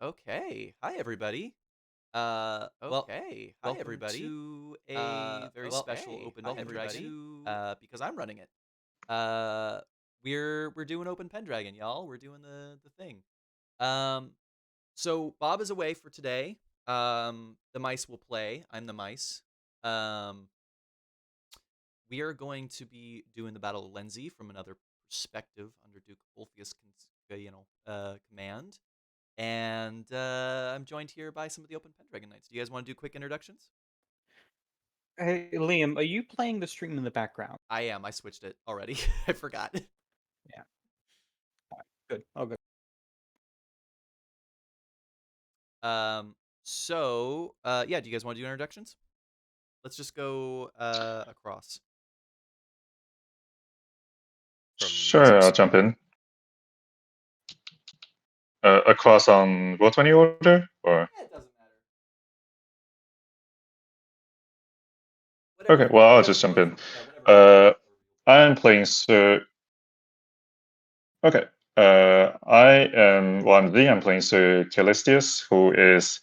Okay. Hi, everybody. Welcome to a very special Open Pendragon. Because I'm running it. Uh, we're doing Open Pendragon, y'all. We're doing the thing. Um, so Bob is away for today. The mice will play. I'm the mice. Um, we are going to be doing the Battle of Lindsey from another perspective under Duke Ulfius' command. And I'm joined here by some of the Open Pendragon Knights. Do you guys want to do quick introductions? Hey, Liam, are you playing the stream in the background? I am. I switched it already. I forgot. Yeah. All right, good. Oh, good. Um. Yeah. Do you guys want to do introductions? Let's just go across from. Sure, I'll jump in. Across on what any order? Or It doesn't matter. okay, well I'll just jump in. I am playing Sir. Okay. I'm Z. I'm playing Sir Callistius, who is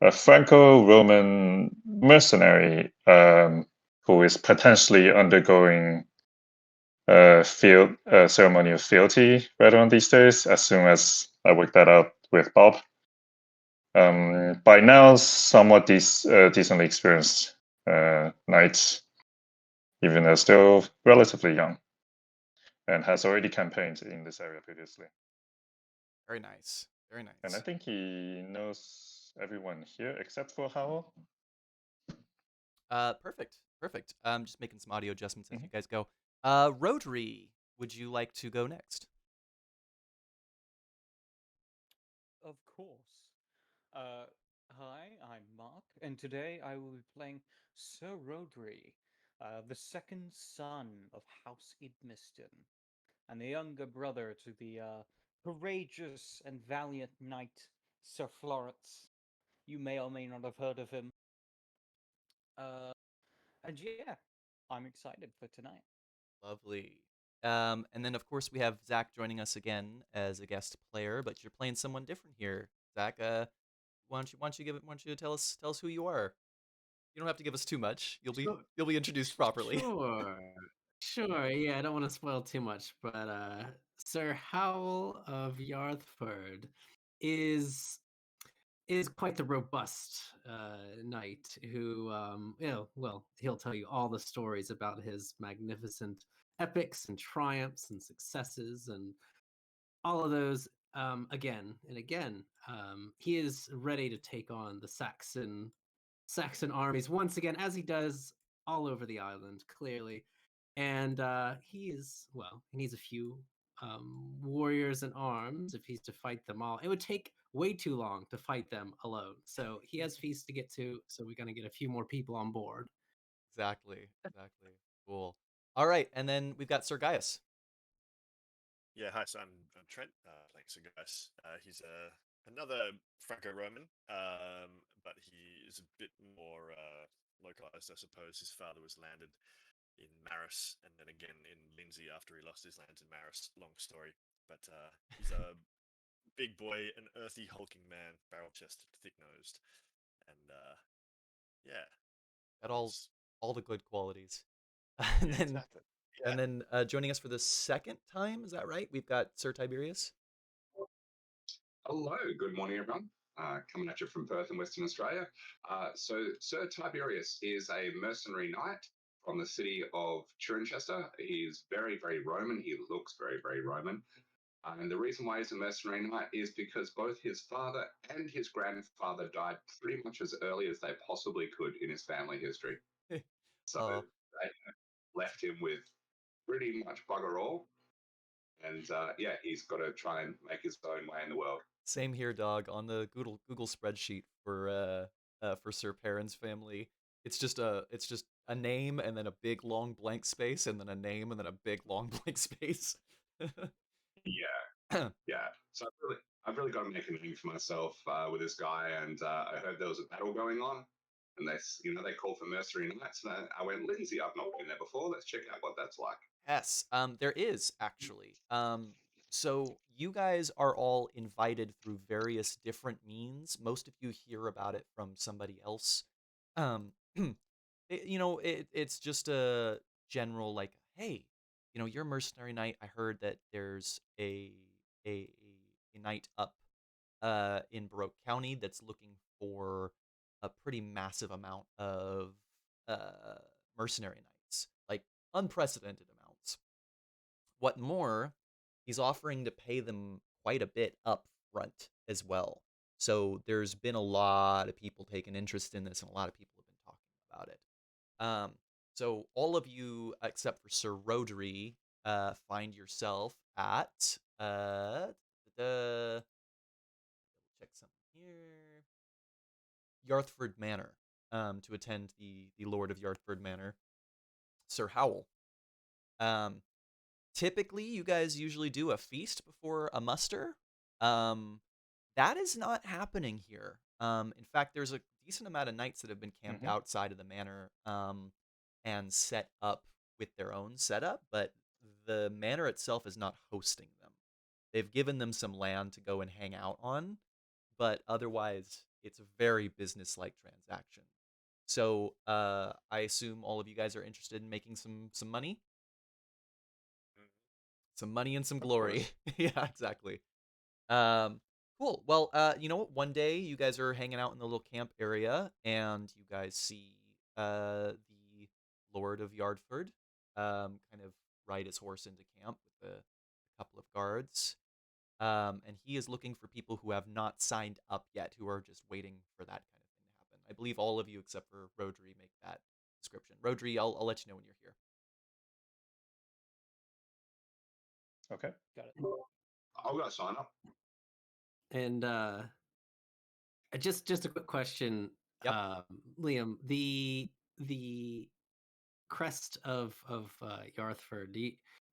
a Franco-Roman mercenary who is potentially undergoing field ceremony of fealty right on these days. As soon as I work that out with Bob. By now, somewhat decently experienced knight, even though still relatively young, and has already campaigned in this area previously. Very nice. Very nice. And I think he knows everyone here except for Howell. Perfect. Perfect. Just making some audio adjustments as you guys go. Rotary, would you like to go next? Of course. Hi, I'm Mark, and today I will be playing Sir Rodri, the second son of House Idmiston, and the younger brother to the courageous and valiant knight Sir Florence. You may or may not have heard of him. Uh, and yeah, I'm excited for tonight. Lovely. And then of course we have Zach joining us again as a guest player, but you're playing someone different here. Zach, why don't you tell us who you are? You don't have to give us too much. Sure. You'll be introduced properly. Sure. Sure. Yeah, I don't want to spoil too much, but Sir Howl of Yarthford is is quite the robust knight who well, he'll tell you all the stories about his magnificent epics and triumphs and successes and all of those again and again. He is ready to take on the Saxon armies once again, as he does all over the island, clearly. And he needs a few warriors and arms if he's to fight them all. It would take way too long to fight them alone. So he has feasts to get to. So we're going to get a few more people on board. Exactly. Exactly. Cool. All right, and then we've got Sir Gaius. Yeah, hi, so I'm Trent, playing Sagas. He's another Franco-Roman, but he is a bit more localized, I suppose. His father was landed in Maris, and then again in Lindsey after he lost his lands in Maris. Long story, but he's a big boy, an earthy, hulking man, barrel-chested, thick-nosed, and yeah, Got all the good qualities. and yeah, then exactly. Yeah. and then joining us for the second time, is that right? We've got Sir Tiberius. Hello, good morning, everyone. Coming at you from Perth in Western Australia. So, Sir Tiberius is a mercenary knight from the city of Cirencester. He's very, very Roman. He looks very, very Roman. And the reason why he's a mercenary knight is because both his father and his grandfather died pretty much as early as they possibly could in his family history. So Oh, they left him with pretty much bugger all. And yeah, he's got to try and make his own way in the world. same here, dog. On the Google spreadsheet for Sir Perrin's family, it's just a name and then a big long blank space and then a name and then a big long blank space. Yeah, yeah. So I've really got to make a name for myself with this guy. And I heard there was a battle going on, and they call for mercenary knights. And I went, Lindsey, I've not been there before. Let's check out what that's like. Yes, there is actually. So you guys are all invited through various different means. Most of you hear about it from somebody else. Um, it's just a general like, hey, you're a mercenary knight. I heard that there's a, a knight up in Baroque County that's looking for a pretty massive amount of uh, mercenary knights, like unprecedented amounts. What more, he's offering to pay them quite a bit up front as well. So there's been a lot of people taking interest in this, and a lot of people have been talking about it. So all of you, except for Sir Rodri, find yourself at check something here. Yarthford Manor, to attend the Lord of Yarthford Manor, Sir Howell. Typically, you guys usually do a feast before a muster. That is not happening here. In fact, there's a decent amount of knights that have been camped outside of the manor and set up with their own setup, but the manor itself is not hosting them. They've given them some land to go and hang out on, but otherwise, it's a very business-like transaction. So I assume all of you guys are interested in making some money? Some money and some glory. Yeah, exactly. Cool. Well, you know what? One day you guys are hanging out in the little camp area, and you guys see the Lord of Yardford kind of ride his horse into camp with a couple of guards. And he is looking for people who have not signed up yet, who are just waiting for that kind of thing to happen. I believe all of you except for Rodri make that description. Rodri, I'll let you know when you're here. Okay. Got it. I'll go sign up. And just a quick question, Yep. Liam. The crest of Yarthford. Do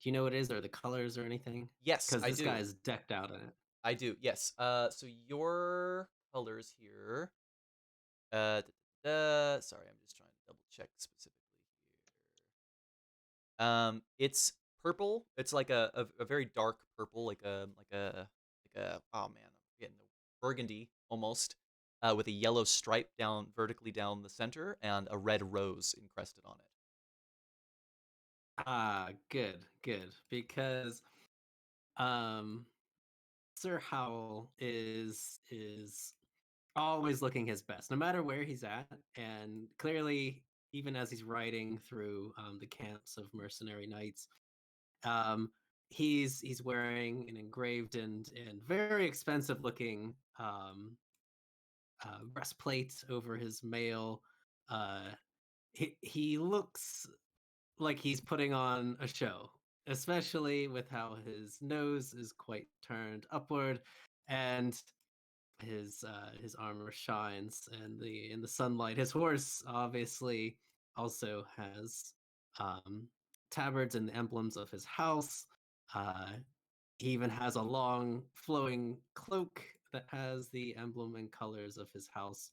you know what it is, or the colors or anything? Yes, Because I this do. guy is decked out in it. I do. Yes. So your colors here. Sorry, I'm just trying to double check specifically here. It's purple. It's like a very dark purple, like a oh man, I'm getting the burgundy almost, with a yellow stripe down vertically down the center and a red rose encrusted on it. Ah, good. Because Sir Howell is always looking his best, no matter where he's at, and clearly, even as he's riding through the camps of mercenary knights, he's wearing an engraved and very expensive looking breastplate over his mail. He looks like he's putting on a show, especially with how his nose is quite turned upward, and his armor shines in the sunlight. His horse obviously also has tabards and the emblems of his house. Uh, he even has a long flowing cloak that has the emblem and colors of his house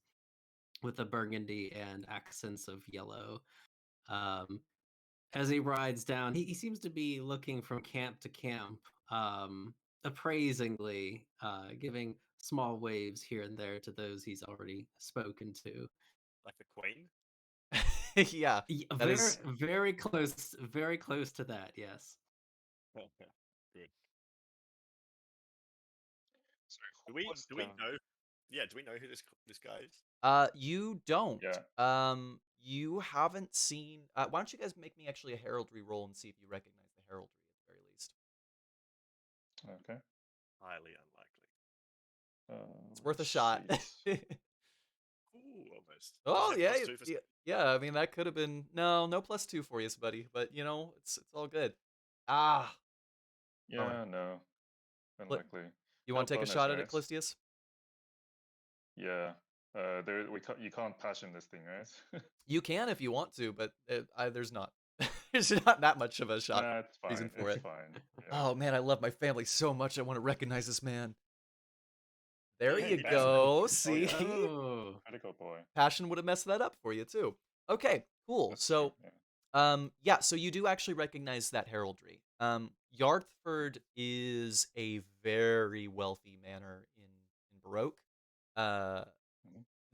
with the burgundy and accents of yellow. Um, as he rides down, he seems to be looking from camp to camp, appraisingly, giving small waves here and there to those he's already spoken to. Like the Queen? Yeah, that is Very close to that. Yes. Okay, good. So Do we what's do we the- know? Yeah, do we know who this guy is? you don't. Yeah. You haven't seen. Why don't you guys make me actually a heraldry roll and see if you recognize the heraldry at the very least. Okay. Highly unlikely. It's worth a let's shot. see. Ooh, almost. Oh Does he yeah, have +2 for yeah. I mean that could have been no +2 for you, buddy. But it's all good. Ah, bummer. Yeah, no. Unlikely. You No want to take a bonus, shot at it, right? Callistius? Yeah. You can't passion this thing, right? You can if you want to, but there's not. There's not that much of a shot Nah, it's fine. reason for It's it. fine. Yeah. Oh man, I love my family so much. I want to recognize this man. There Hey, you bang. go. Oh, See, yeah. Oh, Critical boy. passion would have messed that up for you too. Okay, cool. That's So, true. Yeah. yeah. So you do actually recognize that heraldry. Yardford is a very wealthy manor in Baroque.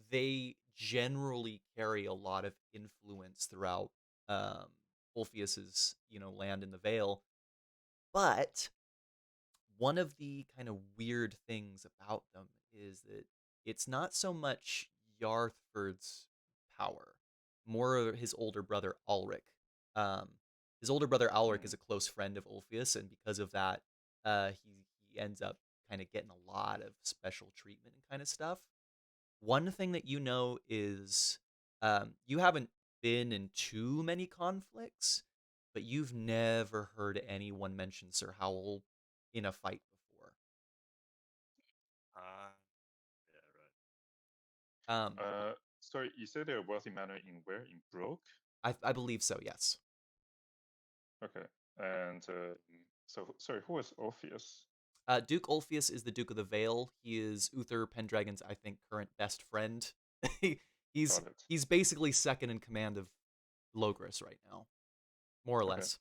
They generally carry a lot of influence throughout Ulfius's, land in the Vale. But one of the kind of weird things about them is that it's not so much Yarthford's power, more his older brother Ulrich. Um, his older brother Ulrich is a close friend of Ulfius, and because of that, he ends up kind of getting a lot of special treatment and kind of stuff. One thing that you know is you haven't been in too many conflicts, but you've never heard anyone mention Sir Howell in a fight before. Yeah, right. Sorry, you said they're a wealthy manor in where? In Broke? I believe so, yes. Okay. And so, sorry, who was Orpheus? Duke Ulfius is the Duke of the Vale. He is Uther Pendragon's, I think, current best friend. he's Got it. he's basically second in command of Logres right now, more or Okay. less.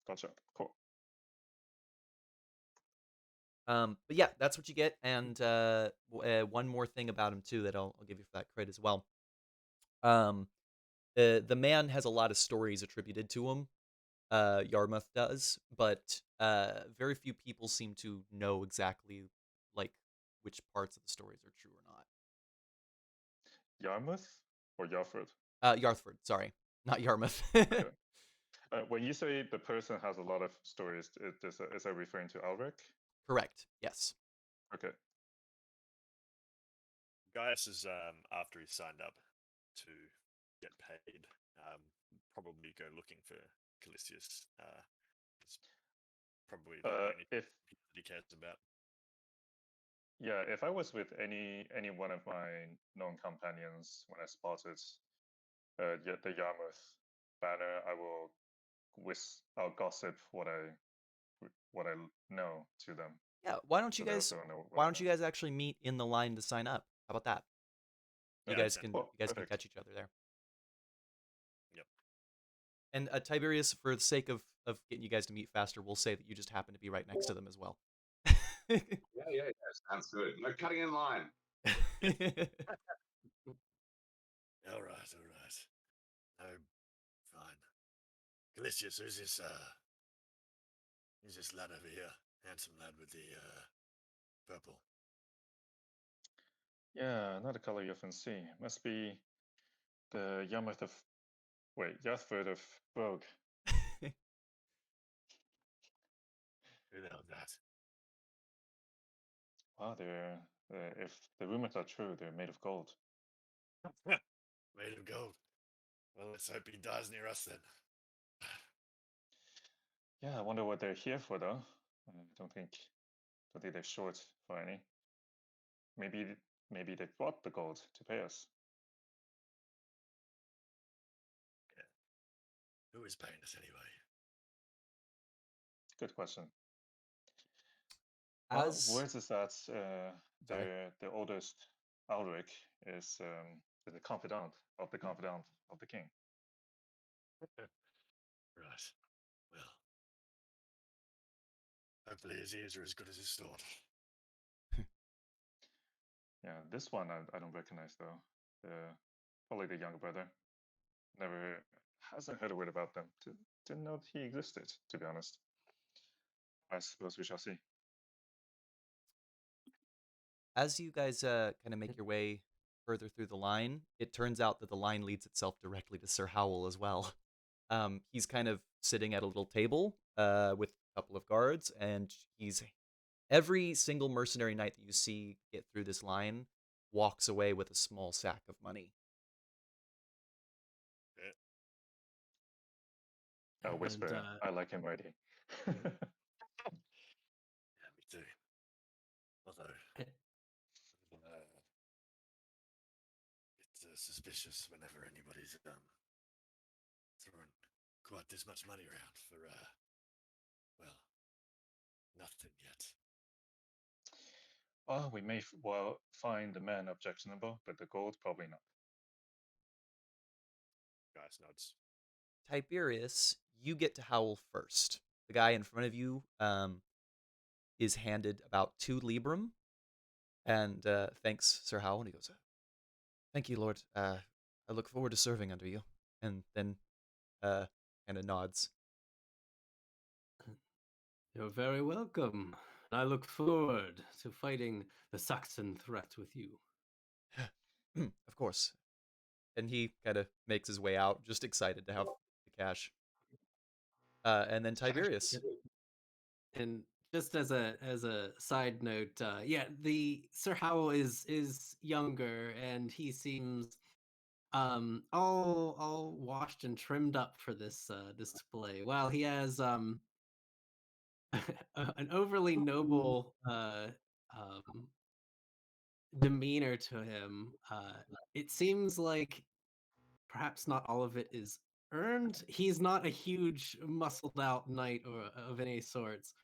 Gotcha. Cool. But yeah, that's what you get. And one more thing about him too that I'll give you for that credit as well. The man has a lot of stories attributed to him. Yarmouth does, but very few people seem to know exactly like which parts of the stories are true or not. Yarmouth or Yarford? Yarthford, sorry, not Yarmouth. Okay. When you say the person has a lot of stories, is that referring to Ulrich? Correct. Yes. Okay. Gaius is after he signed up to get paid, probably go looking for Callistius. It's probably the only thing that he cares about. Yeah, if I was with any one of my known companions when I spotted the Yarmouth banner, I'll gossip what I know to them. Yeah. Why don't So you they guys? also know what Why I don't you know. guys actually meet in the line to sign up? How about that? You Yeah, guys can Well, you guys can perfect. catch each other there. Yep. And Tiberius, for the sake of getting you guys to meet faster, we'll say that you just happen to be right next to them as well. Yeah, sounds good. No cutting in line. All right. No, fine. Callistius, who's this lad over here? Handsome lad with the purple. Yeah, not a color you often see. Must be the Yarmouth of Yarthford of Brogue. Who the hell is that? Wow, they're if the rumors are true, they're made of gold. Made of gold. Well, let's hope he dies near us then. Yeah, I wonder what they're here for though. I don't think they're short for any. Maybe they bought the gold to pay us. Yeah. Who is paying us anyway? Good question. As words is that Sorry. the oldest Ulrich is the confidant of the king. Right. Well, hopefully his ears are as good as his sword. Yeah, this one I don't recognize though. Probably the younger brother. Hasn't heard a word about them. Didn't know he existed, to be honest. I suppose we shall see. As you guys kind of make your way further through the line, it turns out that the line leads itself directly to Sir Howell as well. He's kind of sitting at a little table with a couple of guards, and every single mercenary knight that you see get through this line walks away with a small sack of money. I'll whisper, I like him already. Yeah, me too. Although, it's suspicious whenever anybody's throwing quite this much money around for, well, nothing yet. Well, we may find the man objectionable, but the gold probably not. Gaius nods. Tiberius, you get to howl first. The guy in front of you is handed about 2 librum, and thanks Sir Howell, and he goes, "Thank you, Lord. I look forward to serving under you." And then kind of nods. You're very welcome. I look forward to fighting the Saxon threat with you. Of course. And he kind of makes his way out, just excited to have the cash. And then Tiberius. And just as a side note, yeah, the Sir Howell is younger, and he seems all washed and trimmed up for this display. While he has an overly noble demeanor to him, it seems like perhaps not all of it is earned. He's not a huge muscled out knight or of any sorts.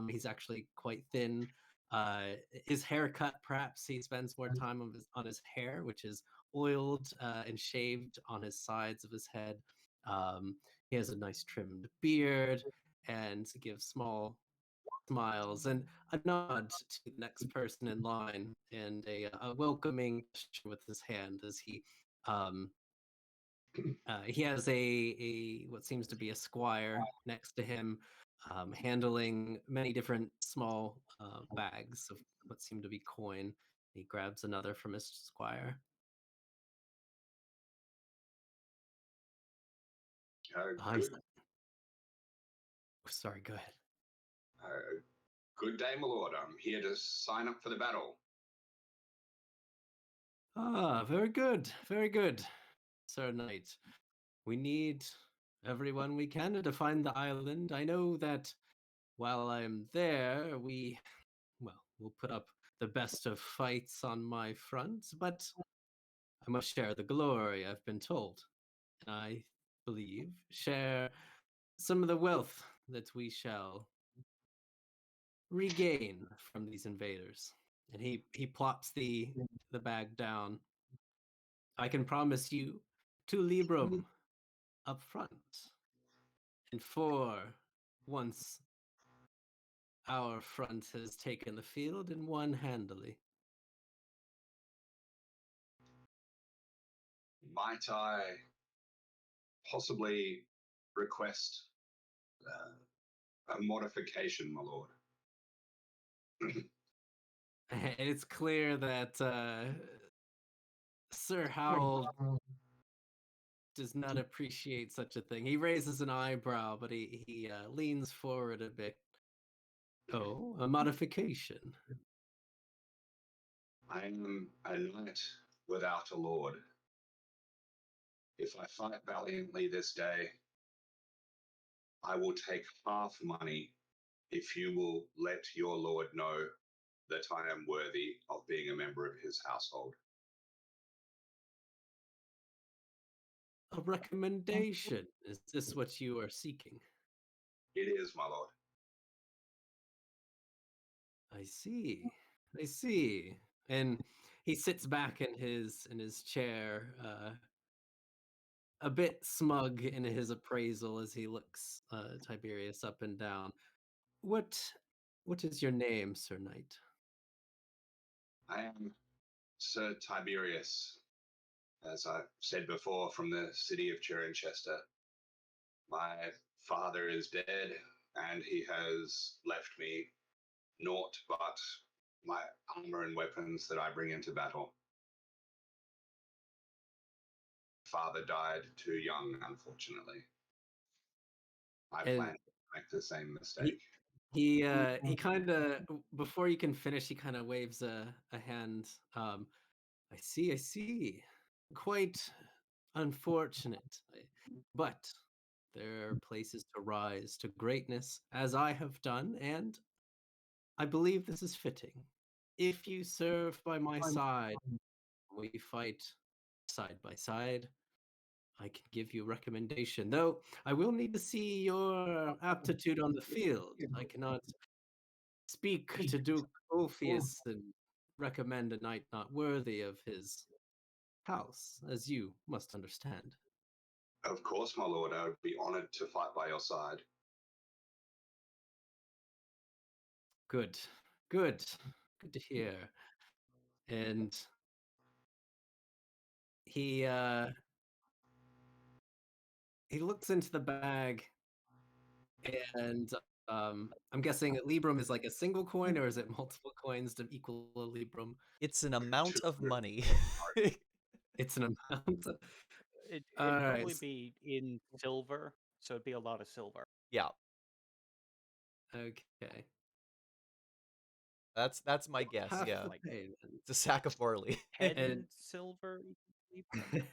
He's actually quite thin. His haircut, perhaps he spends more time on his hair, which is oiled and shaved on his sides of his head. He has a nice trimmed beard and gives small smiles and a nod to the next person in line and a welcoming gesture with his hand as he has a what seems to be a squire next to him, handling many different small bags of what seem to be coin. He grabs another from his squire. Good, Sorry, go ahead. good day, my lord. I'm here to sign up for the battle. Ah, very good, very good, Sir Knight. We need everyone we can to defend the island. I know that while I'm there, we'll put up the best of fights on my front, but I must share the glory, I've been told. And I believe share some of the wealth that we shall regain from these invaders. And he plops the bag down. I can promise you 2 librum up front, and 4 once our front has taken the field, and 1 handily. Might I possibly request a modification, my lord? It's clear that Sir Howell does not appreciate such a thing. He raises an eyebrow, but he leans forward a bit. Oh, a modification. I am a knight without a lord. If I fight valiantly this day, I will take half money if you will let your lord know that I am worthy of being a member of his household. A recommendation. Is this what you are seeking? It is, my lord. I see. I see. And he sits back in his chair, a bit smug in his appraisal as he looks Tiberius up and down. What is your name, Sir Knight? I am Sir Tiberius, as I said before, from the city of Cirencester. My father is dead, and he has left me naught but my armor and weapons that I bring into battle. Father died too young, unfortunately. I And plan to make the same mistake. he kind of, before you can finish, he kind of waves a hand. I see. Quite unfortunate, but there are places to rise to greatness, as I have done, and I believe this is fitting. If you serve by my side, we fight side by side. I can give you a recommendation, though I will need to see your aptitude on the field. I cannot speak to Duke Ulfius and recommend a knight not worthy of his house, as you must understand. Of course, my lord, I would be honored to fight by your side. Good, good, good to hear. And he looks into the bag, and I'm guessing a librum is like a single coin, or is it multiple coins to equal a librum? It's an amount of money. It's an amount. It'd All right. probably be in silver, so it'd be a lot of silver. Yeah, Okay. that's my guess. Half Yeah, the Like pay. it's a sack of barley. 10 And- silver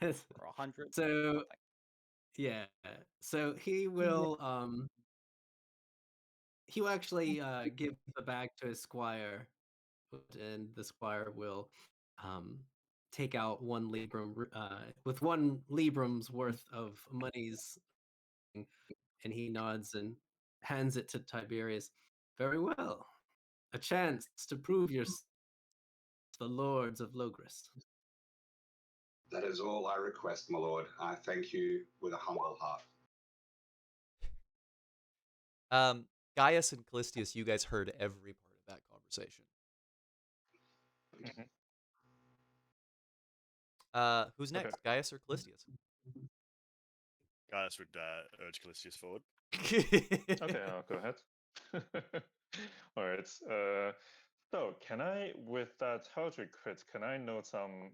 or 100. So something. yeah. So he will actually give the bag to his squire, and the squire will take out one librum with one librum's worth of monies, and he nods and hands it to Tiberius. Very well. A chance to prove yourself to the lords of Logres. That is all I request, my lord. I thank you with a humble heart. Gaius and Callistius, you guys heard every part of that conversation. Who's next, Okay. Gaius or Callistius? Gaius would urge Callistius forward. Okay, I'll go ahead. All right. So can I, with that heraldry crit, can I know some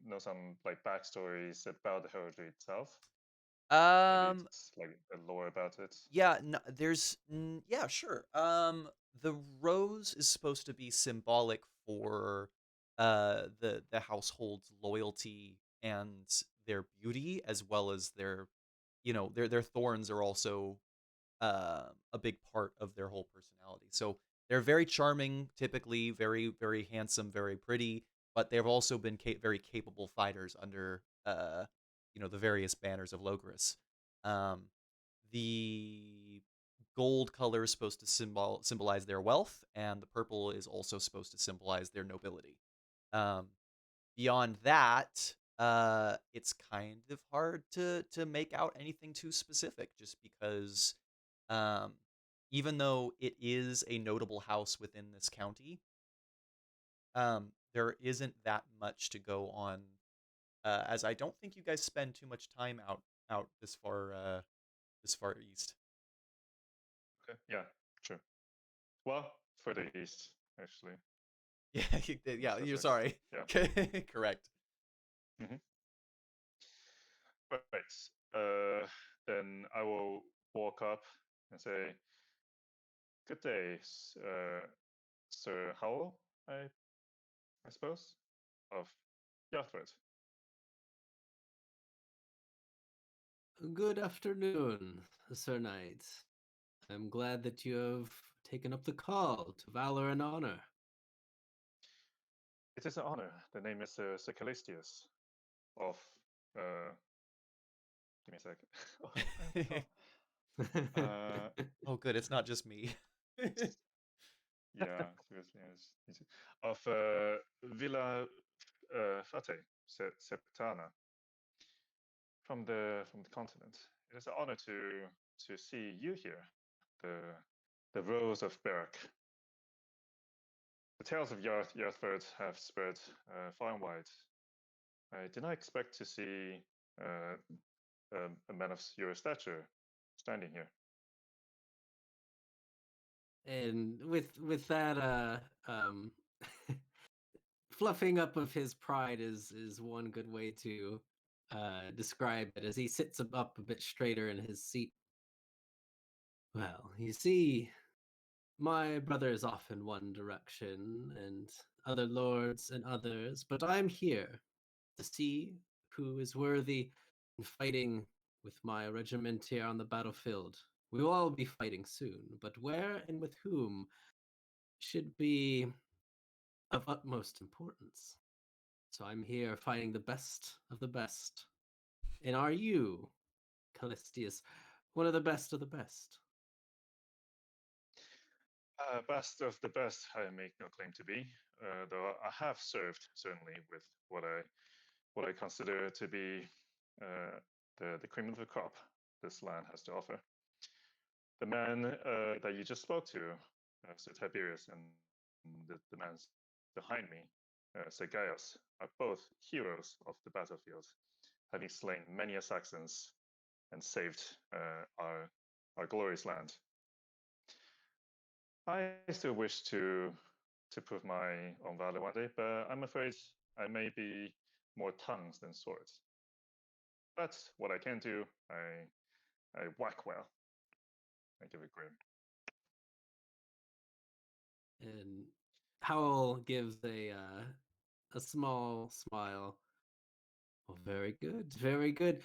like backstories about the heraldry itself? Maybe just like the lore about it. Yeah, no, yeah, sure. The rose is supposed to be symbolic for the household's loyalty and their beauty, as well as their, their thorns are also a big part of their whole personality. So they're very charming, typically very very handsome, very pretty, but they've also been very capable fighters under the various banners of Logres. Um, the gold color is supposed to symbolize their wealth, and the purple is also supposed to symbolize their nobility. Um, Beyond that, it's kind of hard to make out anything too specific, just because um, even though it is a notable house within this county, there isn't that much to go on. As I don't think you guys spend too much time out this far east. Okay. Yeah, sure. Well, further east, actually. Yeah, yeah. You're sorry. Yeah. Correct. Right. Then I will walk up and say, "Good day, Sir Howell, I suppose, of Yarthford." Good afternoon, Sir Knight. I'm glad that you have taken up the call to valor and honor. It is an honor. The name is Sir Callistius of. Give me a second. Oh, good. It's not just me. Yeah, seriously, of Villa Fate Septana from the continent. It is an honor to see you here, the Rose of Berk. The tales of Yarthford have spread far and wide. I did not expect to see a man of your stature standing here. And with that fluffing up of his pride is one good way to describe it, as he sits up a bit straighter in his seat. Well, you see, my brother is off in one direction, and other lords and others, but I'm here to see who is worthy in fighting with my regiment here on the battlefield. We will all be fighting soon, but where and with whom should be of utmost importance. So I'm here fighting the best of the best. And are you, Callistius, one of the best of the best? Best of the best, I make no claim to be, though I have served certainly with what I consider to be the cream of the crop, this land has to offer. The man that you just spoke to, Sir Tiberius, and the man behind me, Sir Gaius, are both heroes of the battlefield, having slain many Saxons and saved our glorious land. I still wish to prove my own valor one day, but I'm afraid I may be more tongues than swords. But what I can do, I whack well. I give a grin. And Howl gives a small smile. Well, very good, very good.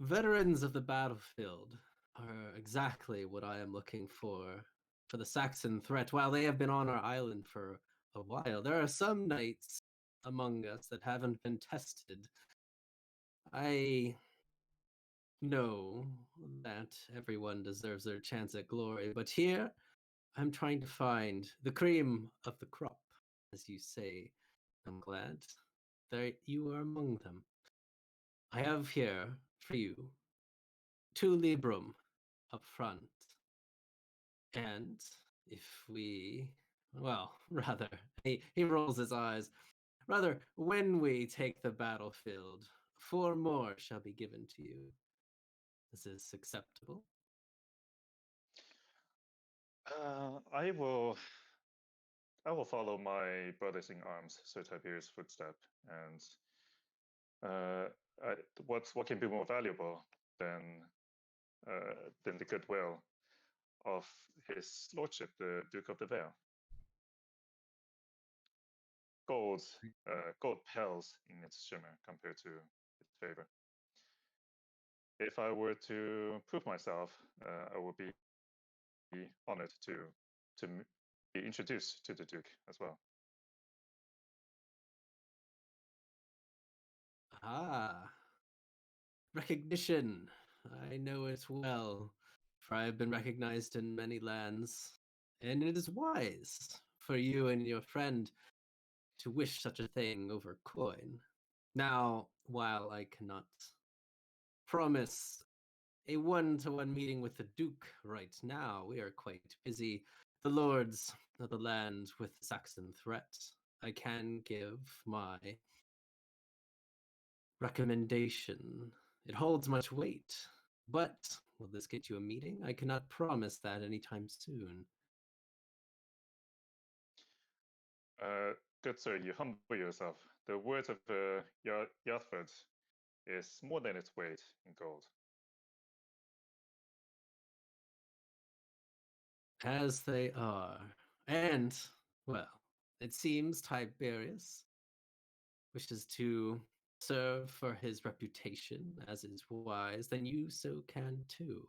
Veterans of the battlefield are exactly what I am looking for the Saxon threat. While they have been on our island for a while, there are some knights among us that haven't been tested. I know that everyone deserves their chance at glory, but here I'm trying to find the cream of the crop, as you say. I'm glad that you are among them. I have here for you 2 librum up front. And if we, well, rather, he rolls his eyes. Rather, when we take the battlefield, 4 more shall be given to you. Is this acceptable? I will follow my brothers in arms, Sir Tiberius' footstep, and what can be more valuable than the goodwill of his lordship, the Duke of the Vale? Gold pales in its shimmer compared to its favor. If I were to prove myself, I would be honored to be introduced to the Duke as well. Ah, recognition. I know it well, for I have been recognized in many lands, and it is wise for you and your friend to wish such a thing over coin. Now, while I cannot promise a one-to-one meeting with the Duke right now, we are quite busy. The lords of the land with the Saxon threat. I can give my recommendation. It holds much weight. But will this get you a meeting? I cannot promise that anytime soon. Good sir, you humble yourself. The words of Yarthford is more than its weight in gold. As they are. And, well, it seems Tiberius wishes to serve for his reputation, as is wise, then you so can too.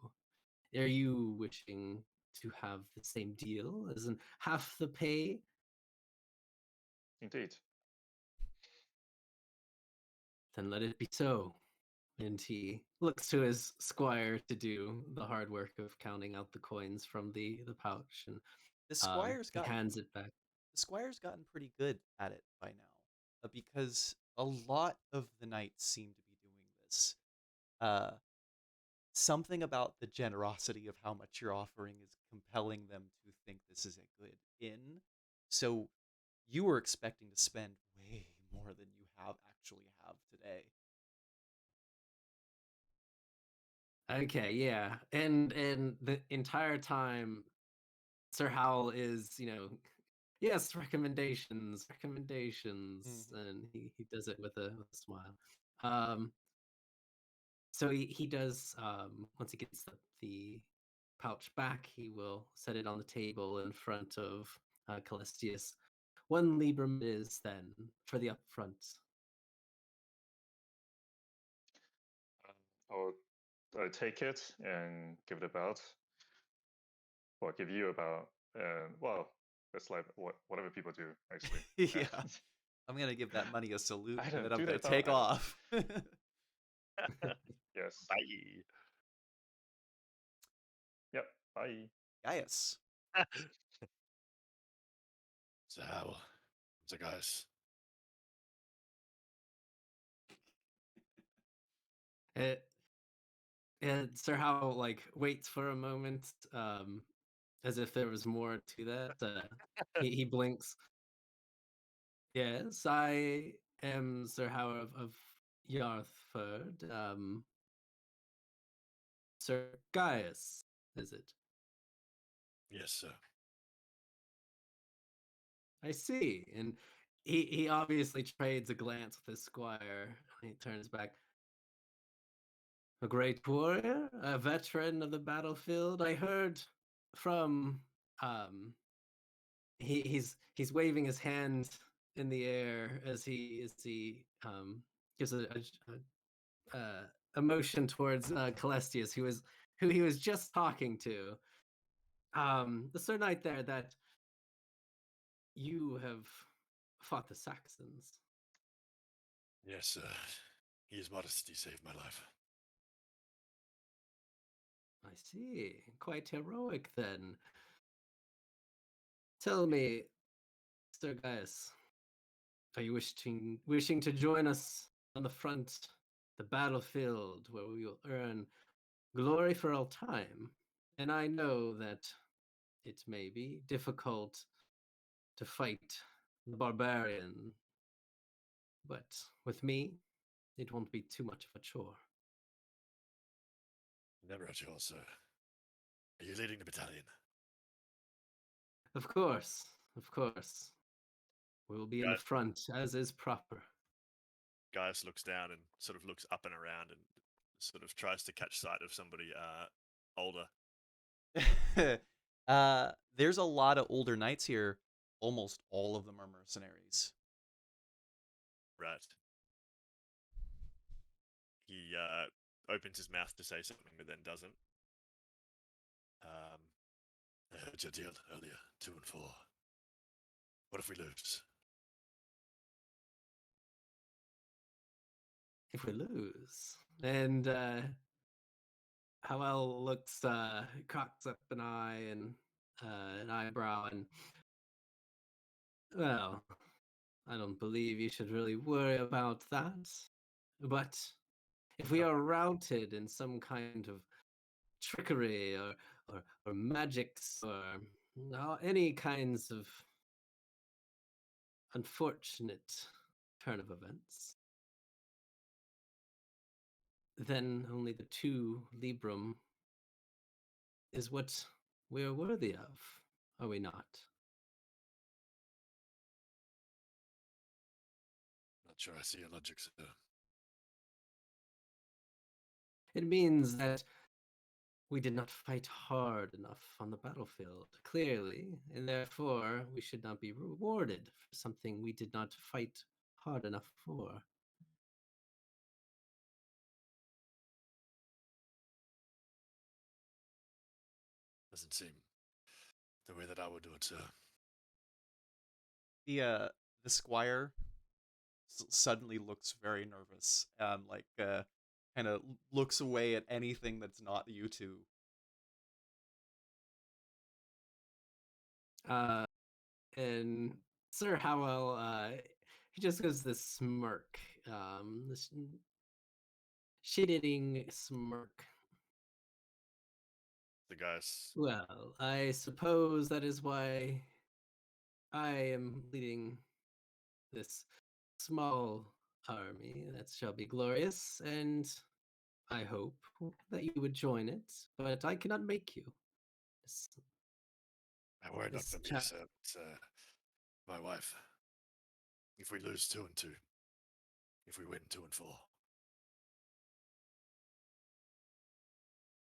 Are you wishing to have the same deal, as in half the pay? Indeed. Then let it be so. And he looks to his squire to do the hard work of counting out the coins from the pouch, and The squire's he hands it back. The squire's gotten pretty good at it by now, because a lot of the knights seem to be doing this. Something about the generosity of how much you're offering is compelling them to think this is a good inn. So you were expecting to spend way more than you actually have today. Okay, yeah. And the entire time Sir Howl is, yes, recommendations, and he does it with a smile. So he does, once he gets the pouch back, he will set it on the table in front of Callistius. 1 librum is then for the upfront. I'll take it and give it about. Well, give you about. Well, that's like whatever people do, actually. Yeah. I'm going to give that money a salute, and then I'm going to talk? take off. Yes. Bye. Yep. Bye. Gaius. So, guys. And Sir Howell like waits for a moment, as if there was more to that. He blinks. Yes, I am Sir Howell of Yarthford. Sir Gaius, is it? Yes, sir. I see. And he obviously trades a glance with his squire. He turns back. A great warrior, a veteran of the battlefield. I heard from he's waving his hand in the air as he gives a motion towards Calestius, who he was just talking to. The Sir Knight there that you have fought the Saxons. Yes, sir. His modesty saved my life. I see. Quite heroic then. Tell me, Sir Gaius, are you wishing to join us on the front, the battlefield, where we will earn glory for all time? And I know that it may be difficult to fight the barbarian, but with me, it won't be too much of a chore. Never at yours, sir. Are you leading the battalion? Of course, of course. We will be in the front, as is proper. Gaius looks down and sort of looks up and around and sort of tries to catch sight of somebody older. There's a lot of older knights here. Almost all of them are mercenaries. Right. He opens his mouth to say something, but then doesn't. I heard your deal earlier, 2 and 4. What if we lose? If we lose, and Howell looks, cocks up an eye and an eyebrow, and well, I don't believe you should really worry about that. But if we are routed in some kind of trickery or magics or any kinds of unfortunate turn of events, then only the 2 Librum is what we are worthy of, are we not? Not sure I see your logic, sir. It means that we did not fight hard enough on the battlefield, clearly, and therefore we should not be rewarded for something we did not fight hard enough for. Doesn't seem the way that I would do it, sir. The squire suddenly looks very nervous. Kind of looks away at anything that's not you two. And Sir Howell, he just gives this smirk, this shit-eating smirk. The guys. Well, I suppose that is why I am leading this small army that shall be glorious, and I hope that you would join it, but I cannot make you. I worry not for me, sir, but my wife. If we lose 2 and 2, if we win 2 and 4.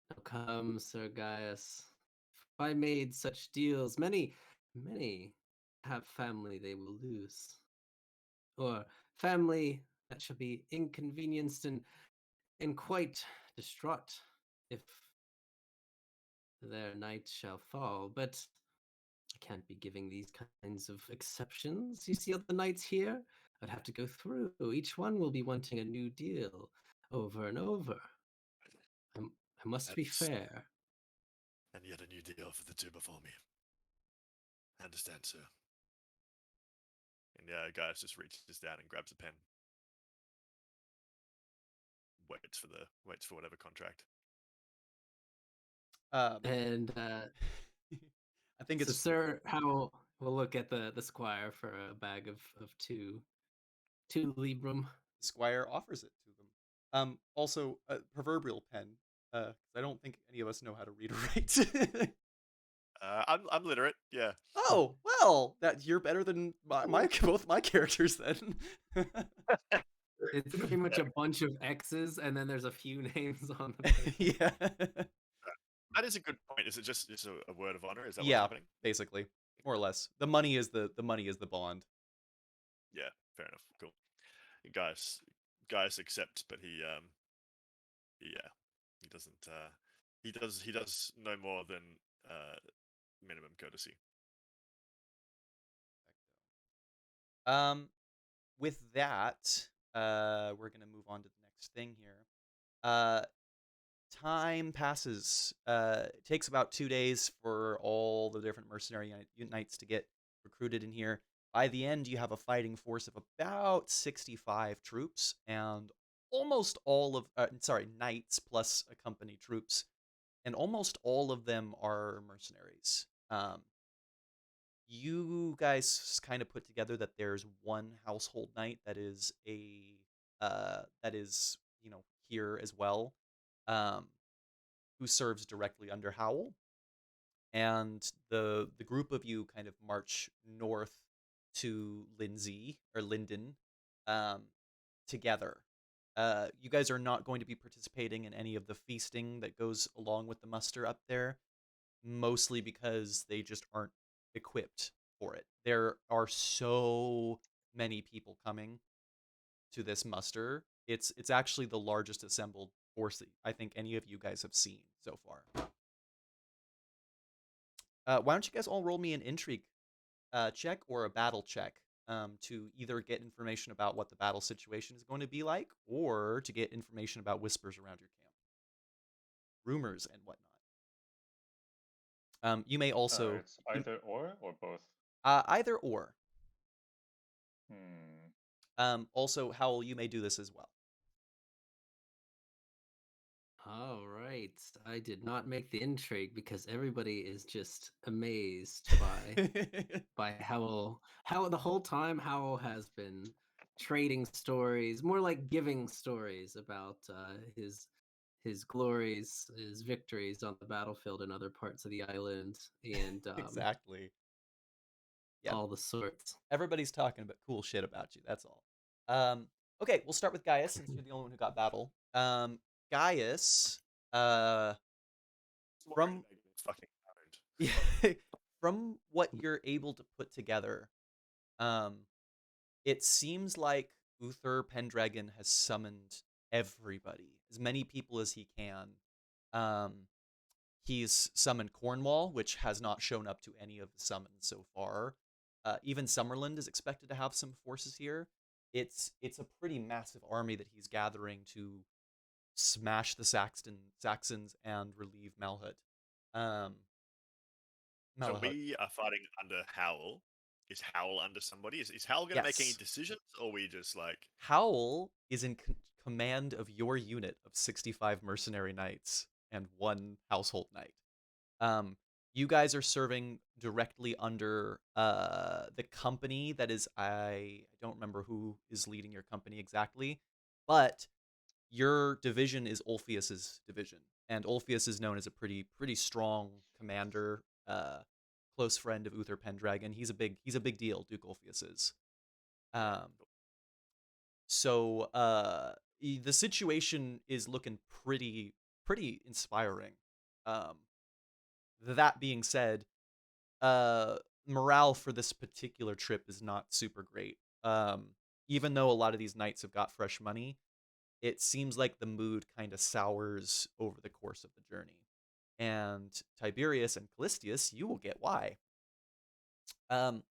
Now come, Sir Gaius. If I made such deals, many have family they will lose. Or family that shall be inconvenienced and quite distraught if their knight shall fall. But I can't be giving these kinds of exceptions. You see all the knights here? I'd have to go through. Each one will be wanting a new deal over and over. I must be fair. And yet a new deal for the 2 before me. I understand, sir. And Gaius just reaches down and grabs a pen. Waits for whatever contract. And I think so it's Sir Howell will look at the squire for a bag of two librum. the squire offers it to them. Also, a proverbial pen. I don't think any of us know how to read or write. I'm literate. Yeah. Oh well, that you're better than my both my characters then. It's pretty much a bunch of X's, and then there's a few names on the paper. Yeah. That is a good point. Is it just a word of honor? Is that what's Yeah, happening? basically, more or less. The money is the bond. Yeah, fair enough. Cool. Guys accept, but he doesn't. He does no more than minimum courtesy. With that, we're gonna move on to the next thing here. Time passes. It takes about 2 days for all the different mercenary knights to get recruited in here. By the end, you have a fighting force of about 65 troops, and almost all of knights plus a company troops, and almost all of them are mercenaries. You guys kind of put together that there's one household knight that is here as well, who serves directly under Howl, and the group of you kind of march north to Lindsey or Linden, together. You guys are not going to be participating in any of the feasting that goes along with the muster up there, mostly because they just aren't equipped for it. There are so many people coming to this muster. It's actually the largest assembled force that I think any of you guys have seen so far. Why don't you guys all roll me an intrigue check or a battle check to either get information about what the battle situation is going to be like, or to get information about whispers around your camp, rumors and whatnot. You may also it's either or both. Either or. Hmm. Also, Howell, you may do this as well. All right. I did not make the intrigue because everybody is just amazed by Howell. How the whole time Howell has been trading stories, more like giving stories about his glories, his victories on the battlefield in other parts of the island, and Exactly. Yeah. all the sorts. Everybody's talking about cool shit about you. That's all. Okay, we'll start with Gaius since you're the only one who got battle. Gaius, from fucking from what you're able to put together, it seems like Uther Pendragon has summoned everybody, as many people as he can. He's summoned Cornwall, which has not shown up to any of the summons so far. Even Summerland is expected to have some forces here. It's a pretty massive army that he's gathering to smash the Saxons and relieve Malhut. So we are fighting under Howl. Is Howl under somebody? Is Howl going to make any decisions, or we just like... Howl is in command of your unit of 65 mercenary knights and one household knight. You guys are serving directly under the company that is, I don't remember who is leading your company exactly, but your division is Ulfius's division, and Ulfius is known as a pretty strong commander, close friend of Uther Pendragon. He's a big deal, Duke Ulfius is. So the situation is looking pretty inspiring. That being said, morale for this particular trip is not super great. Even though a lot of these knights have got fresh money, it seems like the mood kind of sours over the course of the journey. And Tiberius and Callistius, you will get why. Over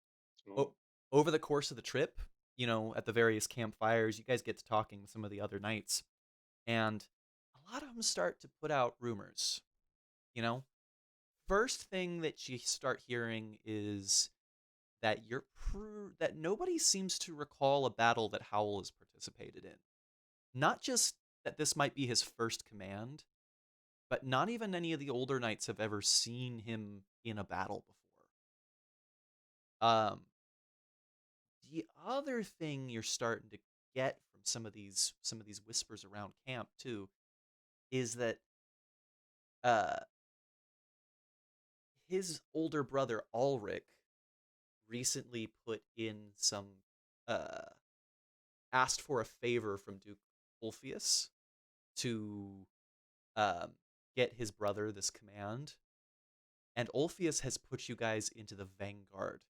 the course of the trip, at the various campfires, you guys get to talking with some of the other knights, and a lot of them start to put out rumors. First thing that you start hearing is that that nobody seems to recall a battle that Howl has participated in. Not just that this might be his first command, but not even any of the older knights have ever seen him in a battle before. The other thing you're starting to get from some of these whispers around camp too is that his older brother Ulrich recently put in some asked for a favor from Duke Ulfius to get his brother this command, and Ulfius has put you guys into the vanguard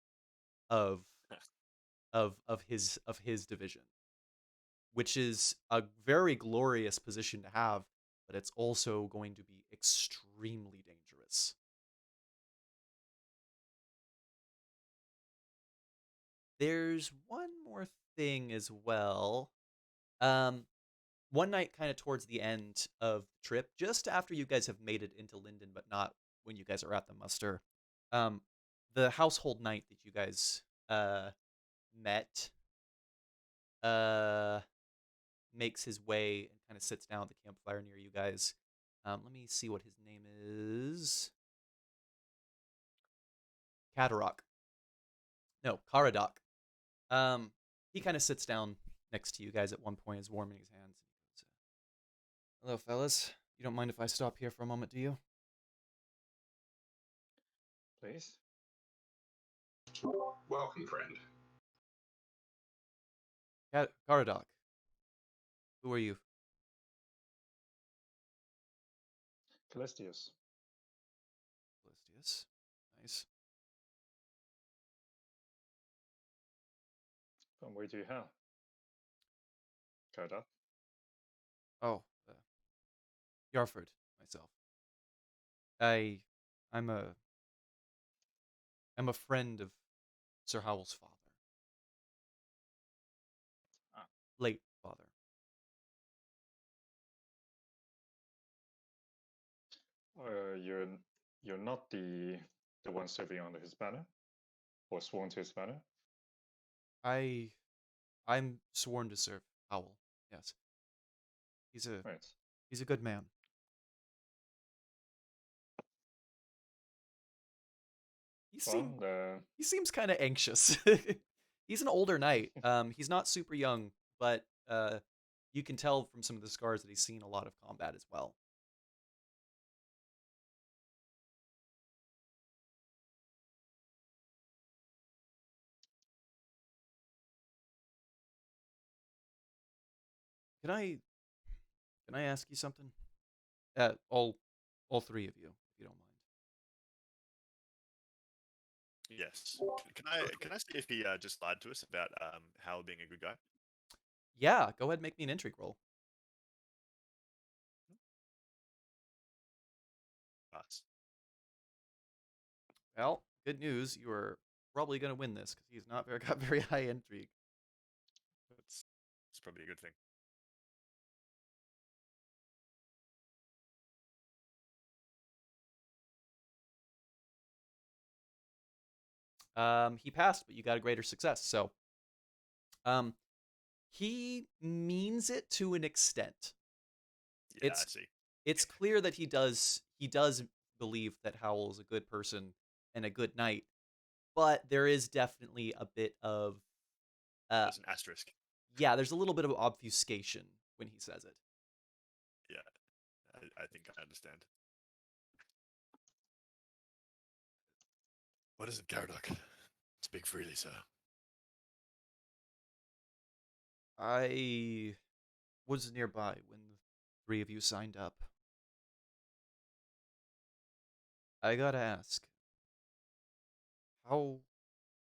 of his division, which is a very glorious position to have, but it's also going to be extremely dangerous. There's one more thing as well. One night kind of towards the end of the trip, just after you guys have made it into Linden, but not when you guys are at the muster, the household knight that you guys met makes his way and kind of sits down at the campfire near you guys. Let me see what his name is. Katarok. No, Karadoc. He kind of sits down next to you guys at one point, is warming his hands. Hello, fellas. You don't mind if I stop here for a moment, do you? Please. Welcome, friend. Karadoc. Who are you? Callistius. Callistius. Nice. From where do you hail? Koda. Oh, Yarford, myself. I'm a friend of Sir Howell's father. Ah. Late father. You're not the one serving under his banner, or sworn to his banner. I'm sworn to serve Howell. Yes. He's a good man. He seems kind of anxious. He's an older knight. He's not super young, but you can tell from some of the scars that he's seen a lot of combat as well. Can I ask you something? All three of you, if you don't mind. Yes. Can I see if he just lied to us about Hal being a good guy? Yeah, go ahead and make me an intrigue roll. Pass. Well, good news. You are probably going to win this because he's not got very high intrigue. That's probably a good thing. He passed, but you got a greater success. So, he means it to an extent. Yeah, I see. It's clear that he does believe that Howell is a good person and a good knight, but there is definitely a bit of There's an asterisk. Yeah, there's a little bit of obfuscation when he says it. Yeah, I think I understand. What is it, Caradoc? Speak freely, sir. I was nearby when the three of you signed up. I gotta ask, how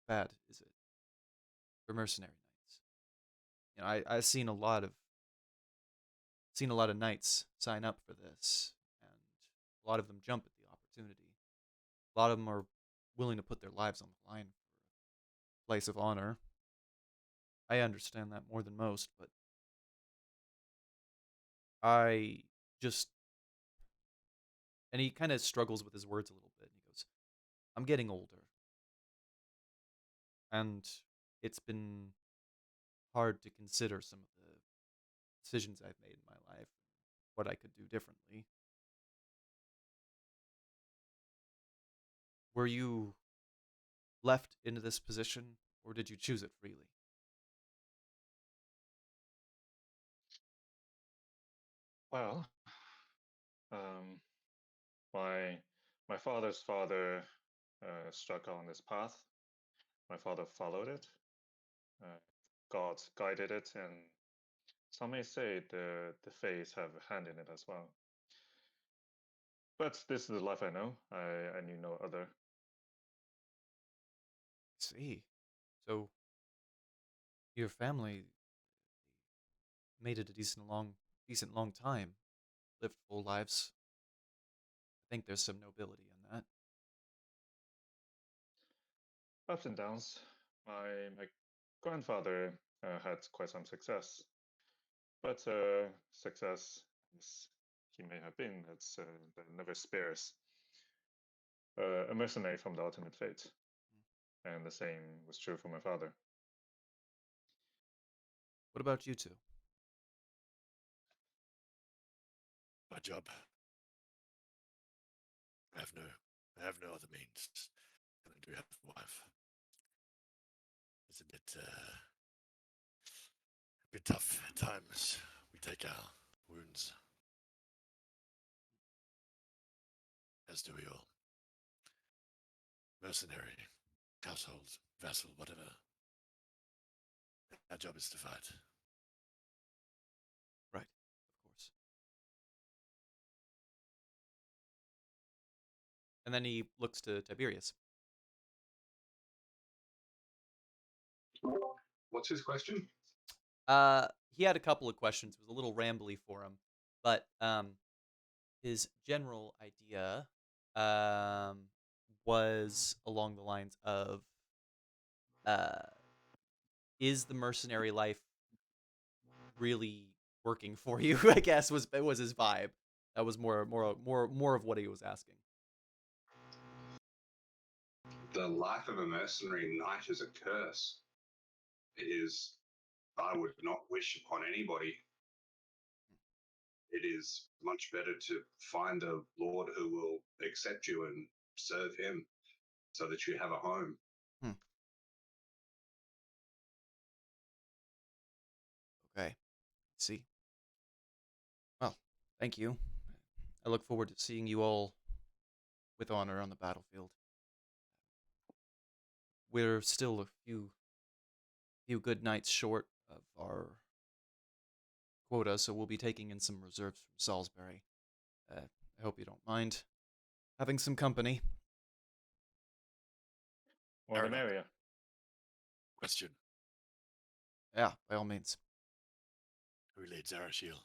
bad is it for mercenary knights? You know, I've seen a lot of knights sign up for this, and a lot of them jump at the opportunity. A lot of them are willing to put their lives on the line for a place of honor. I understand that more than most, but I just... And he kind of struggles with his words a little bit. He goes, I'm getting older. And it's been hard to consider some of the decisions I've made in my life, what I could do differently. Were you left into this position, or did you choose it freely? Well, um, my father's father struck on this path. My father followed it. God guided it, and some may say the Fays have a hand in it as well. But this is the life I know. I knew no other. See, so your family made it a decent long time, lived full lives. I think there's some nobility in that. Ups and downs. My grandfather had quite some success, but success, as he may have been, that never spares a mercenary from the ultimate fate. And the same was true for my father. What about you two? My job. I have no other means. And I do have a wife. It's a bit tough at times. We take our wounds. As do we all. Mercenary, household, vassal, whatever. Our job is to fight. Right, of course. And then he looks to Tiberius. What's his question? He had a couple of questions. It was a little rambly for him, but his general idea was along the lines of, is the mercenary life really working for you? I guess was his vibe. That was more of what he was asking. The life of a mercenary knight is a curse. It is, I would not wish upon anybody. It is much better to find a lord who will accept you and serve him so that you have a home. Okay. See. Well, thank you. I look forward to seeing you all with honor on the battlefield. We're still a few good nights short of our quota, so we'll be taking in some reserves from Salisbury. I hope you don't mind having some company. More the merrier. Question. Yeah, by all means. Who leads Arashiel?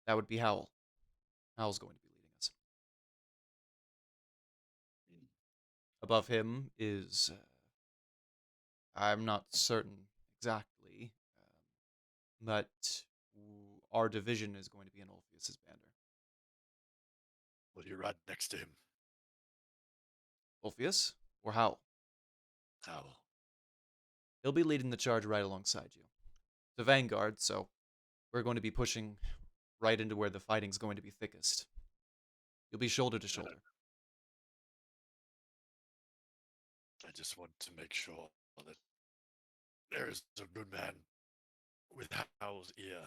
That would be Howl. Howl's going to be leading us. Above him is... I'm not certain exactly, but our division is going to be in Ulfius's banner. Will you ride next to him? Ulfius or Howl? Howl. He'll be leading the charge right alongside you. The vanguard, so we're going to be pushing right into where the fighting's going to be thickest. You'll be shoulder to shoulder. I just want to make sure that there is a good man with Howl's ear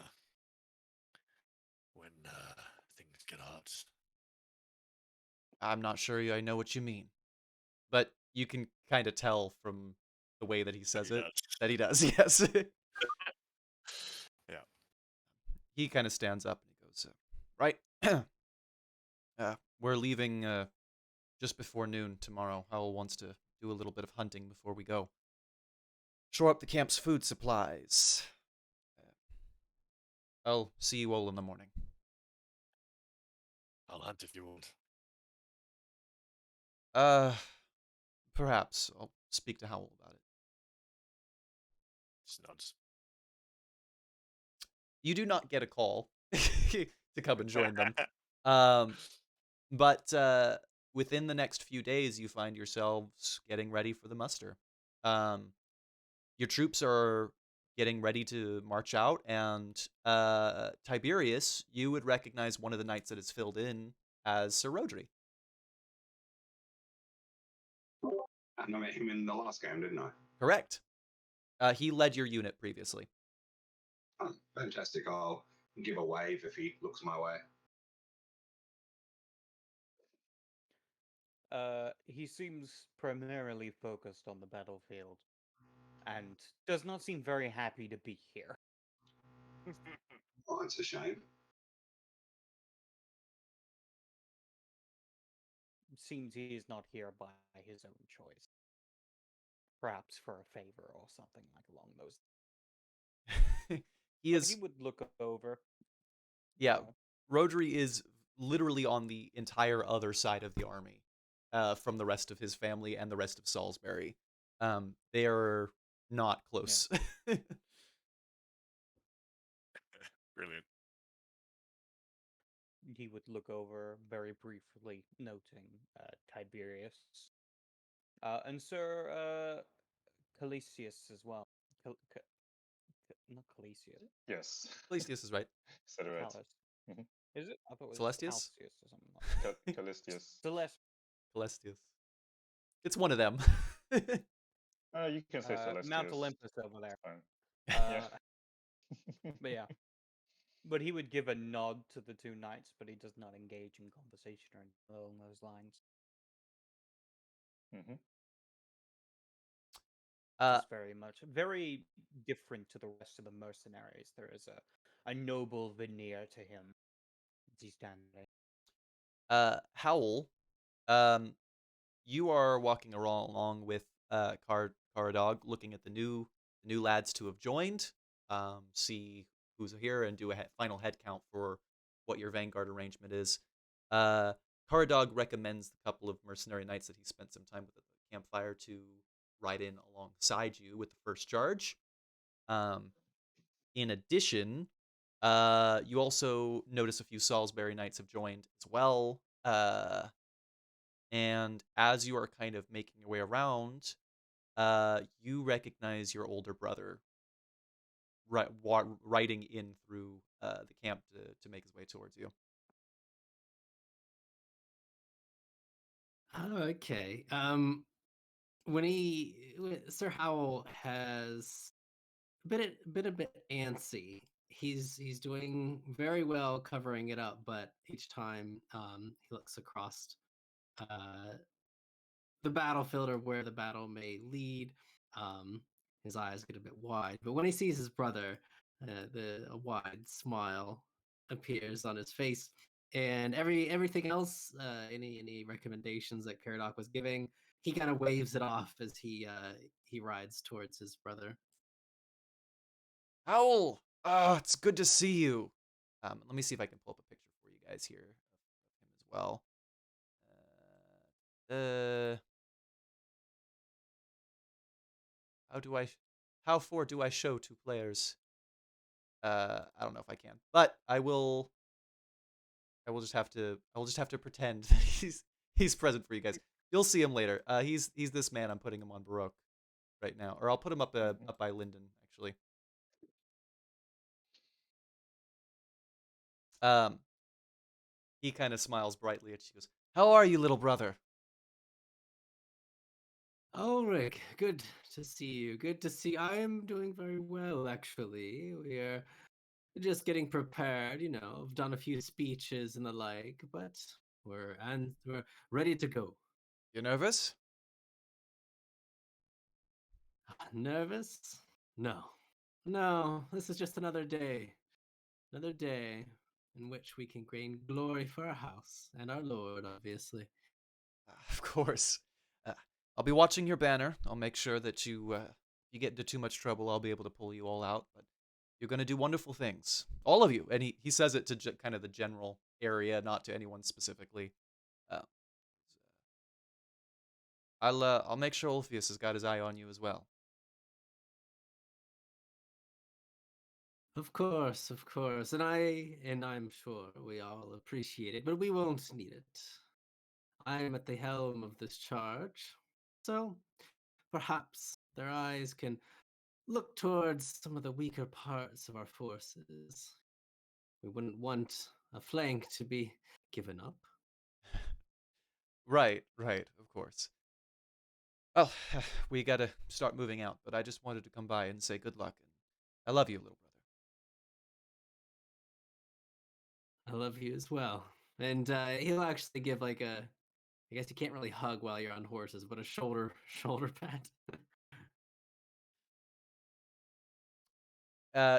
when things get hard. I'm not sure I know what you mean, but you can kind of tell from the way that he says that he does. Yes. Yeah. He kind of stands up and he goes, right. We're leaving just before noon tomorrow. Howl wants to do a little bit of hunting before we go. Shore up the camp's food supplies. I'll see you all in the morning. I'll hunt if you want. Perhaps. I'll speak to Howl about it. Just nods. You do not get a call to come and join them. But within the next few days, you find yourselves getting ready for the muster. Your troops are getting ready to march out, and Tiberius, you would recognize one of the knights that is filled in as Sir Rodri. And I met him in the last game, didn't I? Correct. He led your unit previously. Oh, fantastic. I'll give a wave if he looks my way. He seems primarily focused on the battlefield and does not seem very happy to be here. Oh, it's a shame. Seems he is not here by his own choice. Perhaps for a favor or something like along those. He is. He would look over. Yeah, Rodri is literally on the entire other side of the army from the rest of his family and the rest of Salisbury. They are not close. Yeah. Brilliant. He would look over very briefly, noting Tiberius. And Sir Calisius as well. Not Calisius. Yes. Calisius is right. Said it right. Calus. Mhm. Is it? I thought it was Celestius? Calcius or something like that. Callistius. Celestius. It's one of them. You can say Celestius. Mount Olympus over there. Yeah. But yeah. But he would give a nod to the two knights, but he does not engage in conversation or anything along those lines. Mhm. Just very different to the rest of the mercenaries. There is a noble veneer to him as he's standing there. Howl, you are walking along with Caradog, looking at the new lads to have joined. See who's here and do a final head count for what your vanguard arrangement is. Caradog recommends the couple of mercenary knights that he spent some time with at the campfire to ride in alongside you with the first charge. In addition, you also notice a few Salisbury knights have joined as well. And as you are kind of making your way around, you recognize your older brother riding in through the camp to make his way towards you. Oh, okay. When Sir Howell has been a bit antsy. He's doing very well covering it up, but each time he looks across uh, the battlefield or where the battle may lead, um, his eyes get a bit wide. But when he sees his brother, a wide smile appears on his face, and everything else, any recommendations that Caradoc was giving, he kind of waves it off as he rides towards his brother. Howl! Oh, it's good to see you. Let me see if I can pull up a picture for you guys here of him as well. How for do I show two players? I don't know if I can, but I will just have to pretend that he's present for you guys. You'll see him later. He's this man. I'm putting him on Baroque right now, or I'll put him up by Linden actually. He kind of smiles brightly at you. He goes, "How are you, little brother?" Ulrich, good to see you. Good to see. I am doing very well, actually. We're just getting prepared. I've done a few speeches and the like, but we're ready to go. You nervous? Nervous? No, no. This is just another day in which we can gain glory for our house and our lord, obviously. Of course. I'll be watching your banner. I'll make sure that you get into too much trouble, I'll be able to pull you all out. But you're going to do wonderful things, all of you. And he says it to kind of the general area, not to anyone specifically. I'll make sure Ulfius has got his eye on you as well. Of course, and I'm sure we all appreciate it, but we won't need it. I'm at the helm of this charge, so perhaps their eyes can look towards some of the weaker parts of our forces. We wouldn't want a flank to be given up. Right, of course. Well, we gotta start moving out, but I just wanted to come by and say good luck. And I love you, little brother. I love you as well. And he'll actually give like a, I guess you can't really hug while you're on horses, but a shoulder pat.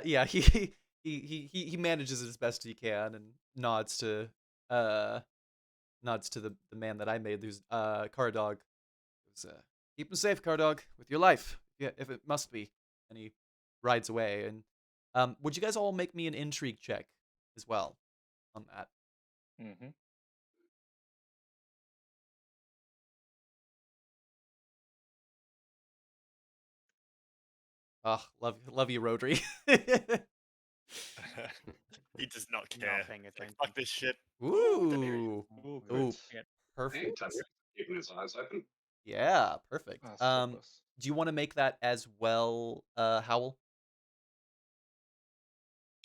Yeah, he manages it as best he can and nods to the man that I made, who's Car Dog. Keep him safe, Car Dog, with your life, yeah, if it must be. And he rides away. And would you guys all make me an intrigue check as well on that? Mm-hmm. Oh, love you, Rodri. He does not care. Nothing. It's like, fuck this shit. Ooh, Great. Yeah. Hey, perfect. Tadira, keeping his eyes open. Yeah, perfect. So close. Do you want to make that as well, Howl?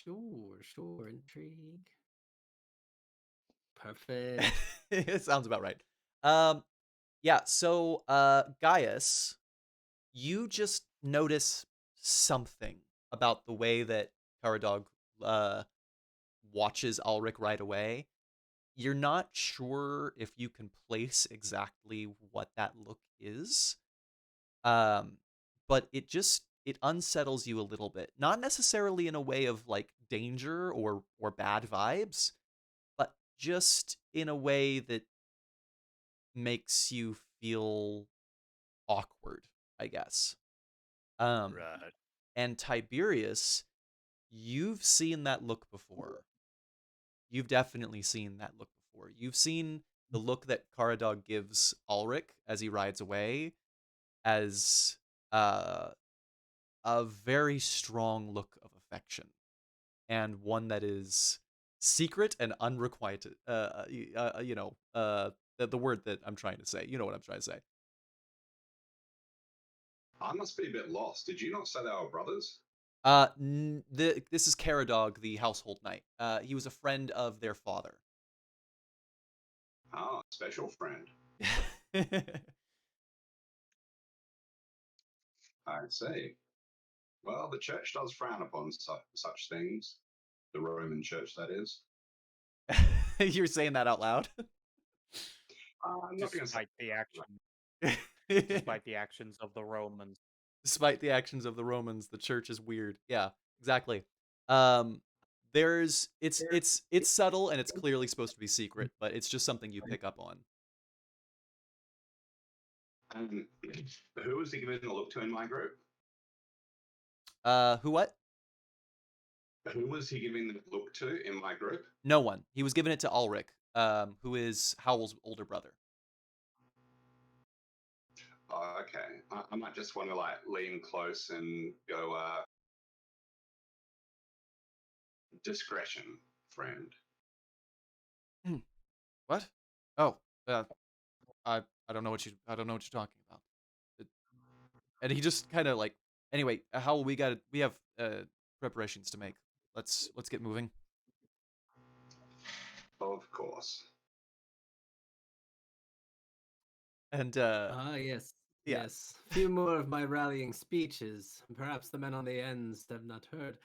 Sure. Intrigue. Perfect. It sounds about right. Yeah, so Gaius, you just notice something about the way that Caradog watches Ulrich right away. You're not sure if you can place exactly what that look is. But it unsettles you a little bit. Not necessarily in a way of like danger or bad vibes, but just in a way that makes you feel awkward, I guess. Right. And Tiberius, you've seen that look before. You've definitely seen that look before. You've seen the look that Caradog gives Ulrich as he rides away as a very strong look of affection, and one that is secret and unrequited. The word that I'm trying to say. You know what I'm trying to say. I must be a bit lost. Did you not say they were brothers? This is Caradog, the household knight. He was a friend of their father. Ah, special friend. I see. Well, the church does frown upon such things. The Roman church, that is. You're saying that out loud? I'm not going to say. Despite the action, despite the actions of the Romans. Despite the actions of the Romans, the church is weird. Yeah, exactly. It's subtle and it's clearly supposed to be secret, but it's just something you pick up on. Who was he giving the look to in my group? Who what? Who was he giving the look to in my group? No one. He was giving it to Ulrich, who is Howell's older brother. Oh, okay. I might just want to like lean close and go, discretion, friend. What? Oh, I don't know what you're talking about. And he just kind of like, anyway, Howell, we have preparations to make. Let's get moving. Of course. And Yes. yeah. Yes. A few more of my rallying speeches. Perhaps the men on the ends have not heard.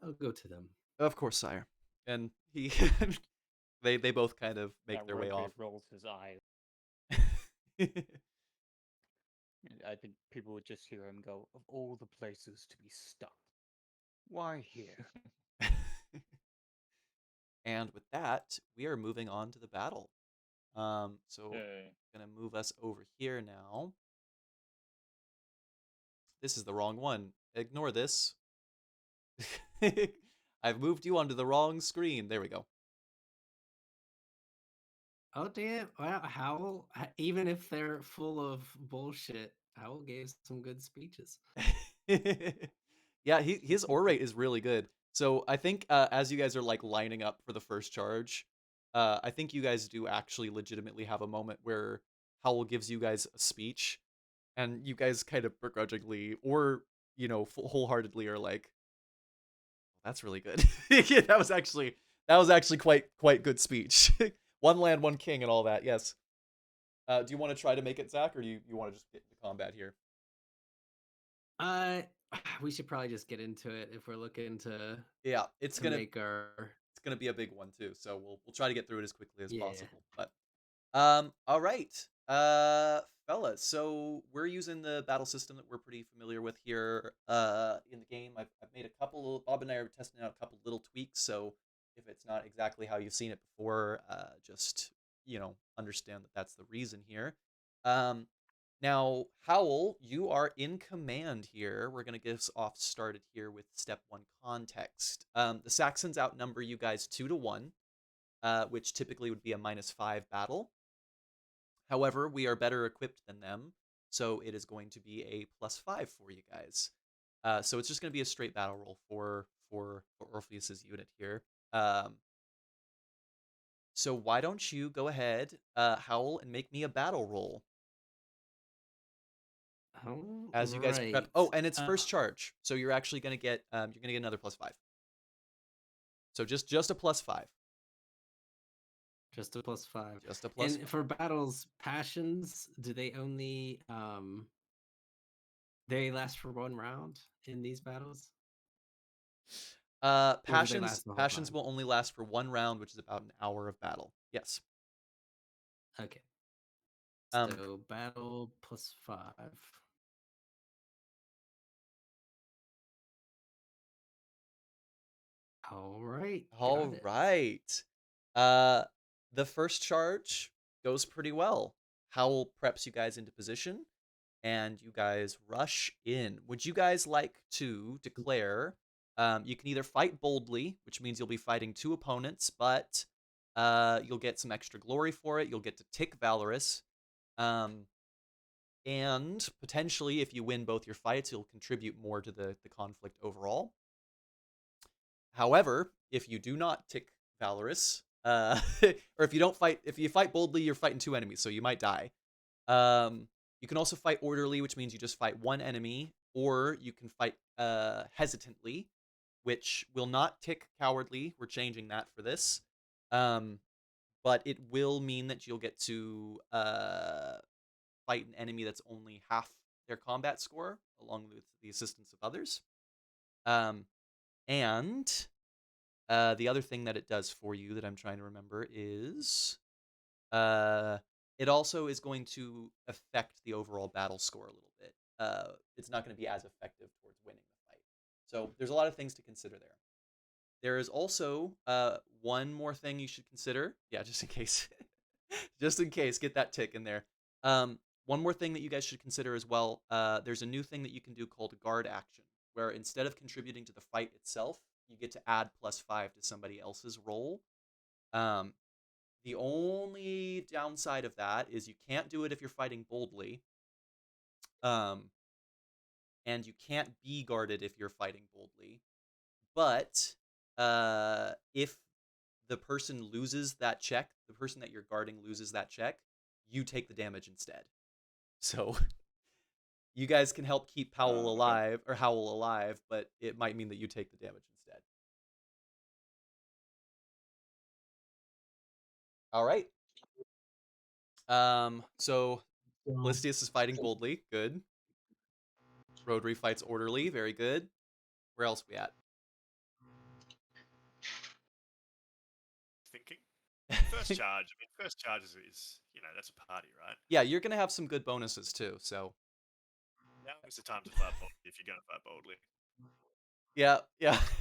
I'll go to them. Of course, sire. And he they both kind of make their way off. Rolls his eyes. I think people would just hear him go, of all the places to be stuck, why here? And with that, we are moving on to the battle. So I'm gonna move us over here now. This is the wrong one. Ignore this. I've moved you onto the wrong screen. There we go. Oh damn! Well, Howl, even if they're full of bullshit, Howl gave some good speeches. Yeah, his orate is really good. So I think as you guys are like lining up for the first charge, I think you guys do actually legitimately have a moment where Howl gives you guys a speech, and you guys kind of begrudgingly or wholeheartedly are like, "That's really good." Yeah, that was actually quite good speech. One land, one king, and all that. Yes. Do you want to try to make it, Zach, or do you want to just get into combat here? We should probably just get into it if we're looking to. Yeah, it's gonna make our. It's gonna be a big one too, so we'll try to get through it as quickly as possible. Yeah. But all right, fellas. So we're using the battle system that we're pretty familiar with here in the game. I've made a couple. Bob and I are testing out a couple little tweaks. So if it's not exactly how you've seen it before, just understand that that's the reason here. Now, Howl, you are in command here. We're going to get us off started here with step 1 context. The Saxons outnumber you guys 2-1, which typically would be a -5 battle. However, we are better equipped than them, so it is going to be a +5 for you guys. So it's just going to be a straight battle roll for Orpheus's unit here. So why don't you go ahead, Howl, and make me a battle roll. As you guys prep. Oh, and it's first charge, so you're actually gonna get another +5. So just a +5. Just a +5. Just a +5. And for battles, passions, do they only they last for 1 round in these battles? Passions will only last for 1 round, which is about an hour of battle. Yes. Okay. So battle +5. All right. All right. The first charge goes pretty well. Howl preps you guys into position, and you guys rush in. Would you guys like to declare? You can either fight boldly, which means you'll be fighting 2 opponents, but you'll get some extra glory for it. You'll get to tick Valorous. And potentially, if you win both your fights, you'll contribute more to the conflict overall. However, if you do not tick Valorous, or if you fight boldly, you're fighting 2 enemies, so you might die. You can also fight orderly, which means you just fight 1 enemy, or you can fight hesitantly, which will not tick cowardly. We're changing that for this. But it will mean that you'll get to fight an enemy that's only half their combat score, along with the assistance of others. And the other thing that it does for you that I'm trying to remember is it also is going to affect the overall battle score a little bit. It's not going to be as effective towards winning the fight. So there's a lot of things to consider there. There is also one more thing you should consider. Yeah, just in case. Just in case, get that tick in there. One more thing that you guys should consider as well. There's a new thing that you can do called a guard action, where instead of contributing to the fight itself, you get to add +5 to somebody else's roll. The only downside of that is you can't do it if you're fighting boldly. And you can't be guarded if you're fighting boldly. But if the person loses that check, the person that you're guarding loses that check, you take the damage instead. So you guys can help keep Howl alive, but it might mean that you take the damage instead. All right. So Listius is fighting boldly. Good. Rodri fights orderly. Very good. Where else are we at? Thinking. First charge. I mean, first charge is that's a party, right? Yeah, you're gonna have some good bonuses too. So now is the time to fight boldly if you're gonna fight boldly. Yeah,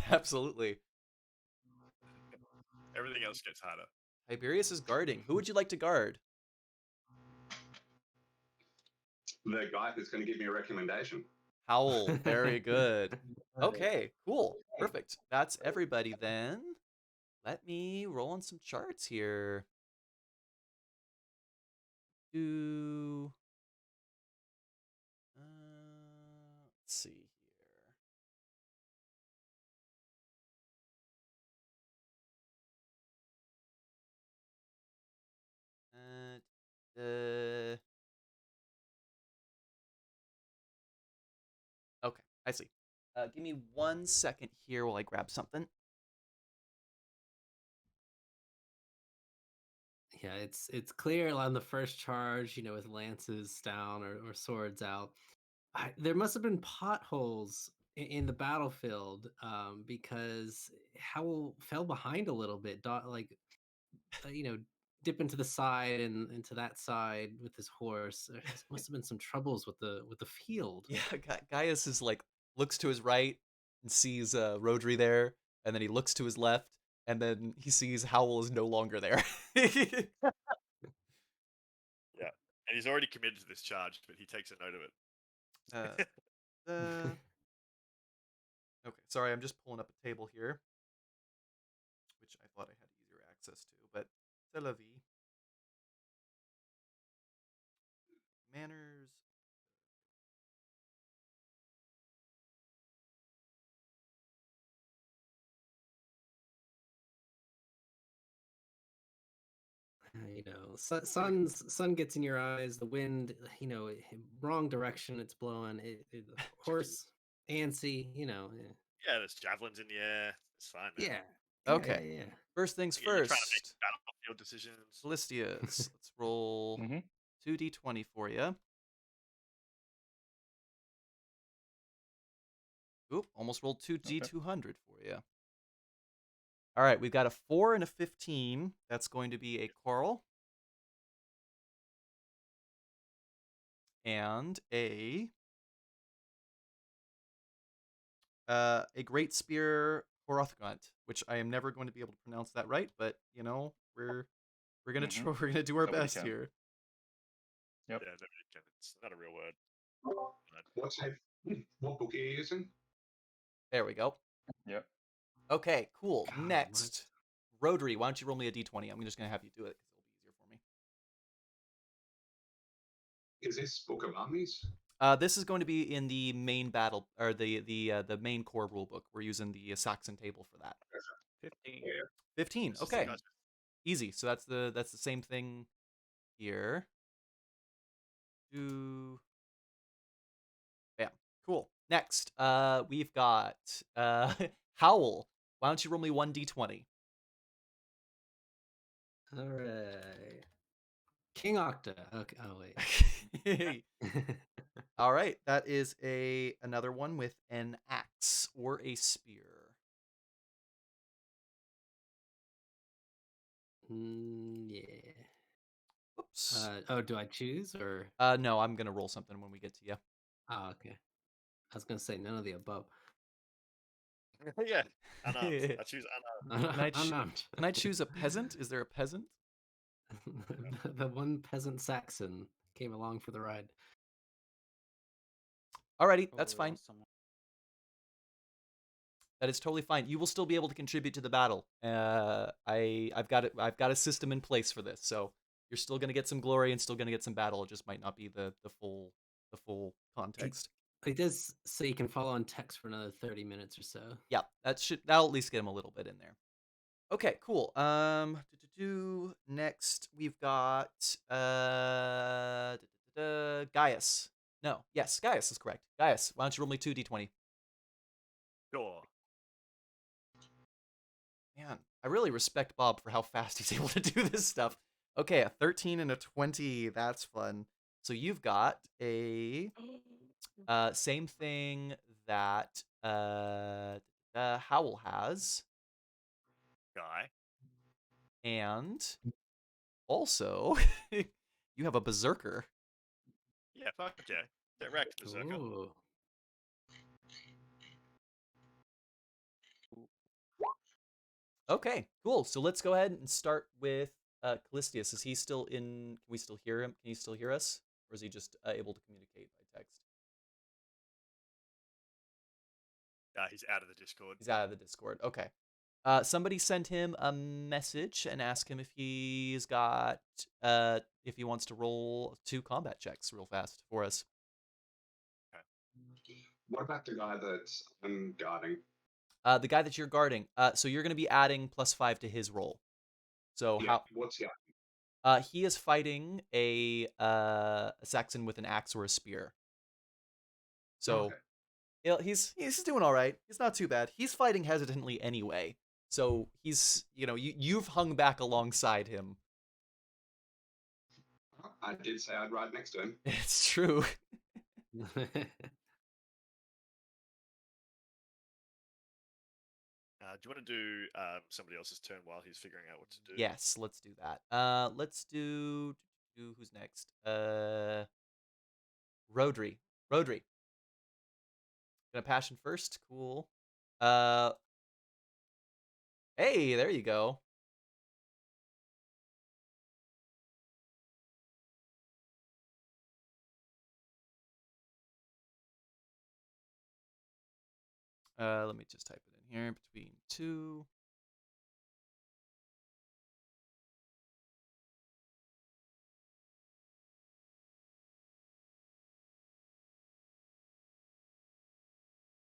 absolutely. Everything else gets harder. Tiberius is guarding. Who would you like to guard? The guy who's going to give me a recommendation. Howl. Very good. Okay, cool. Perfect. That's everybody then. Let me roll on some charts here. Let's see here. Okay, I see. Give me 1 second here while I grab something. Yeah, it's clear on the first charge, with lances down or swords out. There must have been potholes in the battlefield, because Howl fell behind a little bit, like dip into the side and into that side with his horse. There must have been some troubles with the field. Yeah, Gaius is like looks to his right and sees Rodri there, and then he looks to his left, and then he sees Howl is no longer there. Yeah, and he's already committed to this charge, but he takes a note of it. Okay, sorry, I'm just pulling up a table here, which I thought I had easier access to, but c'est la vie. Manners. Sun gets in your eyes. The wind, wrong direction it's blowing. Horse antsy. Yeah, there's javelins in the air. It's fine, man. Yeah. Okay. Yeah. First things You're trying to make first. battlefield decisions. Callistius, let's roll 2d20 for you. Oop, almost rolled 2d200 for you. All right, we've got a 4 and a 15. That's going to be a coral. And a great spear Horothgant, which I am never going to be able to pronounce that right, but we're gonna try, we're gonna do our Nobody best can. here. Yep. Yeah, nobody can. It's not a real word. What book are you using? There we go. Yep. Okay, cool. God, Next, Rodri, why don't you roll me a d20? I'm just gonna have you do it because it'll be easier for me. Is this Book of Armies? This is going to be in the main battle, or the main core rulebook. We're using the Saxon table for that. 15. Yeah. 15. Okay, easy. So that's the same thing here. Bam. Cool. Next, we've got Howl. Why don't you roll me 1d20? All right. King Octa. Okay. Oh wait. All right, that is another one with an axe or a spear. Yeah. Oops. Do I choose or? No, I'm gonna roll something when we get to you. Oh, okay. I was gonna say none of the above. Yeah, unarmed. I choose unarmed. Unarmed. Can I choose a peasant? Is there a peasant? The one peasant Saxon came along for the ride. Alrighty, that's fine. That is totally fine. You will still be able to contribute to the battle. I've got a system in place for this, so you're still gonna get some glory and still gonna get some battle. It just might not be the full context. It does say you can follow on text for another 30 minutes or so. Yeah, that'll at least get him a little bit in there. Okay, cool. Next we've got Gaius. No, yes, Gaius is correct. Gaius, why don't you roll me 2d20? Sure. Man, I really respect Bob for how fast he's able to do this stuff. Okay, a 13 and a 20. That's fun. So you've got a same thing that Howl has. Guy. And also, you have a berserker. Yeah, fuck yeah. Get wrecked, berserker. Ooh. Okay, cool. So let's go ahead and start with Callistius. Is he still in? Can we still hear him? Can he still hear us? Or is he just able to communicate by text? He's out of the Discord. He's out of the Discord. Okay. Somebody sent him a message and asked him if he's got if he wants to roll 2 combat checks real fast for us. Okay. What about the guy that I'm guarding? The guy that you're guarding. So you're going to be adding +5 to his roll. So Yeah, what's he? he is fighting a Saxon with an axe or a spear. So he's doing all right. He's not too bad. He's fighting hesitantly anyway. So he's you've hung back alongside him. I did say I'd ride next to him. It's true. Do you want to do somebody else's turn while he's figuring out what to do? Yes, let's do that. Let's do who's next? Rodri. Gonna passion first. Cool. Hey, there you go. Let me just type it in here. Between 2.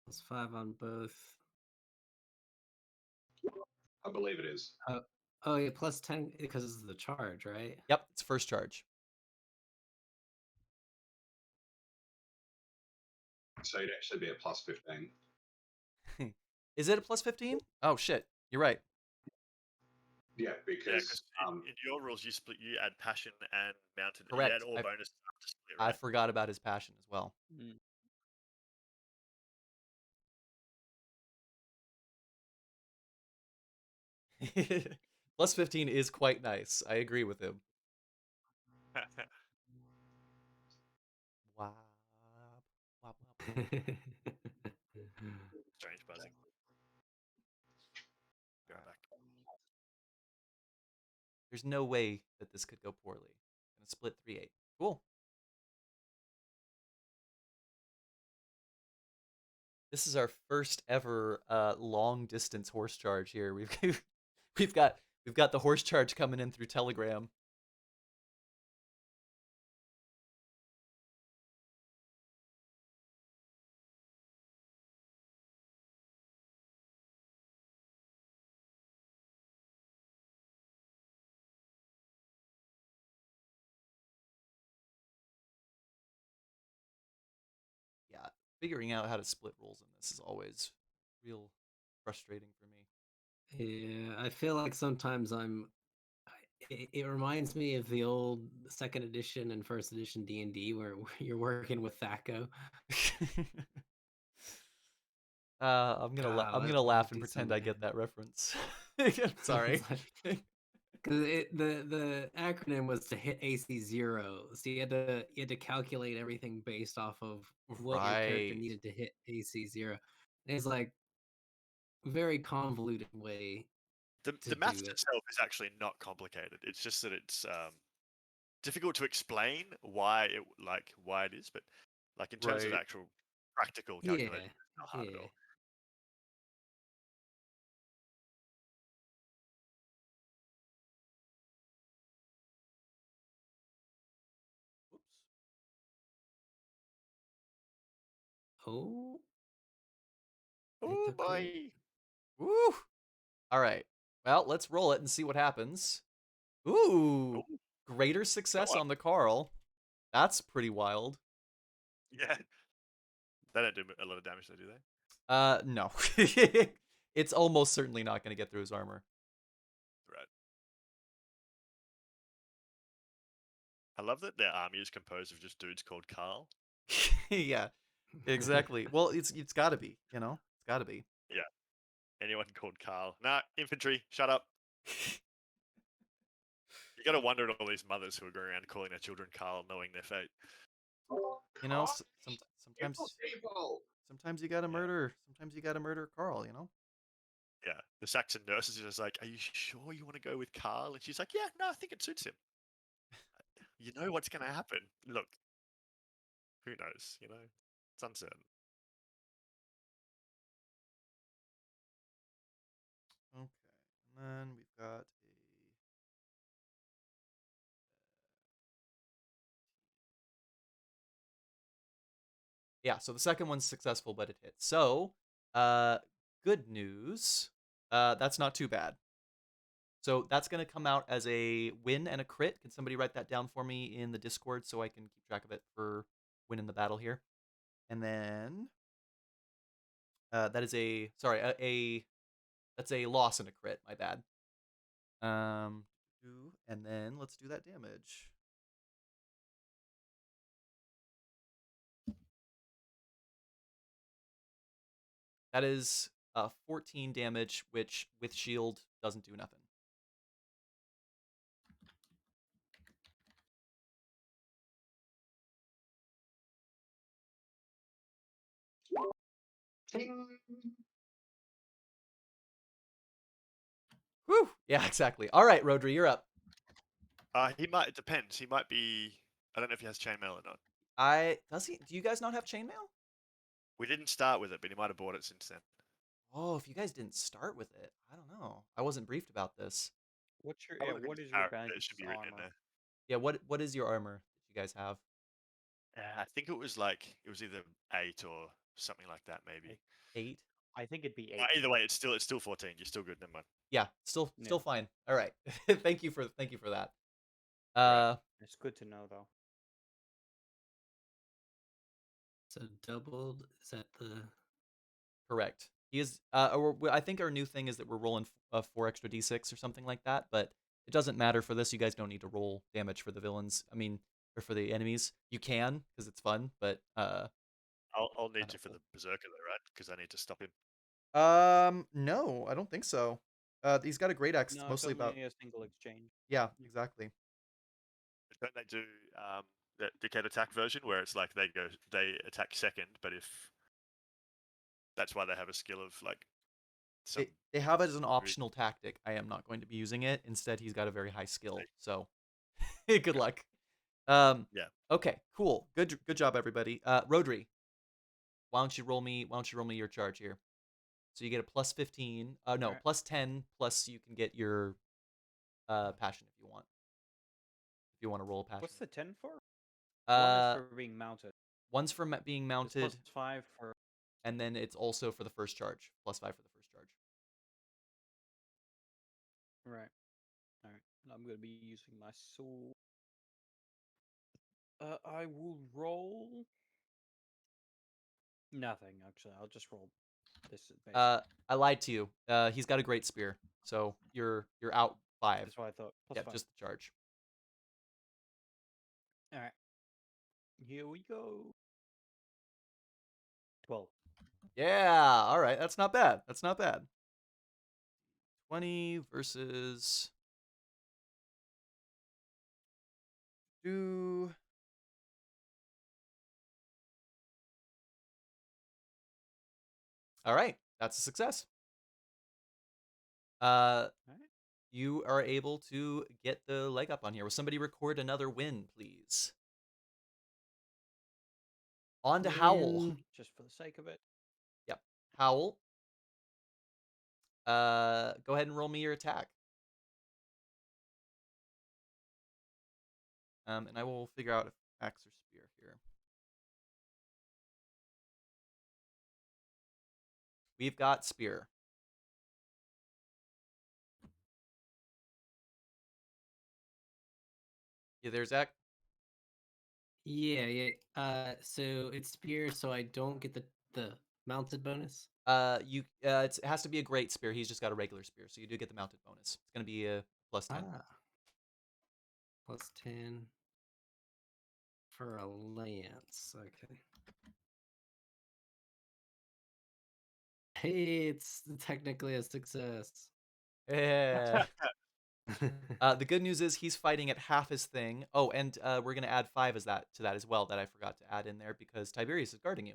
+5 on both. I believe it is. Oh yeah, +10 because it's the charge, right? Yep, it's first charge. So it'd actually be a +15. Is it a +15? Oh shit, you're right. Yeah, because in your rules you add passion and mountain. Correct. You add all bonus to split, I right? forgot about his passion as well. +15 is quite nice. I agree with him. Wow. Strange buzzing. Go back. There's no way that this could go poorly. Gonna split 3-8. Cool. This is our first ever long distance horse charge here. We've got the horse charge coming in through Telegram. Yeah, figuring out how to split rolls in this is always real frustrating for me. Yeah, I feel like sometimes it reminds me of the old second edition and first edition D&D where you're working with THACO. I'm gonna laugh and pretend I get that reference. Sorry. Because the acronym was to hit AC 0, so you had to calculate everything based off of what your character Right. needed to hit AC 0. And it's like very convoluted way. The maths itself is actually not complicated. It's just that it's difficult to explain why it is, but like in terms of actual practical calculation, it's not hard at all. Oh. Oh boy. Woo! All right. Well, let's roll it and see what happens. Ooh! Greater success on the Carl. That's pretty wild. Yeah. They don't do a lot of damage though, do they? No. It's almost certainly not going to get through his armor. Right. I love that their army is composed of just dudes called Carl. Yeah, exactly. Well, it's got to be, you know? It's got to be. Yeah. Anyone called Carl. Nah, infantry, shut up. You got to wonder at all these mothers who are going around calling their children Carl, knowing their fate. You know, sometimes you got to murder. Sometimes you got to murder Carl, you know? Yeah, the Saxon nurse is just like, are you sure you want to go with Carl? And she's like, yeah, no, I think it suits him. You know what's going to happen. Look, who knows, you know? It's uncertain. Okay, and then we've got yeah, so the second one's successful, but it hits. So, good news. That's not too bad. So that's going to come out as a win and a crit. Can somebody write that down for me in the Discord so I can keep track of it for winning the battle here? And then that is that's a loss and a crit. My bad. And then let's do that damage. That is 14 damage, which with shield doesn't do nothing. Whew. Yeah, exactly. All right, Rodri, you're up. He might. It depends. He might be. I don't know if he has chainmail or not. Does he? Do you guys not have chainmail? We didn't start with it, but he might have bought it since then. Oh, if you guys didn't start with it, I don't know. I wasn't briefed about this. What What is your It should guys' be written in armor? there. Yeah, what is your armor that you guys have? I think it was either 8 or something like that, maybe. 8? I think it'd be 8. Either way, it's still 14. You're still good. Never mind. Yeah, still fine. All right. thank you for that. Right. It's good to know though. So doubled, is that the... Correct. He is. I think our new thing is that we're rolling 4 extra d6 or something like that, but it doesn't matter for this. You guys don't need to roll damage for the villains. I mean, or for the enemies. You can because it's fun, but I'll need you for the berserker though, right? Because I need to stop him. no, I don't think so. He's got a great axe. No, It's mostly it's only about. a single exchange. Yeah, exactly. Don't they do the decade attack version where it's like they attack second, but if that's why they have a skill of like some They have it as an optional tactic. I am not going to be using it. Instead, he's got a very high skill. So, good luck. Yeah. Okay. Cool. Good job, everybody. Rodri, why don't you roll me your charge here? So you get a plus 15. No, Right. plus 10. Plus you can get your passion if you want. If you want to roll a passion. What's the 10 for? Uh, One is for being mounted. One's for being mounted. It's plus 5 for. And then it's also for the first charge. Plus 5 for the first charge. Right. All right. I'm going to be using my sword. I will roll. Nothing, actually. I'll just roll this. Basically. I lied to you. He's got a great spear. So you're out 5. That's what I thought. Plus yeah, 5. just the charge. All right. Here we go. 12. Yeah. All right. That's not bad. 20 versus 2. All right. That's a success. All right. You are able to get the leg up on here. Will somebody record another win, please? On to Howl. Just for the sake of it. Yep. Howl. Go ahead and roll me your attack. And I will figure out if axe or spear here. We've got spear. Yeah, there's Zach. Yeah. So it's spear, so I don't get the mounted bonus. It has to be a great spear. He's just got a regular spear, so you do get the mounted bonus. It's gonna be a plus 10. Plus 10 for a lance. Okay. Hey, it's technically a success. Yeah. The good news is he's fighting at half his thing. Oh, and we're gonna add 5 to that as well. That I forgot to add in there because Tiberius is guarding you.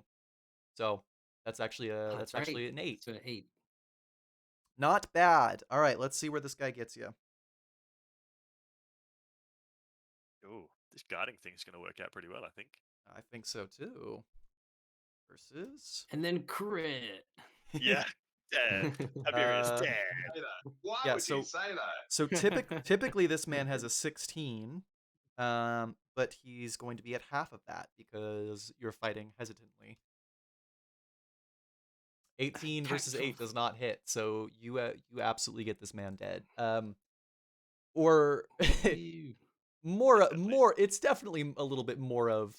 So that's actually actually an 8. So an 8. Not bad. All right, let's see where this guy gets you. Ooh, this guarding thing's going to work out pretty well, I think. I think so too. Versus. And then crit. Yeah. Dead. Tiberius dead. Why would you say that? So typically this man has a 16, but he's going to be at half of that because you're fighting hesitantly. 18 versus 8 does not hit, so you absolutely get this man dead. Or more. It's definitely a little bit more of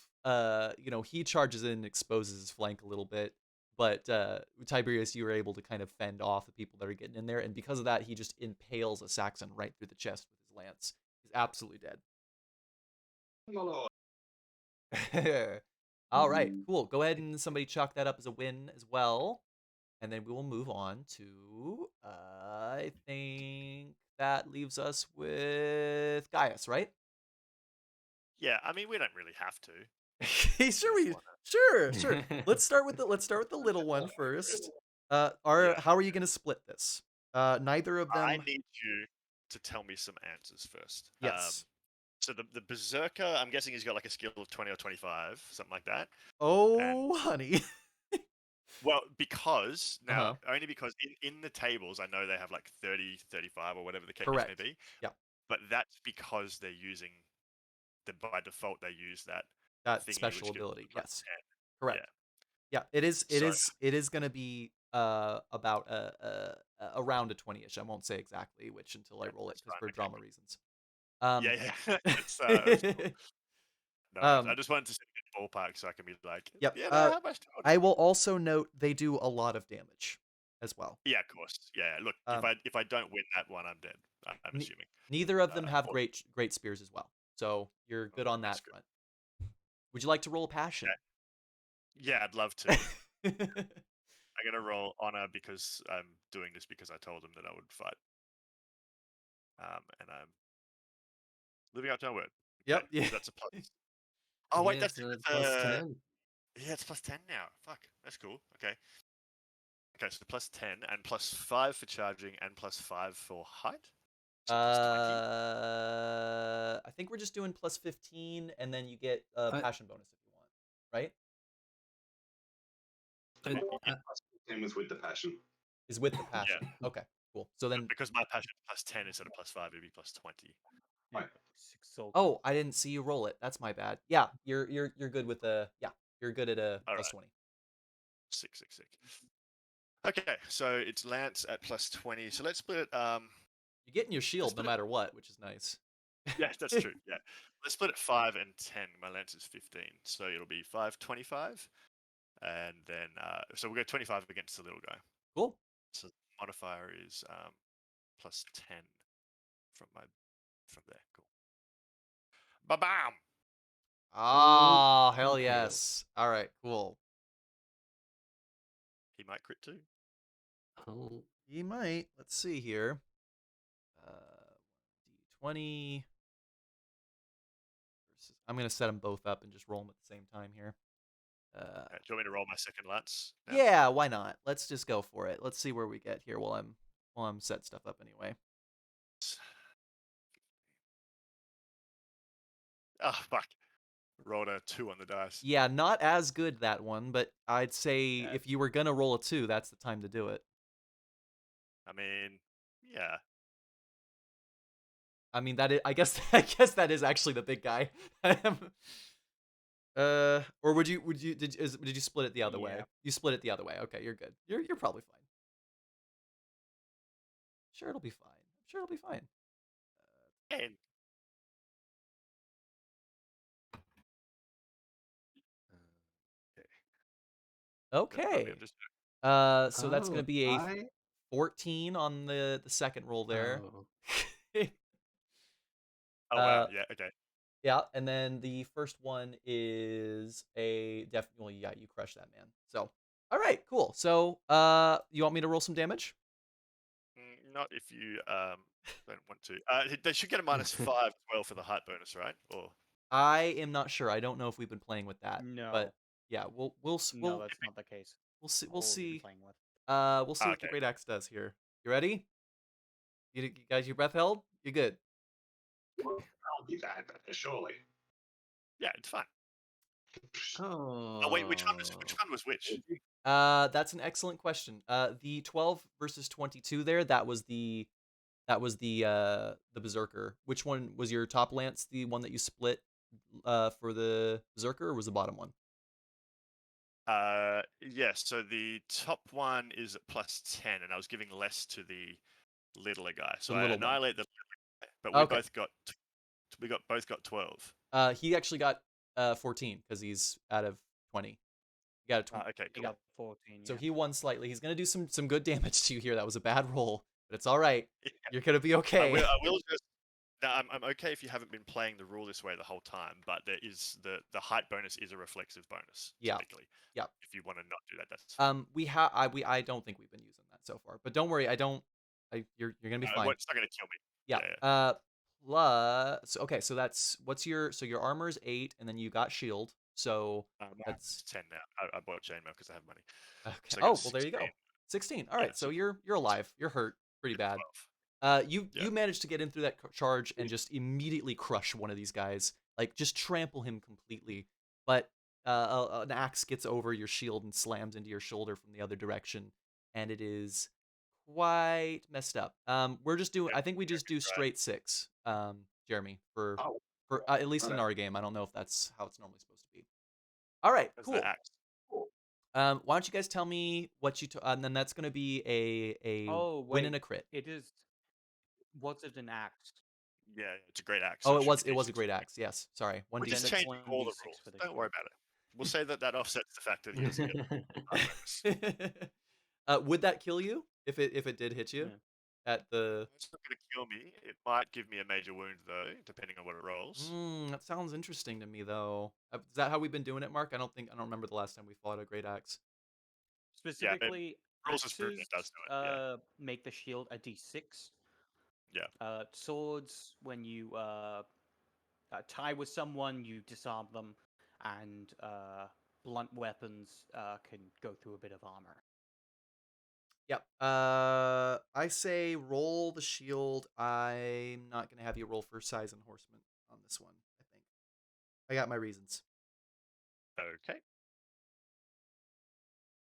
he charges in and exposes his flank a little bit. But Tiberius, you were able to kind of fend off the people that are getting in there, and because of that, he just impales a Saxon right through the chest with his lance. He's absolutely dead. My lord. All right, cool. Go ahead and somebody chalk that up as a win as well, And then we will move on to, I think that leaves us with Gaius, right? Yeah, I mean, we don't really have to. Sure. Let's start with the little one first. How are you gonna split this? Neither of them. I need you to tell me some answers first. Yes. So the Berserker, I'm guessing he's got like a skill of 20 or 25, something like that. Oh, honey. Well, because now, Uh-huh. only because in the tables, I know they have like 30, 35, or whatever the case Correct. may be. Yeah. But that's because they're using by default they use that thingy, special which gives them ability. plus Yes. 10. Correct. Yeah. It is. So- It is gonna be about around a 20-ish. I won't say exactly which until I roll it that's because fine, for okay. drama reasons. Yeah. That's cool. No, I just wanted to see the ballpark so I can be like, Yep. yeah, no, how much do I will also note they do a lot of damage as well. Yeah, of course. Yeah, look, if I don't win that one, I'm dead. I'm assuming. Neither of them have great spears as well, so you're good on that front. Would you like to roll passion? Yeah, I'd love to. I'm gonna roll honor because I'm doing this because I told them that I would fight. And I'm living up to my word. Yep. Okay, Yeah. that's a plus. Oh wait, that's plus 10. Yeah, it's plus 10 now. Fuck, that's cool. Okay. Okay, so plus 10 and plus 5 for charging and plus 5 for height. So plus 20. I think we're just doing plus 15, and then you get a passion bonus if you want, right? Plus 10 was with the passion. Is with the passion. Yeah. Okay, cool. So then, because my passion is plus 10 instead of plus 5, it'd be plus 20. Right. Oh, I didn't see you roll it. That's my bad. Yeah, you're good with the you're good at a plus 20. Sick. Okay, so it's Lance at plus 20. So let's split it. You're getting your shield no matter what, which is nice. Yeah, that's true. Yeah, let's split it 5 and 10. My Lance is 15, so it'll be 5, 25, and then so we'll go 25 against the little guy. Cool. So the modifier is plus 10 from there. Cool. Ba-bam! Oh, hell yes. All right, cool. He might crit too. Oh. He might. Let's see here. D20. I'm going to set them both up and just roll them at the same time here. Do you want me to roll my second lance? Now? Yeah, why not? Let's just go for it. Let's see where we get here while I'm setting stuff up anyway. Oh, fuck. Rolled a 2 on the dice. Yeah, not as good that one, but I'd say if you were going to roll a 2, that's the time to do it. I mean, yeah. I mean, I guess that is actually the big guy. Or did you split it the other way? You split it the other way. Okay, you're good. You're probably fine. Sure, it'll be fine. I'm sure it'll be fine. Okay. So that's going to be a 14 on the second roll there. Oh wow! Yeah. Okay. Yeah, and then the first one is definitely you crush that man. So, all right, cool. So, you want me to roll some damage? Not if you don't want to. They should get a -5 as well for the height bonus, right? Or I am not sure. I don't know if we've been playing with that. No. But yeah, we'll No, that's not the case. We'll see. We'll see. We'll see what the Great Axe does here. You ready? You guys, your breath held? You good? I'll be that, surely. Yeah, it's fine. Oh wait, which one was which? That's an excellent question. The 12 versus 22 there. That was the Berserker. Which one was your top lance? The one that you split for the Berserker, or was the bottom one? Yes. So the top one is at plus 10, and I was giving less to the littler guy. So I annihilate the littler guy, but we both got 12. He actually got 14 because he's out of 20. He got a 20. Okay, cool. He got 14. So he won slightly. He's gonna do some good damage to you here. That was a bad roll, but it's all right. You're gonna be okay. I will just. Now, I'm okay if you haven't been playing the rule this way the whole time, but there is the height bonus is a reflexive bonus. Yeah. Typically. Yeah. If you want to not do that, that's I don't think we've been using that so far, but don't worry, you're gonna be fine. It's not gonna kill me. Yeah. Plus, okay, so that's so your armor's 8, and then you got shield, so that's 10 now. I bought chainmail because I have money. okay. So Oh, well, there you go. 16. All right, Yeah, so you're alive. You're hurt pretty bad. 12. You managed to get in through that charge and just immediately crush one of these guys, like just trample him completely. But an axe gets over your shield and slams into your shoulder from the other direction, and it is quite messed up. We're just doing. I think we just do straight 6, Jeremy, for at least in our game. I don't know if that's how it's normally supposed to be. All right, cool. Why don't you guys tell me what you and then that's going to be a win and a crit. It is. Was it an axe? Yeah, it's a great axe. Oh, it was a great axe. Yes, sorry. 1d6. We're just changing all the rules. Don't worry about it. We'll say that offsets the fact that he doesn't get would that kill you if it did hit you? At the. It's not going to kill me. It might give me a major wound though, depending on what it rolls. That sounds interesting to me though. Is that how we've been doing it, Mark? I don't remember the last time we fought a great axe. Specifically, axes does do it. Make the shield a d6. Yeah. Swords, when you tie with someone, you disarm them, and blunt weapons can go through a bit of armor. Yep. I say roll the shield. I'm not gonna have you roll for size and horseman on this one. I think I got my reasons. Okay.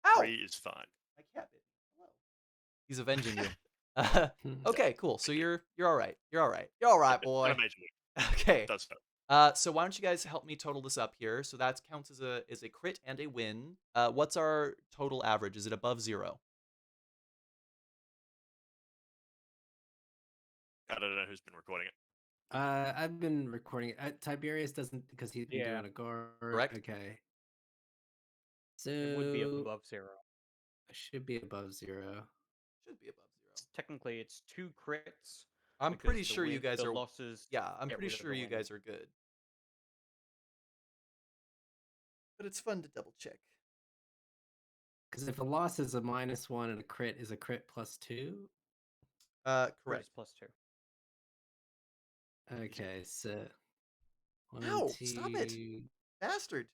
Ow! 3 is fine. My cat bit me. Hello. He's avenging you. Okay, cool. So you're all right. You're all right. You're all right, boy. Okay. So why don't you guys help me total this up here? So that counts as a crit and a win. What's our total average? Is it above 0? I don't know who's been recording it. I've been recording it. Tiberius doesn't because he's been doing a guard. Correct. Okay. So it would be above 0. It should be above 0. Should be above 0. Technically, it's 2 crits. I'm pretty sure you guys are. Losses. Yeah, I'm pretty sure you guys are good. But it's fun to double check. Because if a loss is a -1 and a crit is a crit +2. Correct. +2. Okay, so. No, stop it, bastard!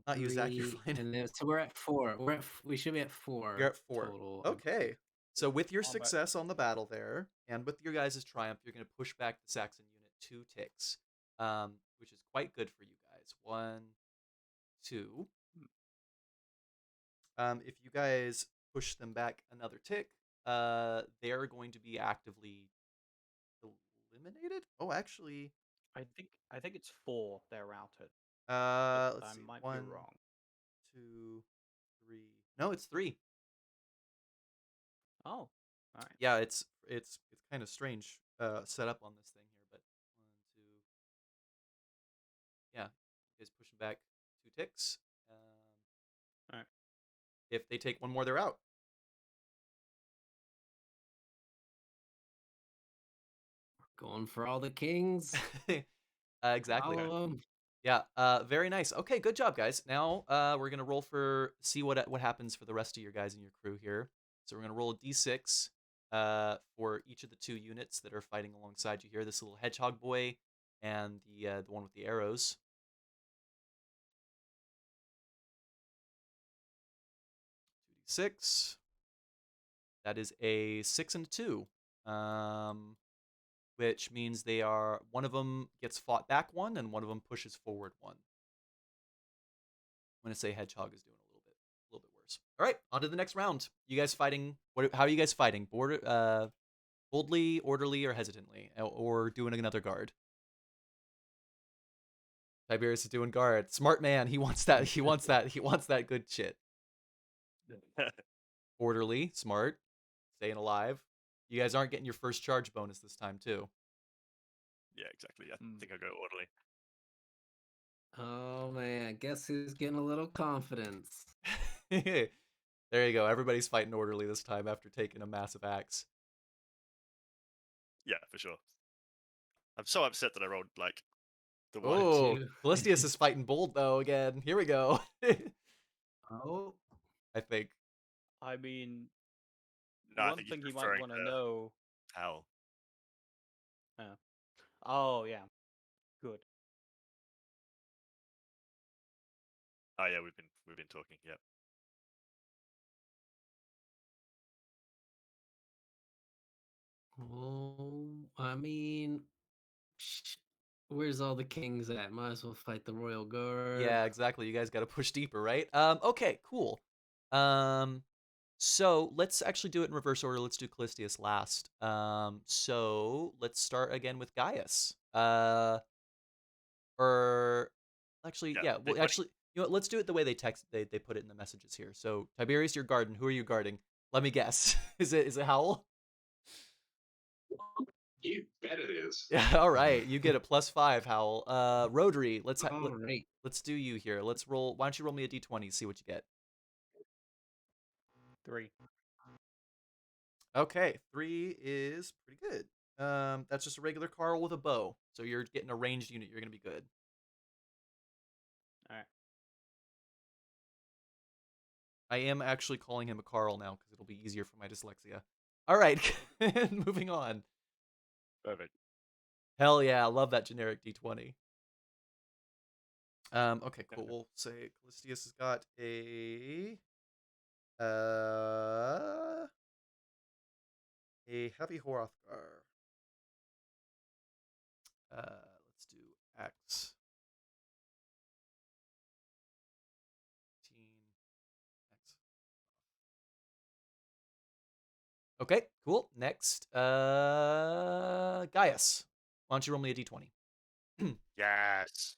Not use that. You're fine. And then, so we're at 4. We should be at 4. You're at 4 total. Okay. So with your success on the battle there, and with your guys' triumph, you're going to push back the Saxon unit 2 ticks, which is quite good for you guys. 1, 2. If you guys push them back another tick, they are going to be actively eliminated. Oh, actually, I think it's 4 they're routed. Let's see. I might 1, be wrong. 2, 3. No, it's 3. Oh, all right. Yeah, it's kind of strange setup on this thing here, but 1, 2. Yeah, you guys pushing back 2 ticks. All right. If they take 1 more, they're out. Going for all the kings. Exactly. All of them. Yeah. Very nice. Okay, good job, guys. Now we're gonna roll see what happens for the rest of your guys in your crew here. So we're gonna roll a d6 for each of the 2 units that are fighting alongside you here. This little hedgehog boy and the one with the arrows. 2d6. That is a 6 and a 2. Which means one of them gets fought back 1, and one of them pushes forward 1. I'm gonna say hedgehog is doing a little bit worse. All right, on to the next round. You guys fighting? How are you guys fighting? Boldly, orderly, or hesitantly, or doing another guard? Tiberius is doing guard. Smart man. He wants that. He wants that. He wants that good shit. Orderly, smart, staying alive. You guys aren't getting your first charge bonus this time, too. Yeah, exactly. I think I'll go orderly. Oh, man. Guess who's getting a little confidence? There you go. Everybody's fighting orderly this time after taking a massive axe. Yeah, for sure. I'm so upset that I rolled like the one. Oh, two. Callistius is fighting bold though again. Here we go. Oh, I think. I mean, No, I one think he's thing you might referring want to to know. Howl. Oh yeah, good. Oh yeah, we've been talking. Yep. oh, I mean, where's all the kings at? Might as well fight the royal guard. Yeah, exactly. You guys got to push deeper, right? Okay, cool. So let's actually do it in reverse order. Let's do Callistius last. So let's start again with Gaius. Or actually, yeah. Well, D20. actually, you know what? Let's do it the way they put it in the messages here. So Tiberius, you're guarding. Who are you guarding? Let me guess. Is it Howl? You bet it is. Yeah. All right. You get a +5, Howl. Rodri, All right. let's do you here. Let's roll. Why don't you roll me a d20? See what you get. 3. Okay, 3 is pretty good. That's just a regular Carl with a bow. So you're getting a ranged unit. You're gonna be good. All right. I am actually calling him a Carl now because it'll be easier for my dyslexia. All right, moving on. Perfect. Hell yeah, I love that generic d20. Okay, cool. We'll say Callistius has got a heavy Hrothgar. Let's do X. 15 X. Okay, cool. Next, Gaius. Why don't you roll me a d20? Yes.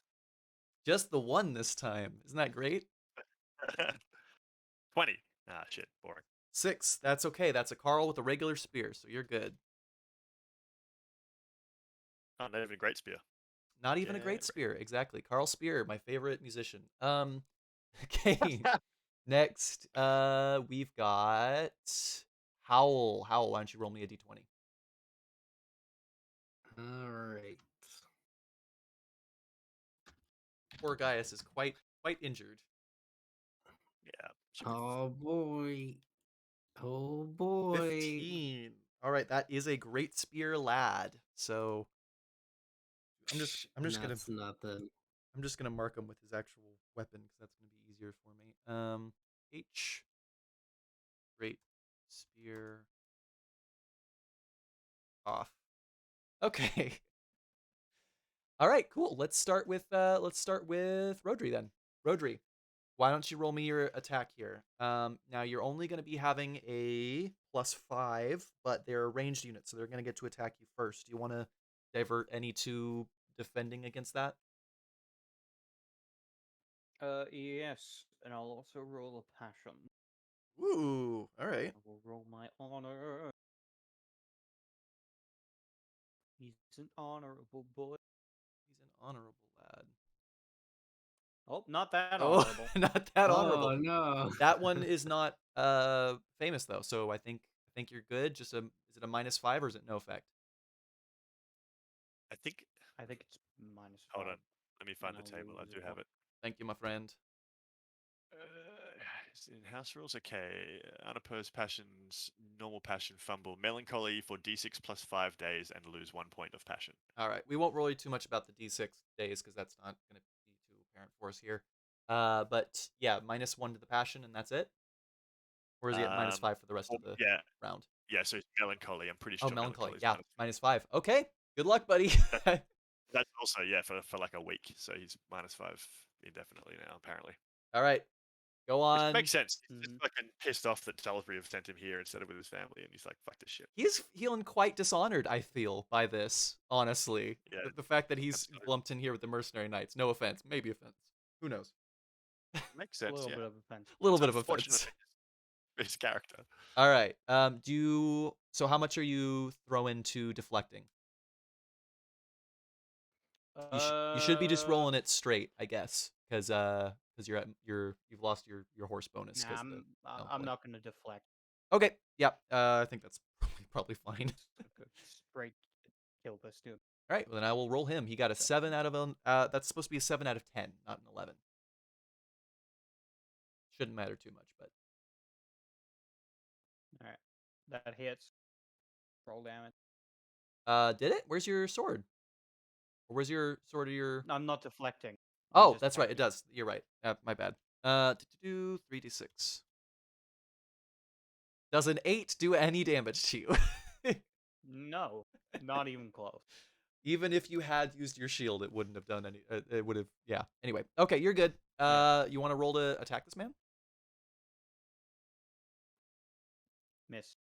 Just the one this time. Isn't that great? 20. Ah, shit. Boring. 6. That's okay. That's a Carl with a regular spear, so you're good. Oh, not even a great spear. Not even a Yeah. great spear. Exactly. Carl Spear, my favorite musician. Okay. Next, we've got Howl. Howl, why don't you roll me a d20? All right. Poor Gaius is quite injured. Yeah. should be Oh boy. Oh boy. 15. All right, that is a great spear, lad. So I'm just That's not the. gonna mark him with his actual weapon because that's gonna be easier for me. H. Great spear. Off. Okay. All right, cool. Let's start with Rodri then. Rodri, why don't you roll me your attack here? Now you're only going to be having a +5, but they're ranged units, so they're going to get to attack you first. Do you want to divert any to defending against that? Yes, and I'll also roll a passion. Ooh, all right. I will roll my honor. He's an honorable boy. He's an honorable lad. Oh, not that Oh, honorable. not that honorable. Oh no. That one is not famous though, so I think you're good. Just is it a -5 or is it no effect? I think. I think it's -5. Hold on. Let me find the I'll table. I lose do it have all. it. Thank you, my friend. It's in house rules. Okay. Unopposed passions, normal passion, fumble, melancholy for d6 plus 5 days and lose 1 point of passion. All right, we won't worry too much about the d6 days because that's not going to be too apparent for us here. But yeah, -1 to the passion and that's it. Or is he at -5 for the rest of the round? Yeah. So it's melancholy. I'm pretty Oh, sure melancholy. melancholy. Yeah, -5. Okay, good luck, buddy. That's also for like a week. So he's -5 indefinitely now apparently. All right, go on. Which makes sense. He's just fucking pissed off that Salisbury have sent him here instead of with his family, and he's like, "Fuck this shit." He's feeling quite dishonored, I feel, by this, honestly. Yeah, The fact that he's absolutely. lumped in here with the mercenary knights. No offense. Maybe offense. Who knows? Makes A sense. little Yeah. bit of offense. A little It's bit of unfortunate offense. for his character. All right. So how much are you throwing to deflecting? You should be just rolling it straight, I guess, because you've lost your horse bonus. Nah, I'm not gonna deflect. Okay. Yeah. I think that's probably fine. Just a good straight kill this dude. All right, well, then I will roll him. He got a 7 out of that's supposed to be a 7 out of 10, not an 11. Shouldn't matter too much, but. All right, that hits. Roll damage. Did it? Where's your sword? Or where's your sword or your? I'm not deflecting. Oh, that's right. It does. You're right. My bad. 3d6. Does an 8 do any damage to you? No, not even close. Even if you had used your shield, it wouldn't have done any. It would have. Yeah. Anyway. Okay, you're good. You want to roll to attack this man? Miss.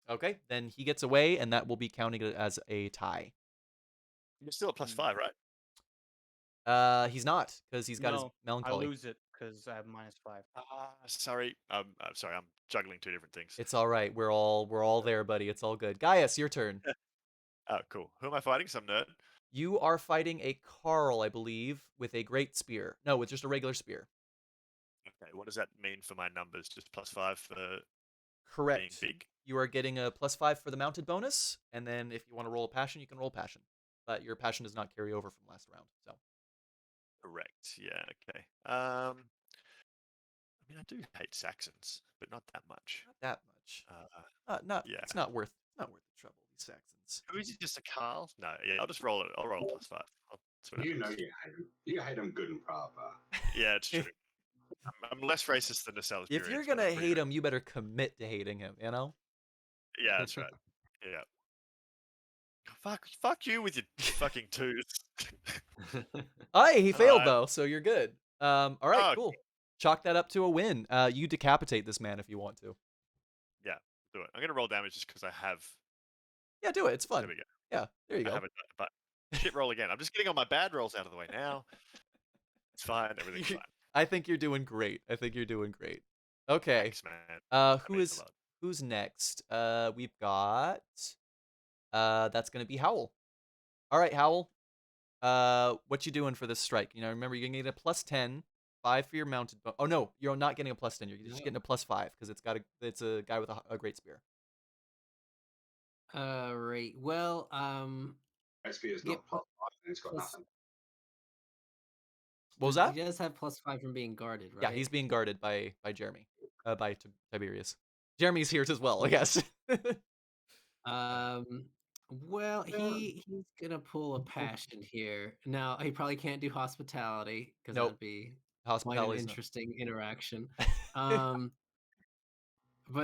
Okay, then he gets away, and that will be counting it as a tie. You're still at +5, right? He's not, because he's got his melancholy. I lose it because I have -5. Sorry. I'm sorry. I'm juggling 2 different things. It's all right. We're all there, buddy. It's all good. Gaius, your turn. Oh, cool. Who am I fighting? Some nerd? You are fighting a Carl, I believe, with a great spear. No, with just a regular spear. Okay, what does that mean for my numbers? Just +5 for Correct. being big? You are getting a +5 for the mounted bonus, and then if you want to roll a passion, you can roll passion. But your passion does not carry over from last round. So. Correct. Yeah. Okay. I mean, I do hate Saxons, but not that much. Not that much. Yeah. It's not worth the trouble. These Saxons. Who is it? Just a Carl? No. Yeah. I'll just roll it. I'll roll +5. You know you hate him. You hate him good and proper. Yeah, it's true. I'm less racist than the Salisbury. If you're gonna hate him, you better commit to hating him. You know. Yeah, that's right. Yeah. Fuck you with your fucking twos. He failed though, so you're good. All right, cool. Okay. Chalk that up to a win. You decapitate this man if you want to. Yeah, do it. I'm gonna roll damage just because I have. Yeah, do it. It's fun. There we go. Yeah, there you go. I have but shit roll again. I'm just getting all my bad rolls out of the way now. It's fine. Everything's fine. I think you're doing great. Okay. Thanks, man. Who's next? We've got that's gonna be Howl. All right, Howl. What you doing for this strike? You know, remember you're gonna get a +10, 5 for your mounted. Oh no, you're not getting a +10. You're just getting a +5 because it's a guy with a great spear. Right. Well, Great spear is not +5. It's got nothing. What was that? He does have +5 from being guarded, right? Yeah, he's being guarded by Jeremy, by Tiberius. Jeremy's here as well, I guess. Well, he's gonna pull a passion here. Now he probably can't do hospitality because that'd be quite an interesting interaction. But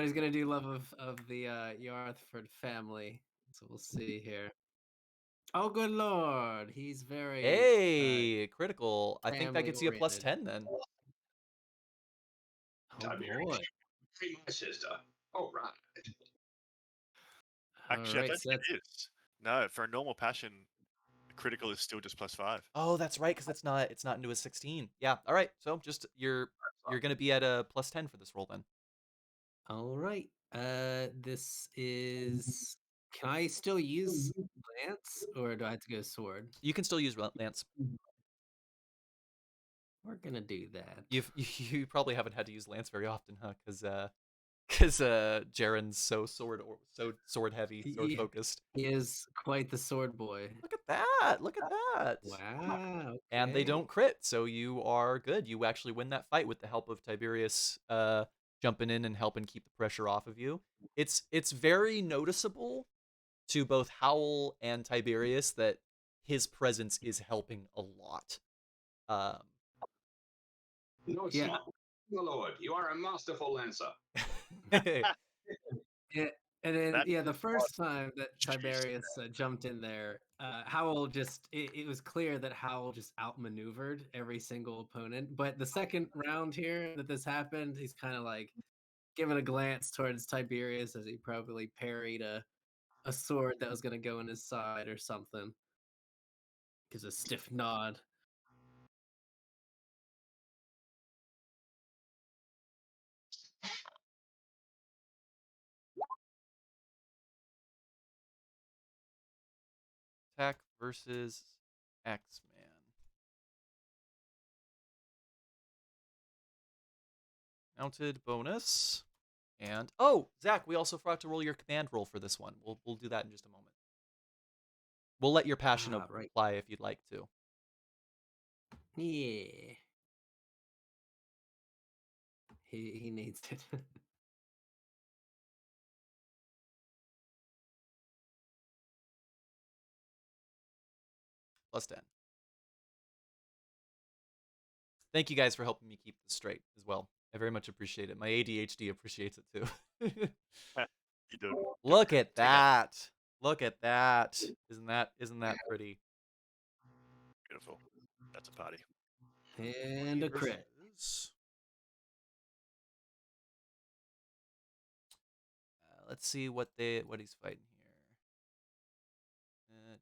he's gonna do love of the Yarthford family. So we'll see here. Oh, good lord, he's very critical. I think that gets you a +10 then. Oh boy, My sister. All right. Actually, I don't think it is. No, for a normal passion, critical is still just +5. Oh, that's right, because it's not into a 16. Yeah. All right. So just you're gonna be at a +10 for this roll then. All right. This is. Can I still use lance, or do I have to go sword? You can still use lance. We're gonna do that. You probably haven't had to use lance very often, huh? Because Jaren's so sword heavy, sword focused. He is quite the sword boy. Look at that! Wow. Okay. And they don't crit, so you are good. You actually win that fight with the help of Tiberius jumping in and helping keep the pressure off of you. It's very noticeable to both Howl and Tiberius that his presence is helping a lot. No, it's not. My lord, you are a masterful lancer. And then, the first time that Tiberius jumped in there, Howl it was clear that Howl just outmaneuvered every single opponent. But the second round here that this happened, he's kind of like giving a glance towards Tiberius as he probably parried a sword that was going to go in his side or something. Gives a stiff nod. Attack versus X-Man. Mounted bonus. And Zach, we also forgot to roll your command roll for this one. We'll do that in just a moment. We'll let your passion right. apply if you'd like to. Yeah. He needs it. +10. Thank you guys for helping me keep this straight as well. I very much appreciate it. My ADHD appreciates it too. You do. Look at that. Look at that. Isn't that pretty? Beautiful. That's a party. And a crit. Let's see what he's fighting here.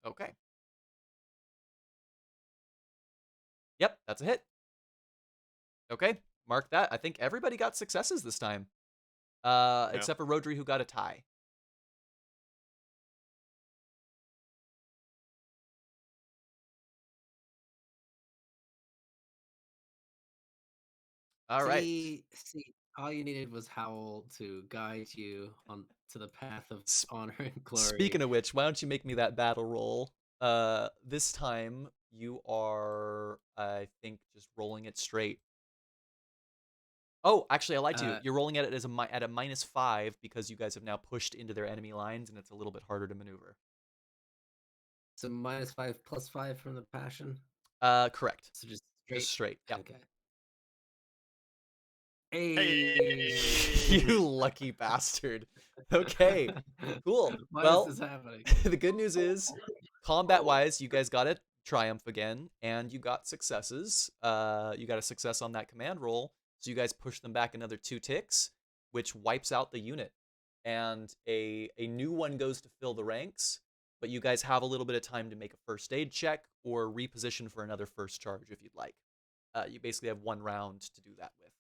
Okay. Yep, that's a hit. Okay, mark that. I think everybody got successes this time. Except for Rodri, who got a tie. All right. See, all you needed was Howl to guide you on to the path of honor and glory. Speaking of which, why don't you make me that battle roll? This time you are, I think, just rolling it straight. Oh, actually, I lied to you. You're rolling at it as at a -5 because you guys have now pushed into their enemy lines, and it's a little bit harder to maneuver. So -5 +5 from the passion. Correct. So just straight. Yeah. Okay. Hey. You lucky bastard. Okay, cool. Why is this happening? The good news is, combat-wise, you guys got a triumph again, and you got successes. You got a success on that command roll, so you guys push them back another 2 ticks, which wipes out the unit. And a new one goes to fill the ranks, but you guys have a little bit of time to make a first aid check or reposition for another first charge if you'd like. You basically have 1 round to do that with.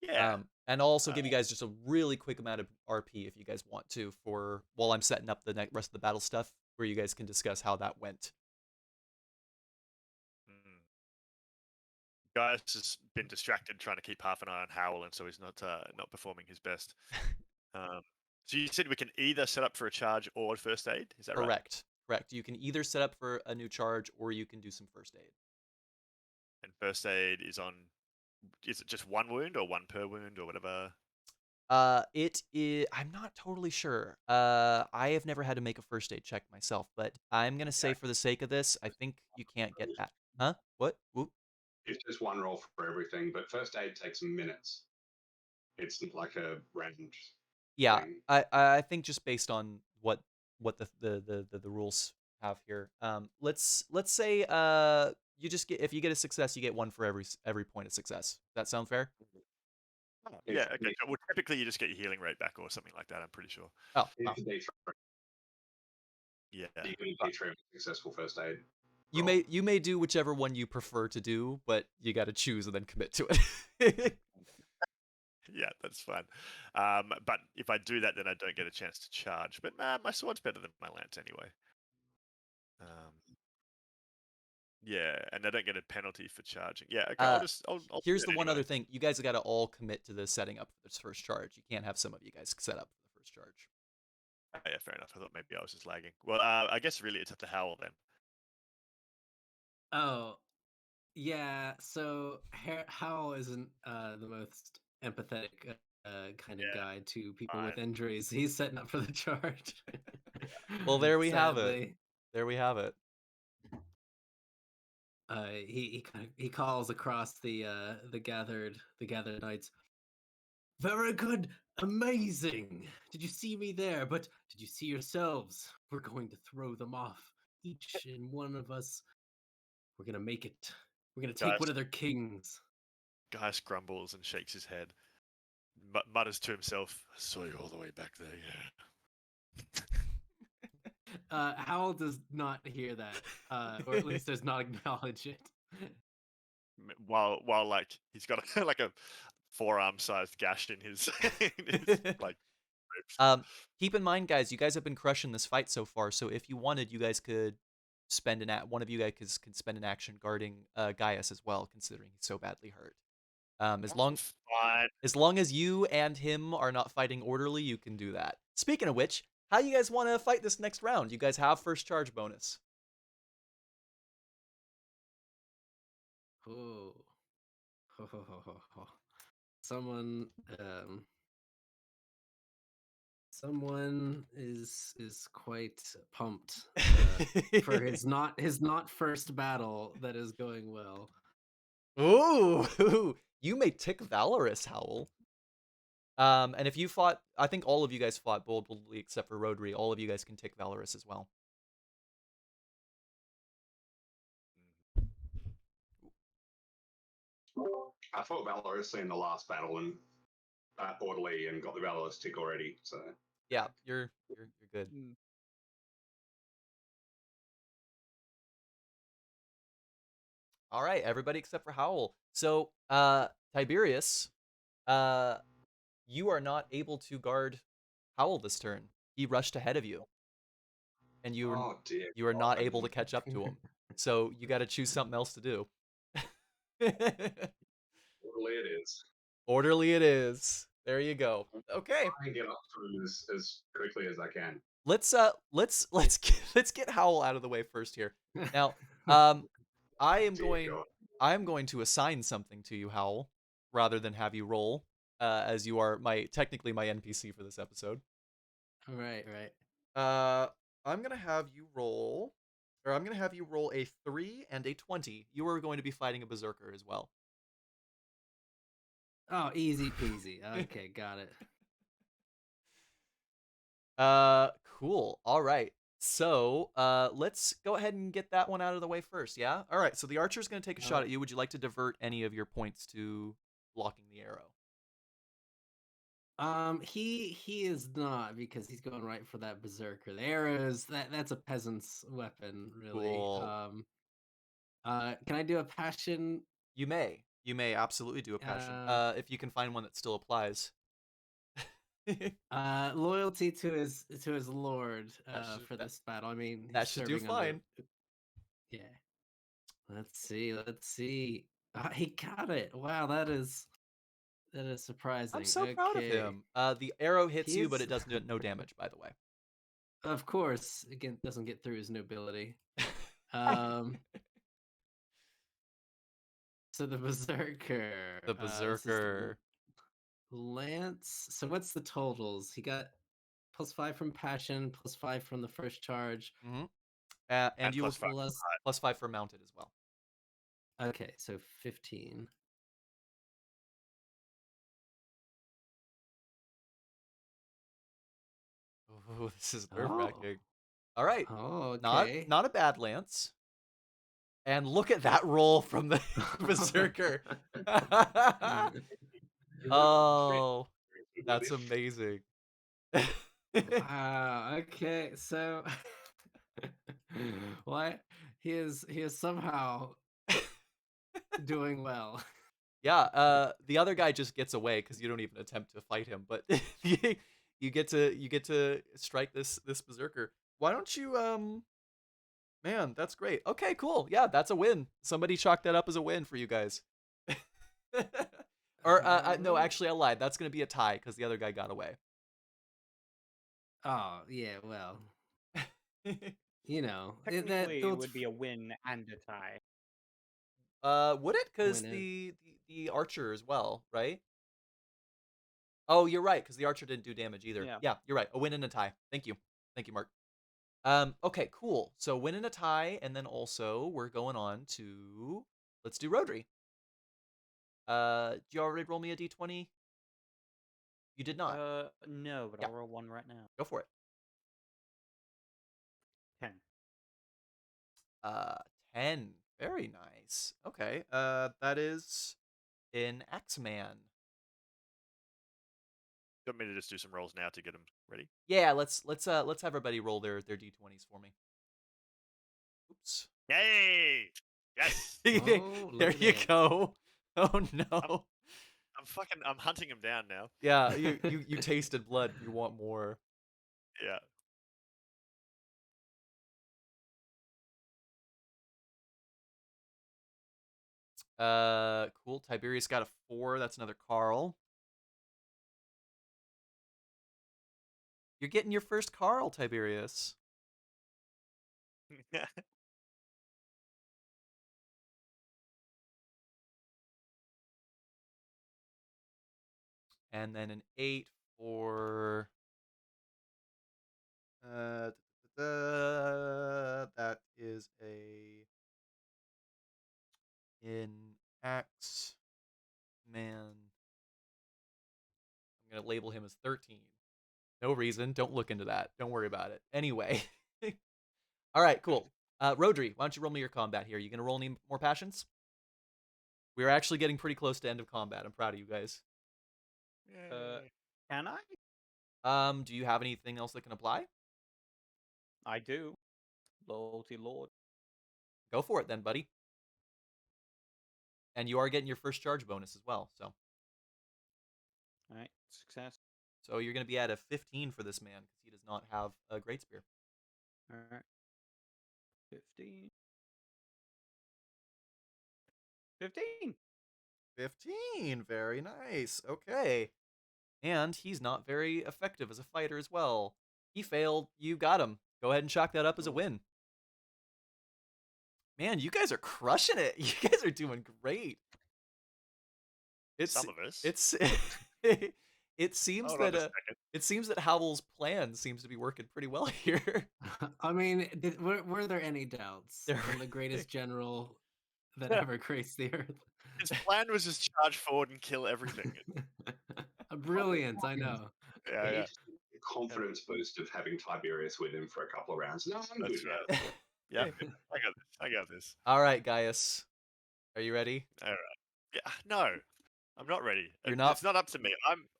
Yeah. And I'll also give you guys just a really quick amount of RP if you guys want to, for while I'm setting up the rest of the battle stuff, where you guys can discuss how that went. Guys has been distracted trying to keep half an eye on Howl, and so he's not performing his best. So you said we can either set up for a charge or first aid. Is that right? Correct. You can either set up for a new charge or you can do some first aid. And first aid is on. Is it just 1 wound or 1 per wound or whatever? It is. I'm not totally sure. I have never had to make a first aid check myself, but I'm gonna say for the sake of this, I think you can't get that. Huh? What? Whoop. It's just 1 roll for everything, but first aid takes minutes. It's like a range. Yeah, thing. I think just based on what the rules have here. Let's say you just get, if you get a success, you get 1 for every point of success. Does that sound fair? Oh, yeah. Okay. Well, typically you just get your healing rate back or something like that. I'm pretty sure. Oh. Yeah. Yeah. You can D3 successful first aid. You may do whichever one you prefer to do, but you got to choose and then commit to it. Yeah, that's fine. But if I do that, then I don't get a chance to charge. But my sword's better than my lance anyway. Yeah, and I don't get a penalty for charging. Yeah, okay. I'll Here's the one other thing: you guys got to all commit to the setting up for this first charge. You can't have some of you guys set up for the first charge. Yeah, fair enough. I thought maybe I was just lagging. Well, I guess really it's up to Howl then. Oh, yeah. So Howl isn't the most empathetic kind of guy to people with injuries. He's setting up for the charge. Well, there we have it. There we have it. He calls across the gathered knights. Very good, amazing. Did you see me there? But did you see yourselves? We're going to throw them off, each and one of us. We're gonna make it. We're gonna take one of their kings. Gaius grumbles and shakes his head, mutters to himself, "I saw you all the way back there." Yeah. Howl does not hear that, or at least does not acknowledge it. While like he's got like a forearm-sized gash in his, like ribs. Keep in mind, guys, you guys have been crushing this fight so far. So if you wanted, you guys could spend one of you guys could spend an action guarding Gaius as well, considering he's so badly hurt. As long Fine. as long as you and him are not fighting orderly, you can do that. Speaking of which, how you guys want to fight this next round? You guys have first charge bonus. Oh. Someone someone is quite pumped for his not first battle that is going well. Ooh, you may tick valorous, Howl. And if you fought, I think all of you guys fought boldly except for Rodri. All of you guys can tick valorous as well. I fought valorously in the last battle and orderly and got the valorous tick already. So yeah, you're good. All right, everybody except for Howl. So, Tiberius, you are not able to guard Howl this turn. He rushed ahead of you, and you are not able to catch up to him. So you got to choose something else to do. orderly it is. Orderly it is. There you go. Okay. I can get up to him as quickly as I can. Let's get Howl out of the way first here. Now, I am going to assign something to you, Howl, rather than have you roll, as you are technically my NPC for this episode. Right. I'm gonna have you roll a 3 and a 20. You are going to be fighting a berserker as well. Oh, easy peasy. Okay, got it. Cool. All right. So, let's go ahead and get that one out of the way first, yeah? All right, so the archer's going to take a shot at you. Would you like to divert any of your points to blocking the arrow? He is not, because he's going right for that berserker. The arrows, that's a peasant's weapon, really. Cool. Can I do a passion? You may absolutely do a passion. If you can find one that still applies. Loyalty to his lord for this battle. I mean, that should do fine. Yeah. Let's see. He got it. Wow, that is surprising. I'm so proud of him. The arrow hits you, but it does no damage, by the way. Of course, again, doesn't get through his nobility. So the berserker. The berserker. Lance. So what's the totals? He got +5 from passion, +5 from the first charge. Mm-hmm. And you plus will +5 for mounted as well. Okay, so 15. Oh, this is nerve-wracking. All right. Oh, okay. Not a bad lance. And look at that roll from the berserker. Oh, that's amazing. Wow. Okay, so what? He is somehow doing well. Yeah. The other guy just gets away because you don't even attempt to fight him, but you get to strike this berserker. Why don't you Man, that's great. Okay, cool. Yeah, that's a win. Somebody chalked that up as a win for you guys. Or no, actually I lied. That's going to be a tie because the other guy got away. Oh, yeah, well. You know, technically it would be a win and a tie. Would it? Because the archer as well, right? Oh, you're right, because the archer didn't do damage either. Yeah, you're right. A win and a tie. Thank you, Mark. Okay, cool. So win and a tie, and then also we're going on to let's do Rodri. Do you already roll me a d20? You did not. No, but I'll roll one right now. Go for it. 10. 10. Very nice. Okay. That is an Axeman. You want me to just do some rolls now to get them ready? Yeah, let's have everybody roll their d20s for me. Oops. Yay! Yes. There you go. Oh no. I'm hunting him down now. Yeah, you tasted blood. You want more. Yeah. Cool. Tiberius got a 4. That's another Carl. You're getting your first Carl, Tiberius. And then an 8 for... that is a... In X man... I'm going to label him as 13. No reason. Don't look into that. Don't worry about it. Anyway. All right, cool. Rodri, why don't you roll me your combat here? You going to roll any more passions? We're actually getting pretty close to end of combat. I'm proud of you guys. Can I? Do you have anything else that can apply? I do. Loyalty Lord. Go for it then, buddy. And you are getting your first charge bonus as well, so. All right, success. So you're going to be at a 15 for this man because he does not have a great spear. All right. 15. 15. 15. Very nice. Okay. And he's not very effective as a fighter as well. He failed. You got him. Go ahead and chalk that up as a win. Man, you guys are crushing it. You guys are doing great. Some of us. It seems Hold on a that second. it seems that Howell's plan seems to be working pretty well here. I mean, were there any doubts from the greatest general that ever graced the earth? His plan was just charge forward and kill everything. Brilliant, I know. Yeah. The confidence boost of having Tiberius with him for a couple of rounds. No, I'm That's good right. now. Yeah, I got this. All right, Gaius. Are you ready? All right. Yeah, no, I'm not ready. You're not- It's not up to me.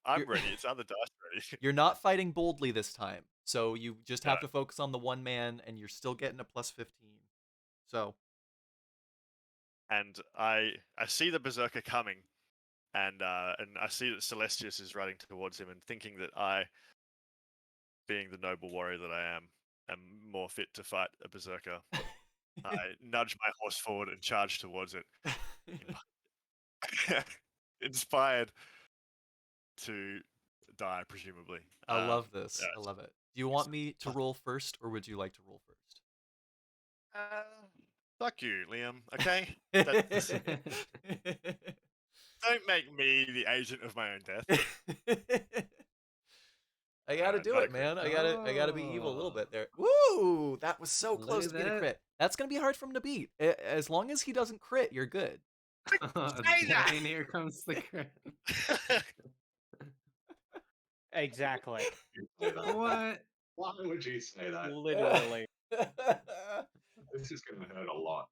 I'm You're- ready. It's other dice ready. You're not fighting boldly this time, so you just have No. to focus on the one man, and you're still getting a plus 15. So, And I see the berserker coming, and I see that Celestius is running towards him, and thinking that I, being the noble warrior that I am more fit to fight a berserker. I nudge my horse forward and charge towards it, inspired to die, presumably. I love this. yeah, I love it. Do you want me to roll first, or would you like to roll first? Fuck you, Liam. Okay. That's- Don't make me the agent of my own death. I gotta do not a it, man. I gotta be evil a little bit there. Oh. Woo! That was so Look close at to getting a that. crit. That's gonna be hard for him to beat. As long as he doesn't crit, you're good. Say that! And here comes the crit. Exactly. What? Why would you say that? Literally. This is going to hurt a lot.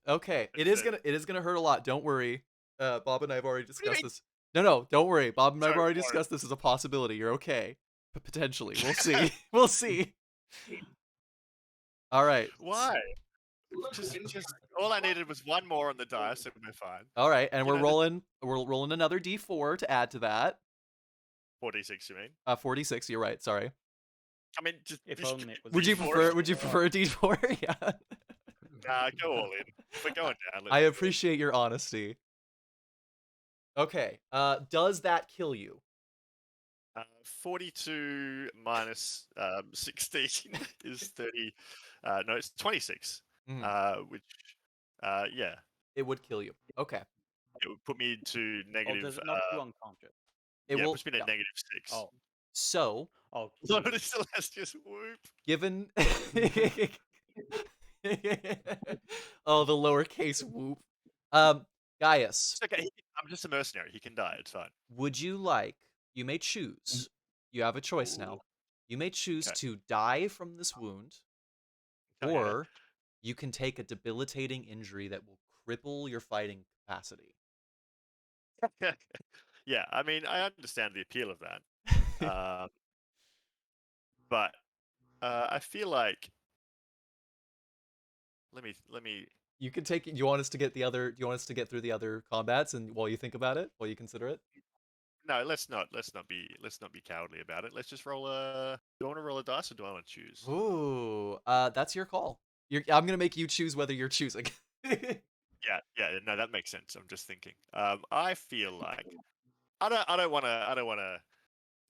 Okay, it That's is gonna hurt a lot. Don't worry. Bob and I have already do you discussed mean? this. No, don't worry. Bob and I have Sorry, already sorry. discussed this as a possibility. You're okay. Potentially. We'll see. We'll see. All right. Why? Just all I needed was one more on the dice, and we're fine. All right, and You we're know, rolling another D4 to add to that. 46, you mean? 46. You're right. Sorry. I mean, just If only it was. Would you D4 prefer? Would you prefer a D4? Yeah. Nah, go all in. If we're going down, let's I do it. appreciate your honesty. Okay. Does that kill you? 42 minus 16 is 30. No, it's 26. Mhm. Which, yeah, It would kill you. Okay. it would put me to Oh, negative. does it knock you unconscious? It yeah, it will. puts me to yeah. negative 6. Oh. So, Oh. So it's Celestius, whoop. given. Oh, the lowercase whoop. Gaius, It's okay. I'm just a mercenary. He can die. It's fine. would you like? You may choose. You have a choice now. Ooh. You may choose Okay. to die from this wound, Okay. or you can take a debilitating injury that will cripple your fighting capacity. Yeah, I mean, I understand the appeal of that. But I feel like let me You can take. Do you want us to get the other? Do you want us to get through the other combats and while you think about it, while you consider it? no, let's not be cowardly about it. Let's just roll a. Do you want to roll a dice or do I want to choose? Ooh, that's your call. I'm gonna make you choose whether you're choosing. Yeah, Yeah. No, that makes sense. I'm just thinking. I feel like I don't want to.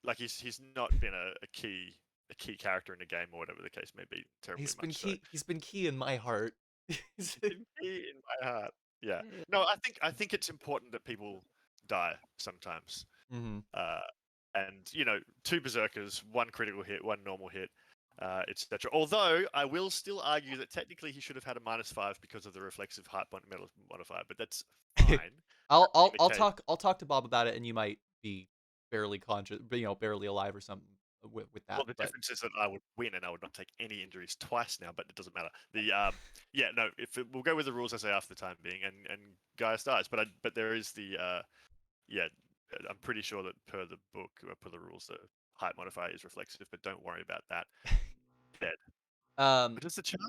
Like he's not been a key character in the game or whatever the case may be. Terribly He's been much so. key. He's been key in my heart. He's been key in my heart. Yeah. No, I think it's important that people die sometimes. Mm-hmm. And 2 berserkers, 1 critical hit, 1 normal hit, etc. Although I will still argue that technically he should have had a -5 because of the reflexive height metal modifier, but that's fine. I'll talk to Bob about it, and you might be barely conscious, barely alive or something with that. Well, the difference is that I would win and I would not take any injuries twice now, but it doesn't matter. We'll go with the rules I say after the time being, and Gaius dies, but there is the I'm pretty sure that per the book, or per the rules, the height modifier is reflexive, but don't worry about that. Dead. But does the charge?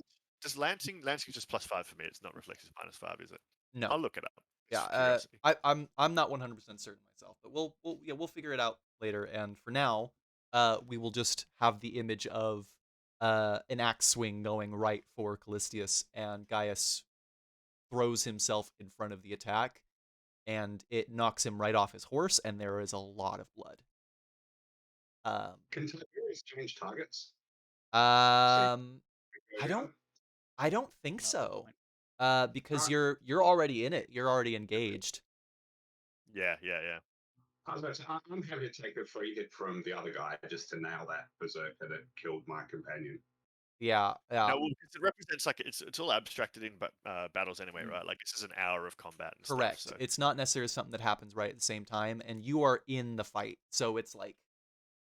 Does lancing just +5 for me? It's not reflexive -5, is it? No. I'll look it up. Yeah, I'm not 100% certain myself, but we'll figure it out later. And for now, we will just have the image of an axe swing going right for Callistius, and Gaius throws himself in front of the attack, and it knocks him right off his horse, and there is a lot of blood. Can Tiberius change targets? I don't think so. Because you're already in it. You're already engaged. Yeah. I was about to say, I'm happy to take the free hit from the other guy just to nail that berserker that killed my companion. Yeah. No, well, because it represents like it's all abstracted in battles anyway, right? Like this is an hour of combat and Correct. stuff. So. It's not necessarily something that happens right at the same time, and you are in the fight, so it's like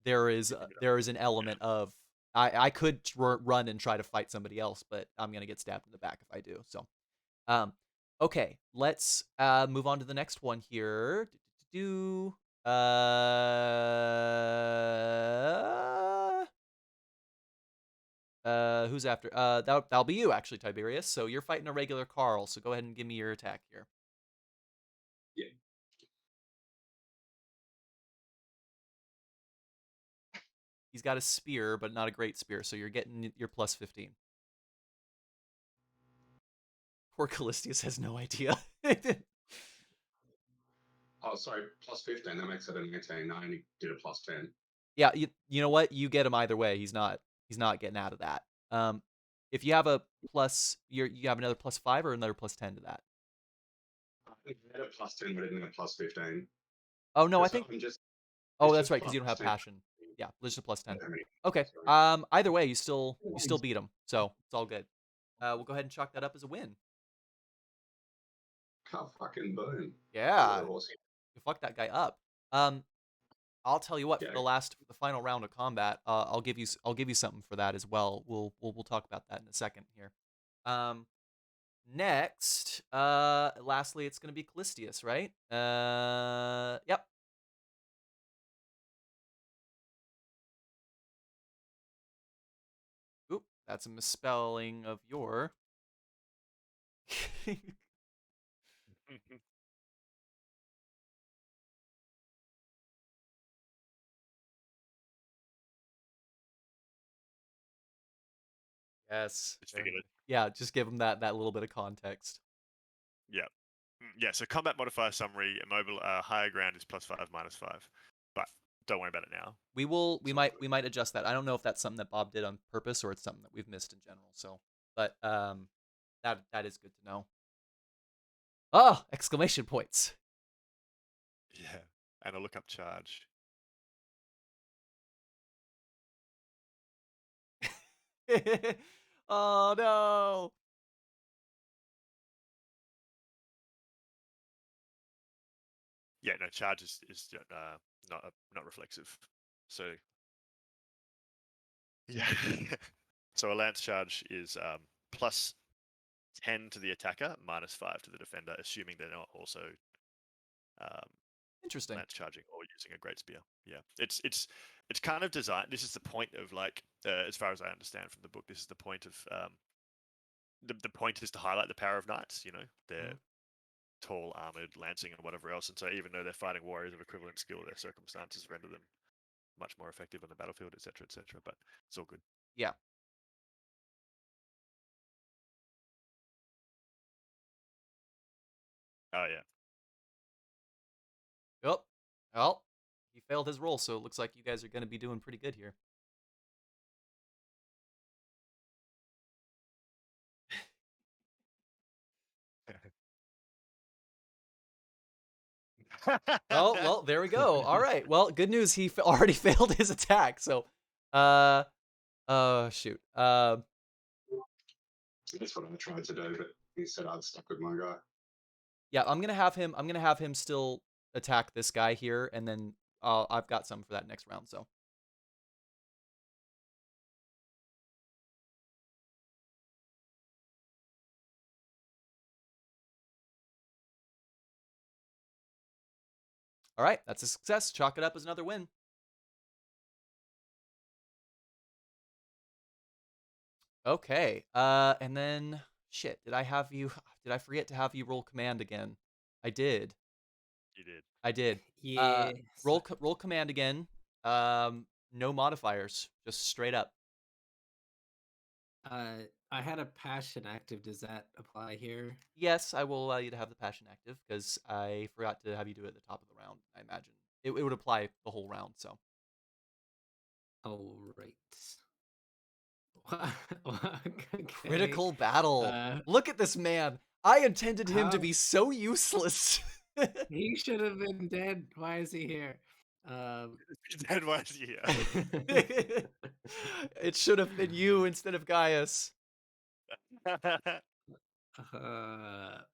there is an element of I could run and try to fight somebody else, but I'm gonna get stabbed in the back if I do. So, okay, let's move on to the next one here. Who's after? That'll be you actually, Tiberius. So you're fighting a regular Carl. So go ahead and give me your attack here. Yeah. He's got a spear, but not a great spear, so you're getting your +15. Poor Callistius has no idea. Oh, sorry, +15. That makes it a 19. I only did a +10. Yeah, you know what? You get him either way. He's not getting out of that. If you have a plus, you have another +5 or another +10 to that. I had a +10, but I didn't have +15. Oh no, I think. Oh, that's right, because you don't have 10. passion. Yeah, just a +10. Yeah, Okay. sorry. Either way, you still beat him, so it's all good. We'll go ahead and chalk that up as a win. Oh, fucking boom. Yeah. You fucked that guy up. I'll tell you what. Yeah. For the final round of combat, I'll give you something for that as well. We'll talk about that in a second here. Next, lastly, it's gonna be Callistius, right? Yep. Oop, that's a misspelling of your. Yes. Yeah, just give him that little bit of context. Yeah. Yeah, so combat modifier summary, immobile, higher ground is +5, -5. But don't worry about it now. We might adjust that. I don't know if that's something that Bob did on purpose or it's something that we've missed in general. So, but that is good to know. Oh, exclamation points. Yeah, and a lookup charge. Oh no. Yeah, no, charge is not reflexive. So yeah. So a lance charge is +10 to the attacker, -5 to the defender, assuming they're not also interesting lance charging or using a great spear. Yeah, it's kind of designed. This is the point of like, as far as I understand from the book, this is the point of the point is to highlight the power of knights. They're tall, armored, lancing, and whatever else. And so, even though they're fighting warriors of equivalent skill, their circumstances render them much more effective on the battlefield, etc., etc. But it's all good. Yeah. Oh yeah. Oh, well, he failed his roll, so it looks like you guys are going to be doing pretty good here. Oh, well, there we go. All right. Well, good news. He already failed his attack. So, shoot. That's what I tried to do, but he said I'd stuck with my guy. Yeah, I'm gonna have him still attack this guy here, and then I've got some for that next round. So. All right, that's a success. Chalk it up as another win. Okay. And then shit, did I forget to have you roll command again? I did. You did. I did. Yeah. Roll command again. No modifiers, just straight up. I had a passion active. Does that apply here? Yes, I will allow you to have the passion active because I forgot to have you do it at the top of the round. I imagine it would apply the whole round. So. All right. Okay. Critical battle. Look at this man. I intended him to be so useless. He should have been dead. Why is he here? Dead. Why is he here? It should have been you instead of Gaius.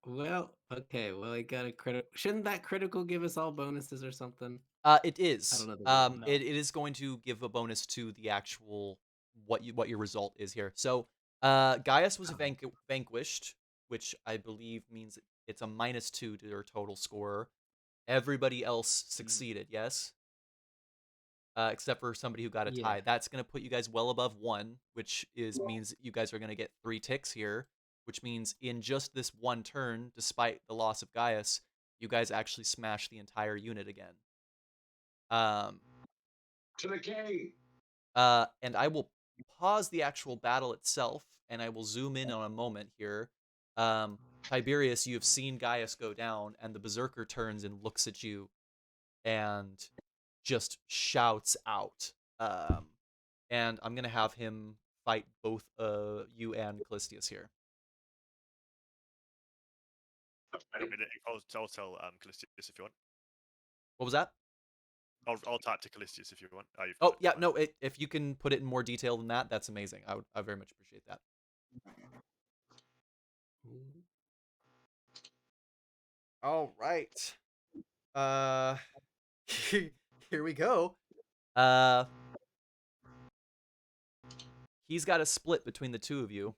Well, okay. Well, he got a critical. Shouldn't that critical give us all bonuses or something? It is. I don't know. No. It is going to give a bonus to the actual what your result is here. So, Gaius was vanquished, which I believe means it's a -2 to their total score. Everybody else succeeded. Yes. Except for somebody who got a tie. That's going to put you guys well above 1, which means you guys are going to get 3 ticks here, which means in just this one turn, despite the loss of Gaius, you guys actually smash the entire unit again. To the king! And I will pause the actual battle itself, and I will zoom in on a moment here. Tiberius, you have seen Gaius go down, and the Berserker turns and looks at you, and just shouts out. And I'm gonna have him fight both you and Callistius here. I'll tell Callistius if you want. What was that? I'll type to Callistius if you want. Oh yeah, no. If you can put it in more detail than that, that's amazing. I very much appreciate that. All right. Here we go. He's got a split between the two of you.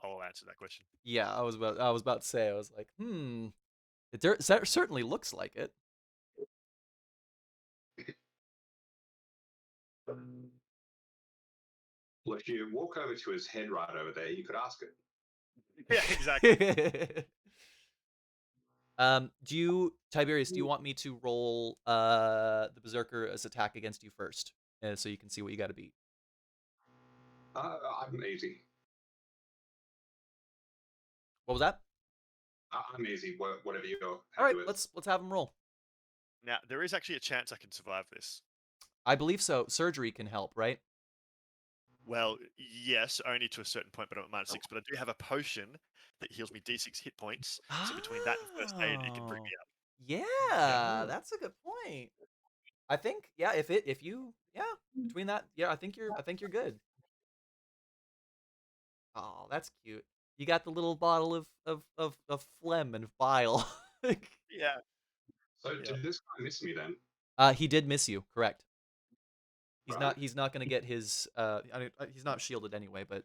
I'll answer that question. Yeah, I was about to say. I was like, it certainly looks like it. Well, if you walk over to his head right over there, you could ask it. Yeah, exactly. Tiberius, do you want me to roll the Berserker's attack against you first, so you can see what you got to beat? I'm easy. What was that? I'm easy. Whatever you're. All right, let's have him roll. Now there is actually a chance I can survive this. I believe so. Surgery can help, right? Well, yes, only to a certain point, but I'm at -6. But I do have a potion that heals me D6 hit points. So between that and first aid, it can bring me up. Yeah, that's a good point. I think between that, I think you're good. Oh, that's cute. You got the little bottle of phlegm and bile. Yeah. So did this guy miss me then? He did miss you, correct. Right. He's not gonna get his he's not shielded anyway, but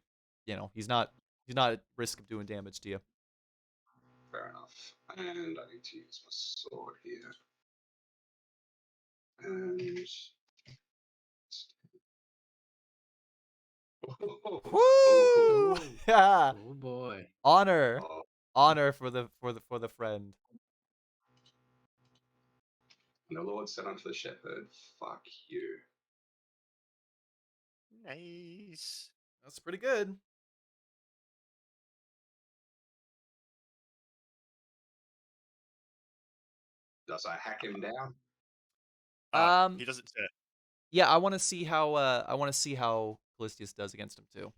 he's not at risk of doing damage to you. Fair enough. And I need to use my sword here. And Woo! Yeah. Oh boy. Honor. Oh. Honor for the friend. And the Lord said unto the shepherd, fuck you. Nice. That's pretty good. Does I hack him down? He doesn't say. Yeah, I want to see how Callistius does against him too.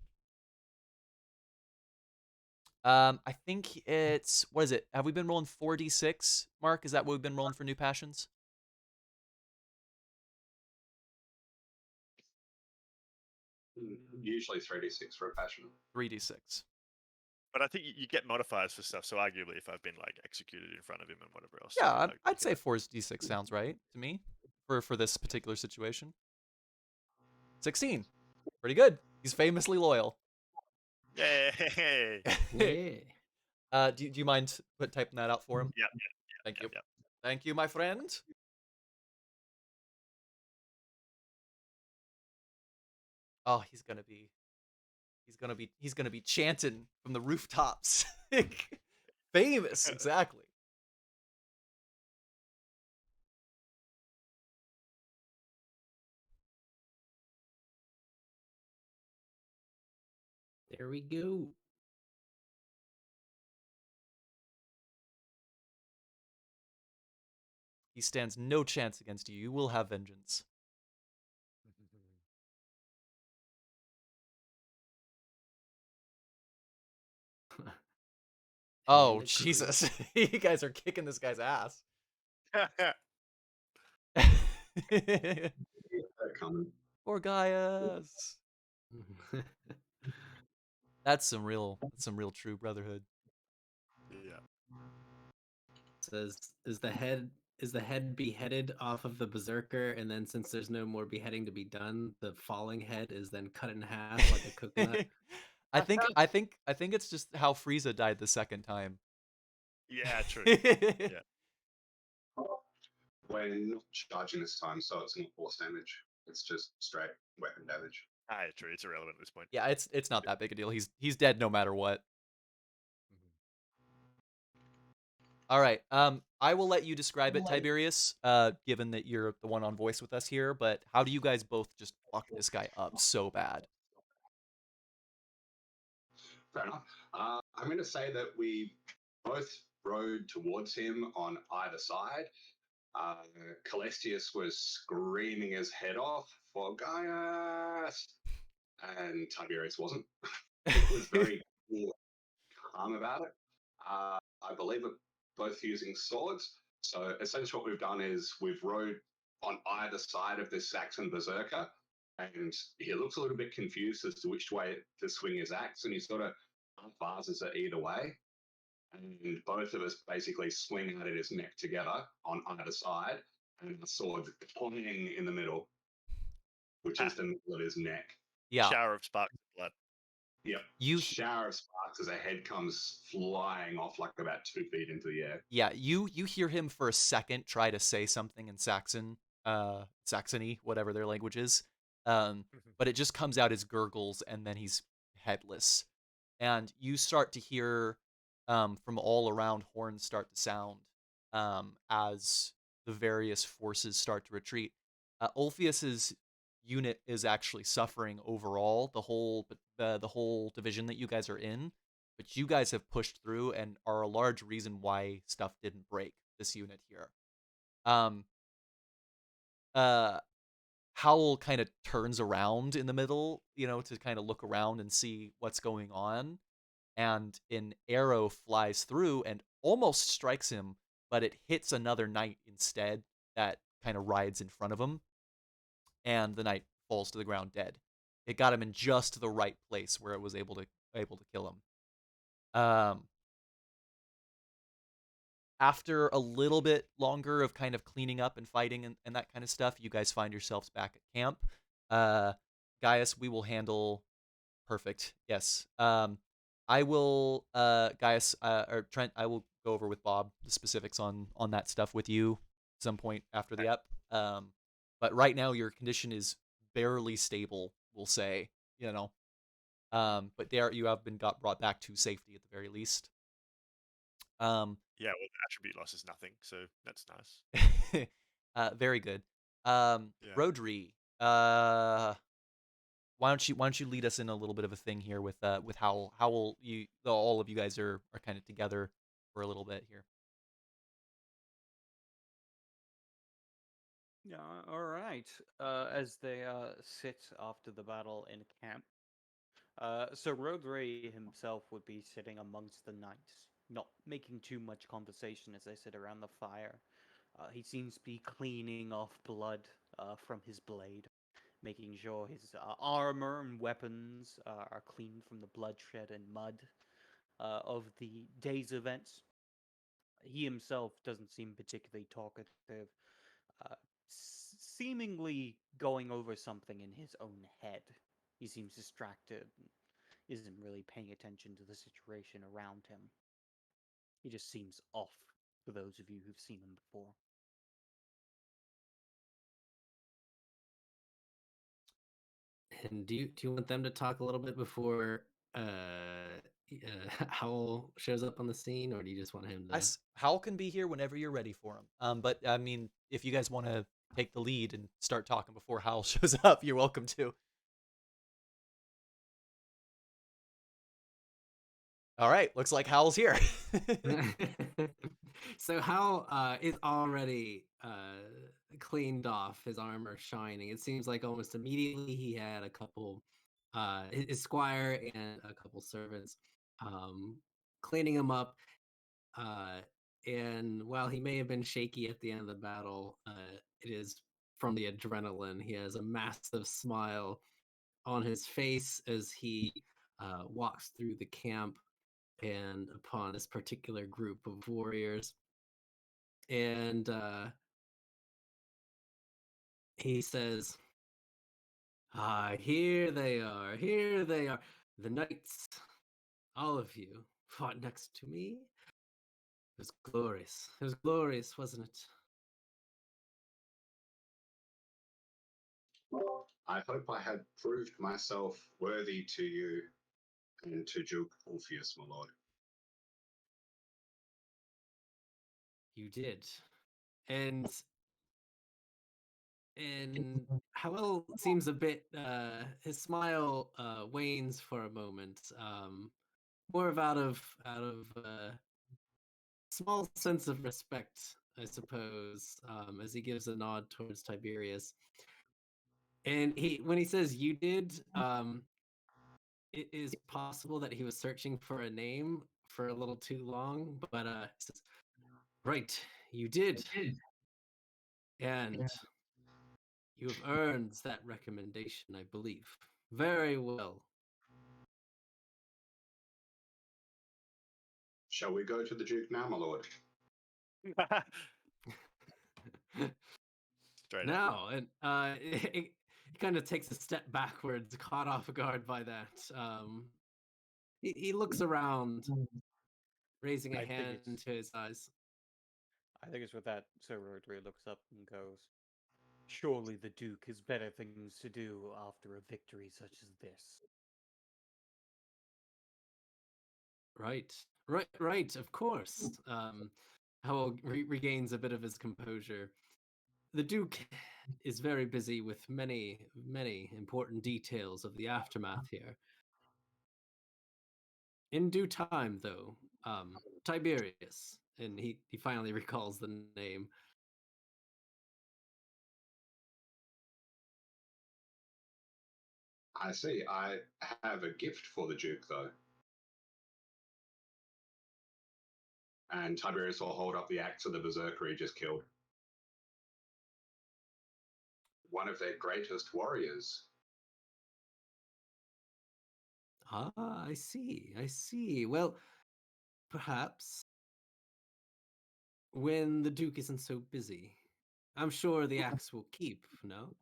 I think it's, what is it? Have we been rolling 4d6, Mark? Is that what we've been rolling for new passions? Usually 3d6 for a passion. 3d6. But I think you get modifiers for stuff, so arguably if I've been like executed in front of him and whatever else. Yeah, I'd say 4d6 sounds right to me for this particular situation. 16. Pretty good. He's famously loyal. Yay! Yeah. Do you mind typing that out for him? Yeah. Thank you. Yeah. Thank you, my friend. Oh, he's gonna be chanting from the rooftops. Famous, exactly. There we go. He stands no chance against you. You will have vengeance. Oh, Jesus. You guys are kicking this guy's ass. Poor Gaius. That's some real true brotherhood. Yeah. Says, is the head beheaded off of the berserker, and then since there's no more beheading to be done, the falling head is then cut in half like a coconut? I think it's just how Frieza died the second time. Yeah, true. Yeah. We're not charging this time, so it's not force damage. It's just straight weapon damage. True. It's irrelevant at this point. Yeah, it's not that big a deal. He's dead no matter what. All right. I will let you describe it, Tiberius, given that you're the one on voice with us here, but how do you guys both just fuck this guy up so bad? Fair enough. I'm going to say that we both rode towards him on either side. Callistius was screaming his head off for Gaius, and Tiberius wasn't. He was very calm about it. I believe we're both using swords. So essentially what we've done is we've rode on either side of this Saxon berserker, and he looks a little bit confused as to which way to swing his axe, and he sort of vases it either way. And both of us basically swing at his neck together on either side, and the sword pointing in the middle, which is the middle of his neck. Yeah. Shower of sparks of blood. Yep. Shower of sparks as a head comes flying off like about 2 feet into the air. Yeah, you hear him for a second try to say something in Saxon, Saxony, whatever their language is. But it just comes out as gurgles, and then he's headless. And you start to hear from all around horns start to sound as the various forces start to retreat. Ulfius's unit is actually suffering overall, the whole division that you guys are in, but you guys have pushed through and are a large reason why stuff didn't break this unit here. Howl kind of turns around in the middle, to kind of look around and see what's going on, and an arrow flies through and almost strikes him, but it hits another knight instead that kind of rides in front of him, and the knight falls to the ground dead. It got him in just the right place where it was able to kill him. After a little bit longer of kind of cleaning up and fighting and that kind of stuff, you guys find yourselves back at camp. Gaius, we will handle. Perfect. Yes. I will, Gaius, or Trent, I will go over with Bob the specifics on that stuff with you some point after the ep. But right now your condition is barely stable, we'll say, but there you have been brought back to safety at the very least. Yeah, well, the attribute loss is nothing, so that's nice. Very good. Yeah. Rodri, why don't you lead us in a little bit of a thing here with Howl? Howl, all of you guys are kind of together for a little bit here. Yeah, all right. As they sit after the battle in camp, so Rodri himself would be sitting amongst the knights, not making too much conversation as they sit around the fire. He seems to be cleaning off blood from his blade, making sure his armor and weapons are clean from the bloodshed and mud of the day's events. He himself doesn't seem particularly talkative, seemingly going over something in his own head. He seems distracted and isn't really paying attention to the situation around him. He just seems off for those of you who've seen him before. And do you want them to talk a little bit before Howl shows up on the scene, or do you just want him to? Howl can be here whenever you're ready for him. But I mean, if you guys want to take the lead and start talking before Howl shows up, you're welcome to. All right, looks like Howl's here. So Howl is already cleaned off, his armor shining. It seems like almost immediately he had a couple, his squire and a couple servants cleaning him up. And while he may have been shaky at the end of the battle, it is from the adrenaline. He has a massive smile on his face as he walks through the camp and upon this particular group of warriors. And he says, here they are, here they are. The knights, all of you, fought next to me. It was glorious. It was glorious, wasn't it? I hope I had proved myself worthy to you and to Duke Ulfius, my lord. You did. And Howell seems a bit his smile wanes for a moment. More of out of small sense of respect, I suppose, as he gives a nod towards Tiberius. And when he says you did, it is possible that he was searching for a name for a little too long, but he says, right, you did. And you have earned that recommendation, I believe. Very well. Shall we go to the Duke now, my lord? Straight up. Now, and he kind of takes a step backwards, caught off guard by that. He looks around, raising a hand to his eyes. I think it's with that Sir Rodri looks up and goes, surely the Duke has better things to do after a victory such as this. Right, of course. Howell regains a bit of his composure. The Duke is very busy with many important details of the aftermath here. In due time, though, Tiberius, and he finally recalls the name. I see. I have a gift for the Duke, though. And Tiberius will hold up the axe of the berserker he just killed. One of their greatest warriors. I see. Well, perhaps when the Duke isn't so busy, I'm sure the axe will keep, no?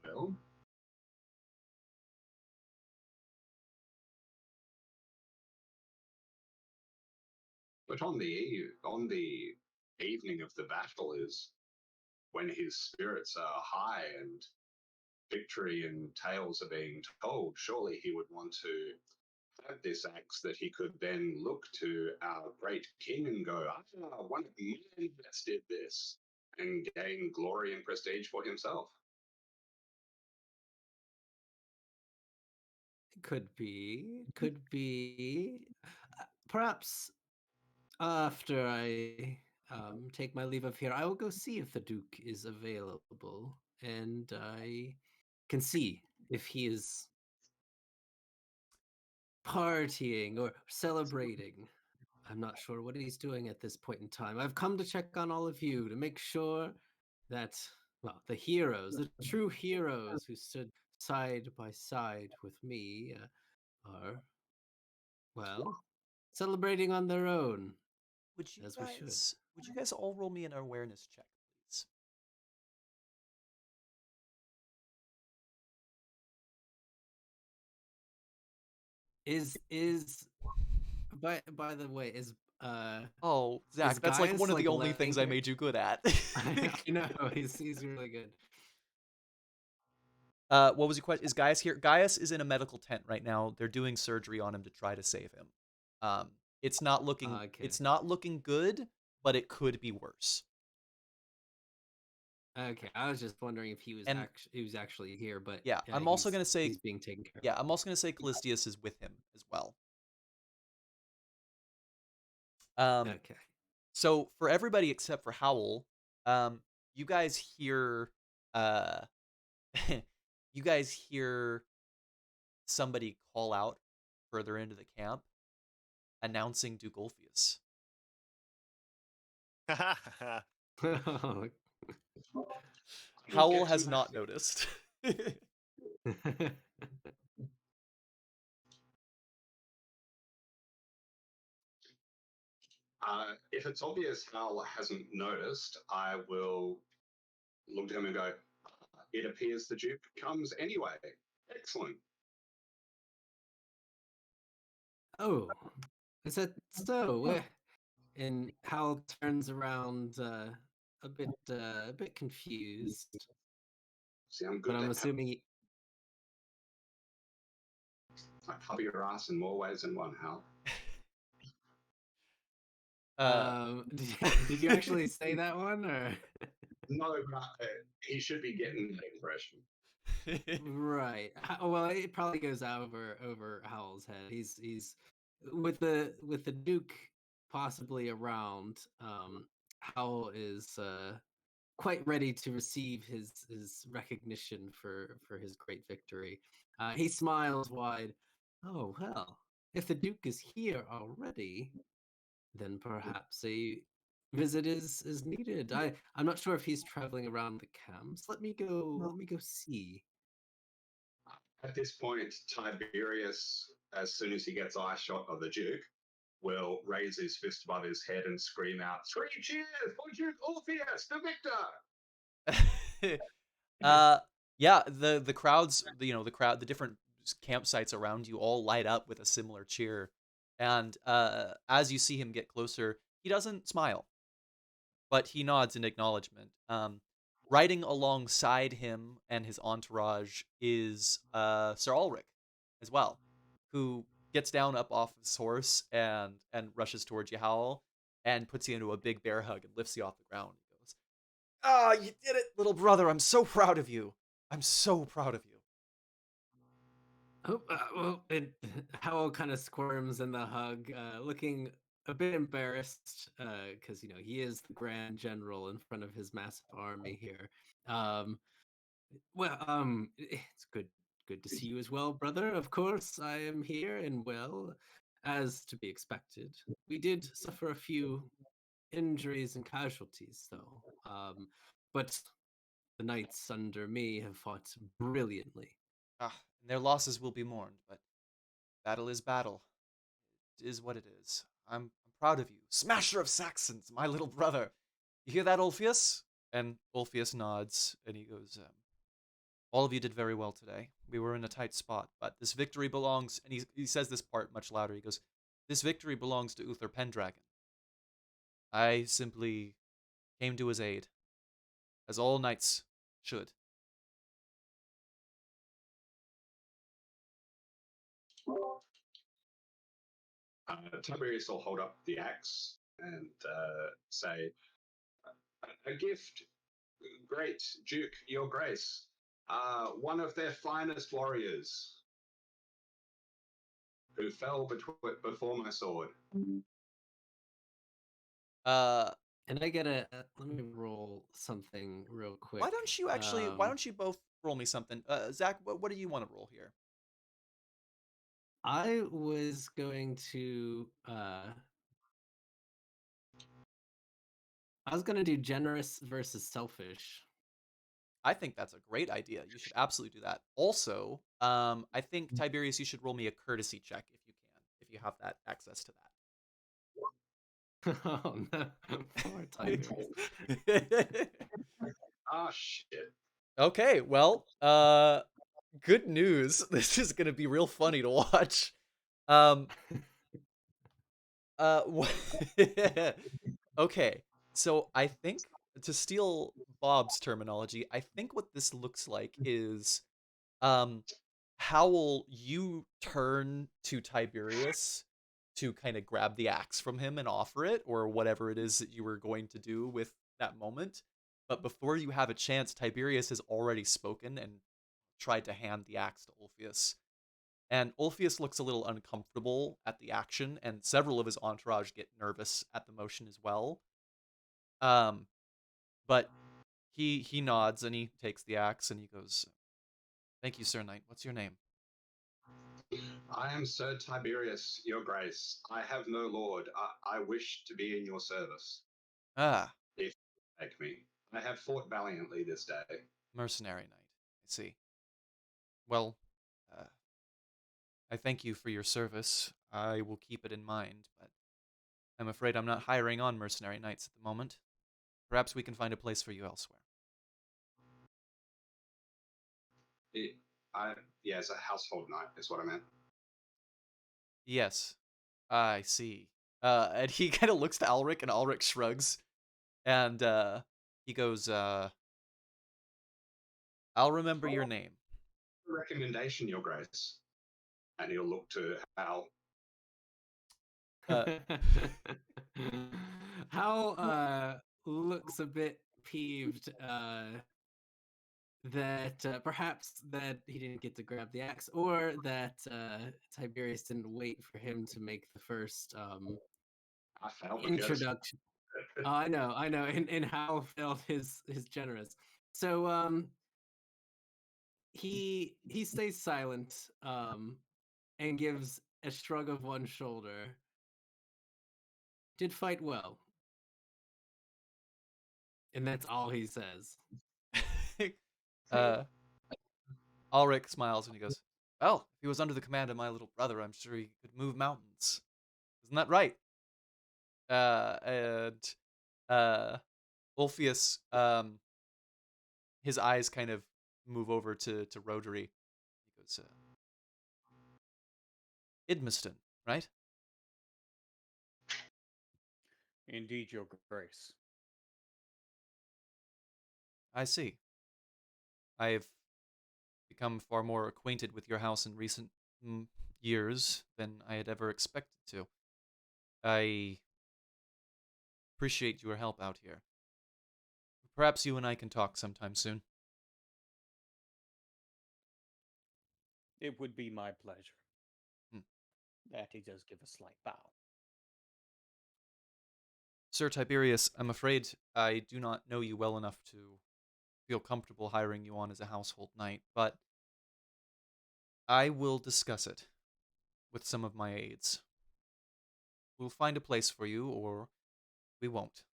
Well, but on the evening of the battle is when his spirits are high and victory and tales are being told. Surely he would want to had this axe that he could then look to our great king and go, one of mine that did this, and gain glory and prestige for himself. Could be. Perhaps after I take my leave of here, I will go see if the Duke is available, and I can see if he is partying or celebrating. I'm not sure what he's doing at this point in time. I've come to check on all of you to make sure that, well, the heroes, the true heroes who stood side by side with me are, well, celebrating on their own, as we should. Would you guys all roll me an awareness check, please? Is by the way, is Oh, Zach, that's like Gaius, one of the like, only things I laying made you good at. I know, he's really good. What was your question? Is Gaius here? Gaius is in a medical tent right now. They're doing surgery on him to try to save him. It's not looking Okay. it's not looking good, but it could be worse. Okay, I was just wondering if he was And- actually here, but Yeah, I'm also gonna say he's being taken care of. Yeah, I'm also gonna say Callistius is with him as well. Okay. So for everybody except for Howl, you guys hear you guys hear somebody call out further into the camp announcing Duke Ulfius. Howl has not noticed. If it's obvious Hal hasn't noticed, I will look to him and go, it appears the Duke comes anyway. Excellent. Oh, is that so? And Hal turns around a bit confused. See, I'm good. But I'm assuming I cover your ass in more ways than one, Hal. did you actually say that one, or? No, but he should be getting that impression. Right. Well, it probably goes over Howl's head. He's with the Duke possibly around. Howl is quite ready to receive his recognition for his great victory. He smiles wide. Oh well, if the Duke is here already, then perhaps a visit is needed. I'm not sure if he's traveling around the camps. Let me go see. At this point, Tiberius, as soon as he gets eye shot of the Duke, will raise his fist above his head and scream out, 3 cheers for Duke Ulfius, the victor! Yeah, the crowds, the different campsites around you all light up with a similar cheer. And as you see him get closer, he doesn't smile, but he nods in acknowledgement. Riding alongside him and his entourage is Sir Ulrich as well, who gets down up off his horse and rushes towards you, Howl, and puts you into a big bear hug and lifts you off the ground. He goes, "Ah, you did it, little brother. I'm so proud of you. I'm so proud of you." Oh, well, Howl kind of squirms in the hug, looking a bit embarrassed, because he is the Grand General in front of his massive army here. It's good to see you as well, brother. Of course, I am here and well, as to be expected. We did suffer a few injuries and casualties, though. But the knights under me have fought brilliantly. And their losses will be mourned, but battle is battle. It is what it is. I'm proud of you. Smasher of Saxons, my little brother. You hear that, Ulfius? And Ulfius nods, and he goes, all of you did very well today. We were in a tight spot, but this victory belongs, and he says this part much louder. He goes, this victory belongs to Uther Pendragon. I simply came to his aid, as all knights should. Tiberius will hold up the axe and say, "A gift, great Duke, Your Grace. One of their finest warriors who fell before my sword." And I get let me roll something real quick. Why don't you actually? Why don't you both roll me something? Zach, what do you want to roll here? I was going to do generous versus selfish. I think that's a great idea. You should absolutely do that. Also, I think Tiberius, you should roll me a courtesy check if you can, if you have that access to that. Oh no, poor Tiberius. Ah, shit. Okay, well, good news. This is gonna be real funny to watch. Okay, so I think, to steal Bob's terminology, I think what this looks like is, Howl, you turn to Tiberius to kind of grab the axe from him and offer it, or whatever it is that you were going to do with that moment. But before you have a chance, Tiberius has already spoken and tried to hand the axe to Ulfius. And Ulfius looks a little uncomfortable at the action, and several of his entourage get nervous at the motion as well. But he nods and he takes the axe and he goes, "Thank you, Sir Knight. What's your name?" "I am Sir Tiberius, Your Grace. I have no lord. I wish to be in your service. Ah, If you take me, I have fought valiantly this day." mercenary knight. I see. Well, uh, I thank you for your service. I will keep it in mind, but I'm afraid I'm not hiring on mercenary knights at the moment. Perhaps we can find a place for you elsewhere. Yeah, as a household knight is what I meant. Yes, I see. And he kind of looks to Alric, and Alric shrugs, and he goes, "I'll remember your name." Recommendation, Your Grace. And he'll look to Hal. Hal looks a bit peeved that perhaps that he didn't get to grab the axe, or that Tiberius didn't wait for him to make the first I failed introduction. I know, and Hal felt his generous. So he stays silent and gives a shrug of one shoulder. Did fight well. And that's all he says. Alric smiles and he goes, "Well, if he was under the command of my little brother, I'm sure he could move mountains. Isn't that right?" And Ulfius, his eyes kind of move over to Rhodri. He goes, "Idmiston, right?" Indeed, Your Grace. "I see. I've become far more acquainted with your house in recent years than I had ever expected to. I appreciate your help out here. Perhaps you and I can talk sometime soon." It would be my pleasure. Hmm. That he does give a slight bow. "Sir Tiberius, I'm afraid I do not know you well enough to feel comfortable hiring you on as a household knight, but I will discuss it with some of my aides. We'll find a place for you, or we won't.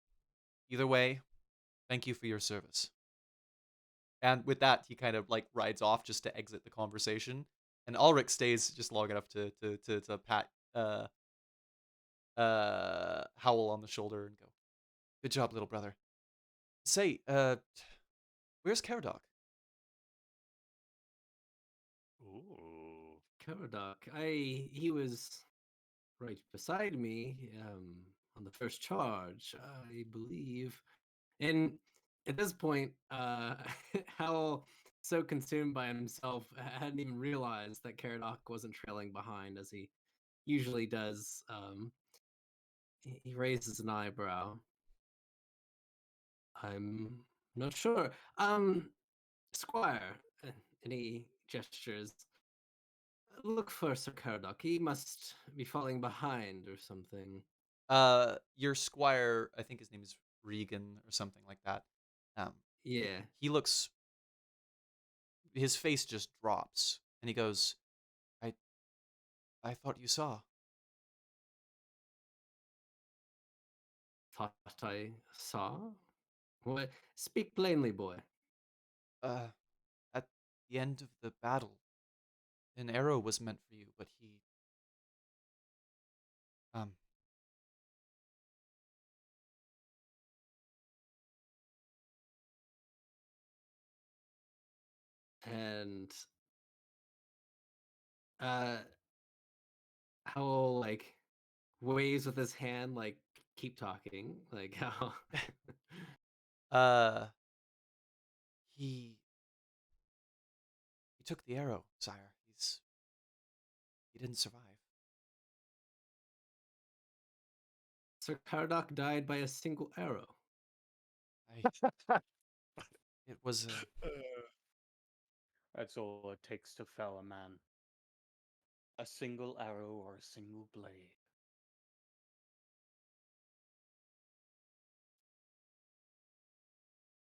Either way, thank you for your service." And with that, he kind of like rides off just to exit the conversation. And Ulrich stays just long enough to pat Howl on the shoulder and go, "Good job, little brother. Say, where's Caradoc?" Ooh. Caradoc, he was right beside me on the first charge, I believe. And at this point, Hal, so consumed by himself, hadn't even realized that Caradoc wasn't trailing behind as he usually does. He raises an eyebrow. I'm not sure. Squire, and he gestures. Look for Sir Caradoc. He must be falling behind or something. Your squire, I think his name is Regan or something like that. Yeah. He looks. His face just drops, and he goes, I thought you saw. Thought I saw? What? Speak plainly, boy. At the end of the battle, an arrow was meant for you, but he, um, And Howl like waves with his hand, like keep talking, like how. he took the arrow, sire. He didn't survive. Sir Caradoc died by a single arrow. It was That's all it takes to fell a man. A single arrow or a single blade.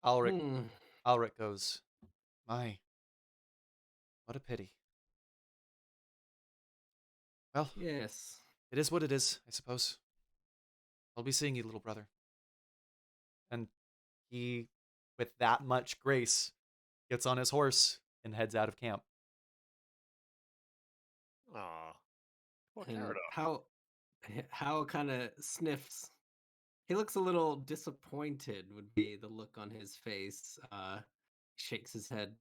Alric goes, my, what a pity. Well, yes. It is what it is, I suppose. I'll be seeing you, little brother. And he, with that much grace, gets on his horse and heads out of camp. Aw. Poor And Caradoc. how kind of sniffs. He looks a little disappointed, would be the look on his face. Shakes his head.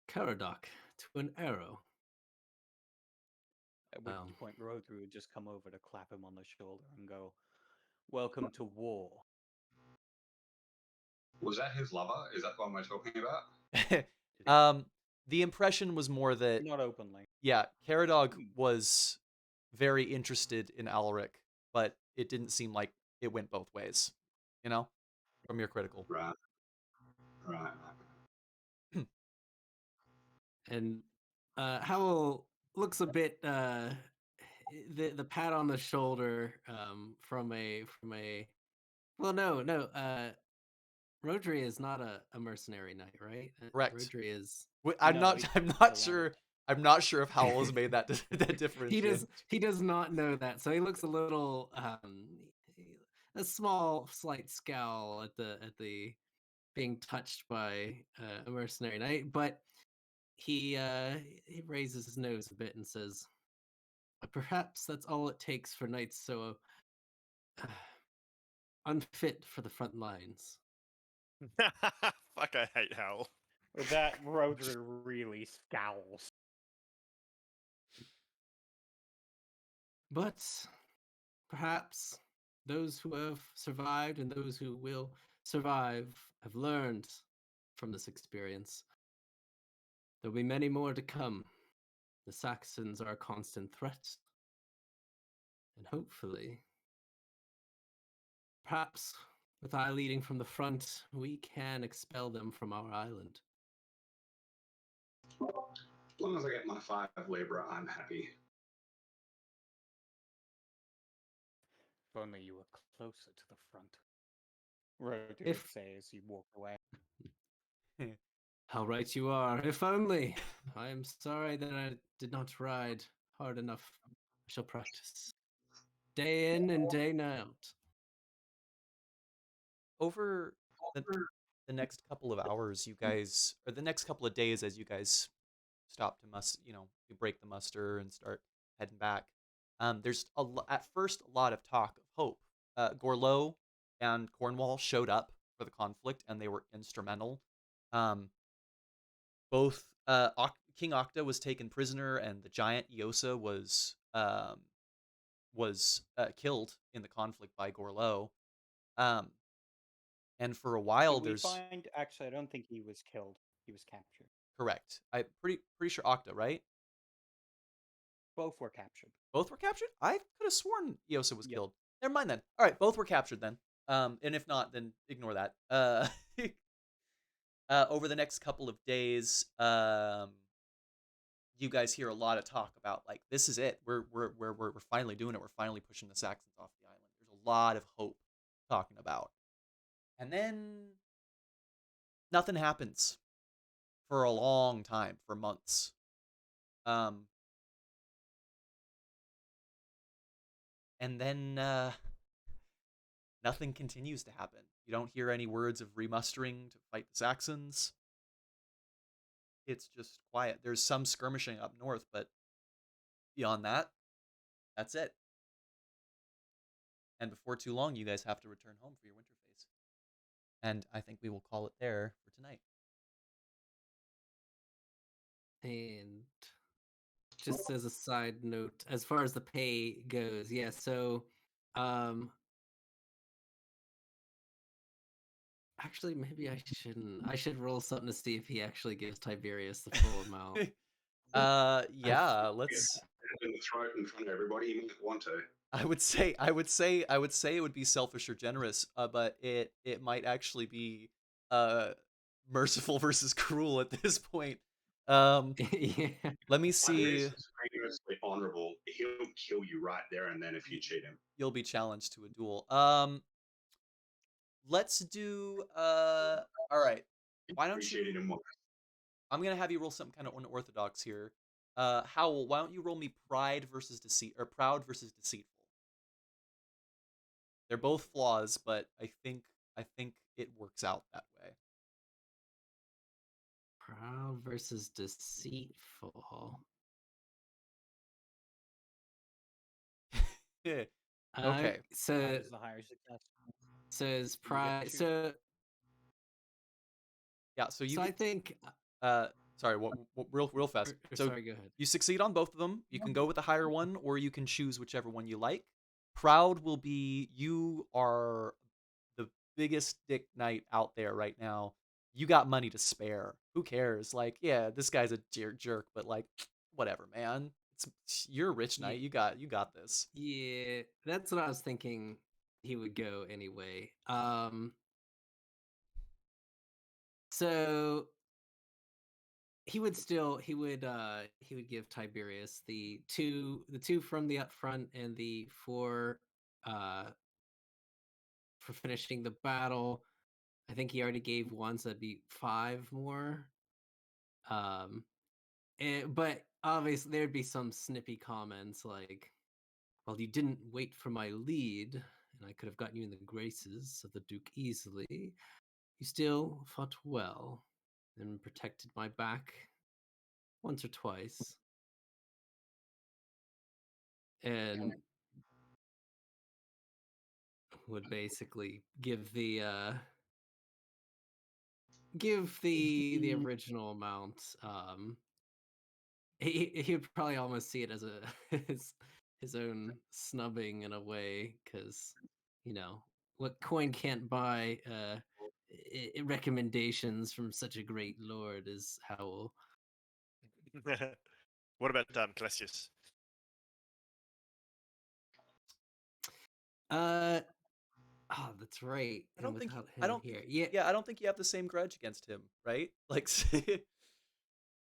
Caradoc to an arrow. At which point Rodri would just come over to clap him on the shoulder and go, "Welcome to war." Was that his lover? Is that the one we're talking about? The impression was more that not openly. Yeah, Caradog was very interested in Alaric, but it didn't seem like it went both ways, you know, from your critical. Right. And Howl looks a bit the pat on the shoulder from a well no Rodri is not a mercenary knight, right? Correct. Rodri is. I'm not sure. I'm not sure if Howl has made that difference. He does not know that, so he looks a little a small slight scowl at the being touched by a mercenary knight, but he raises his nose a bit and says, "Perhaps that's all it takes for knights so unfit for the front lines." Fuck, I hate Howl. That Rodri really scowls. But perhaps those who have survived and those who will survive have learned from this experience. There'll be many more to come. The Saxons are a constant threat. And hopefully, perhaps with I leading from the front, we can expel them from our island. As long as I get my 5 Libra, I'm happy. If only you were closer to the front. Rodri would say as he walked away. How right you are. If only. I am sorry that I did not ride hard enough. I shall practice. Day in and day out. Over the next couple of hours, you guys, or the next couple of days as you guys stop to you break the muster and start heading back. There's at first a lot of talk of hope. Gorlo and Cornwall showed up for the conflict, and they were instrumental. Both King Octa was taken prisoner, and the giant Iosa was killed in the conflict by Gorlo. And for a while, Actually, I don't think he was killed. He was captured. Correct. I'm pretty sure Octa, right? Both were captured. Both were captured? I could have sworn Yosa was killed. Never mind then. All right, both were captured then. And if not, then ignore that. Over the next couple of days, you guys hear a lot of talk about like this is it. We're finally doing it. We're finally pushing the Saxons off the island. There's a lot of hope talking about. And then nothing happens for a long time, for months. And then nothing continues to happen. You don't hear any words of remustering to fight the Saxons. It's just quiet. There's some skirmishing up north, but beyond that, that's it. And before too long, you guys have to return home for your winter phase. And I think we will call it there for tonight. And just as a side note, as far as the pay goes, yeah, so actually maybe I shouldn't. I should roll something to see if he actually gives Tiberius the full amount. Yeah, let's in the throat in front of everybody. You might want to. I would say it would be selfish or generous, but it might actually be merciful versus cruel at this point. Yeah. Let me see. Strenuously honorable. He'll kill you right there and then if you cheat him. You'll be challenged to a duel. Let's do all right. Why don't you? I'm gonna have you roll something kind of unorthodox here. Howell, why don't you roll me pride versus deceit, or proud versus deceitful? They're both flaws, but I think it works out that way. Proud versus deceitful. Okay. So Is the higher success. So is pride. So yeah. So you. So I think. Sorry. What? Real fast. So sorry. Go ahead. You succeed on both of them. You can go with the higher one, or you can choose whichever one you like. Proud will be you are the biggest dick knight out there right now. You got money to spare. Who cares? Like, yeah, this guy's a jerk, but like, whatever, man. You're a rich knight. You got this. Yeah, that's what I was thinking. He would go anyway. So he would give Tiberius the two from the up front and the four for finishing the battle. I think he already gave one, so that'd be 5 more. But obviously there'd be some snippy comments like, well, you didn't wait for my lead, and I could have gotten you in the graces of the Duke easily. You still fought well and protected my back once or twice. And would basically give the original amount. He would probably almost see it as a his own snubbing in a way, because what coin can't buy recommendations from such a great lord as Howell. What about Cassius? Oh, that's right. I don't think here. Yeah, I don't think you have the same grudge against him, right? Like,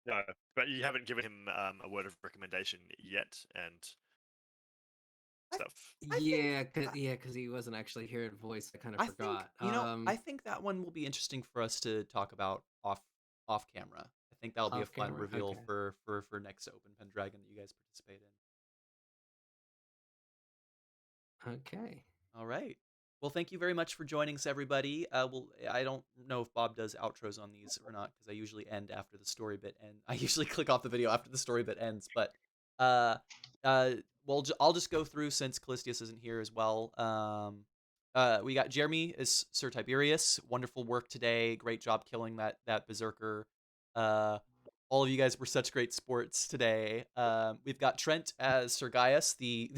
no, but you haven't given him a word of recommendation yet, and stuff. Because he wasn't actually here in voice. I kind of forgot. I think that one will be interesting for us to talk about off camera. I think that'll be a fun reveal for next Open Pendragon that you guys participate in. Okay. All right. Well, thank you very much for joining us, everybody. I don't know if Bob does outros on these or not, because I usually end after the story bit, and I usually click off the video after the story bit ends. But I'll just go through since Callistius isn't here as well. We got Jeremy as Sir Tiberius. Wonderful work today. Great job killing that berserker. All of you guys were such great sports today. We've got Trent as Sir Gaius, the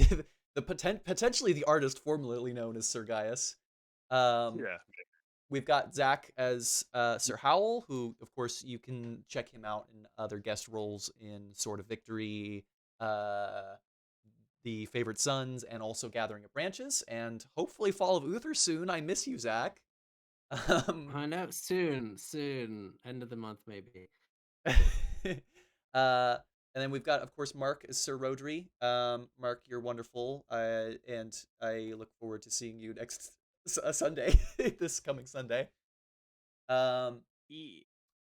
potentially the artist formerly known as Sir Gaius. Yeah. We've got Zach as Sir Howell, who, of course, you can check him out in other guest roles in Sword of Victory, the Favored Sons, and also Gathering of Branches, and hopefully Fall of Uther soon. I miss you, Zach. I know, soon, end of the month maybe. And then we've got, of course, Mark as Sir Rodri. Mark, you're wonderful, and I look forward to seeing you next Sunday, this coming Sunday. And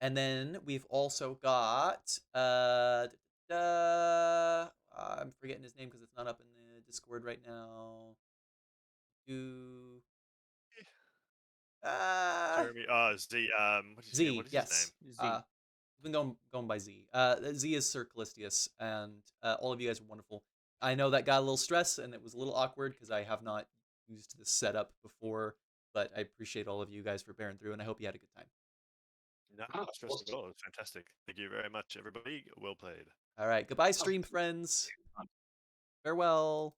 then we've also got I'm forgetting his name because it's not up in the Discord right now. Jeremy. Z. What is Z. What is Yes. his name? Z. I've been going by Z. Z is Sir Callistius, and all of you guys are wonderful. I know that got a little stress and it was a little awkward because I have not used this setup before, but I appreciate all of you guys for bearing through, and I hope you had a good time. No, not stressed at all. It's fantastic. Thank you very much, everybody. Well played. All right. Goodbye, stream friends. Farewell.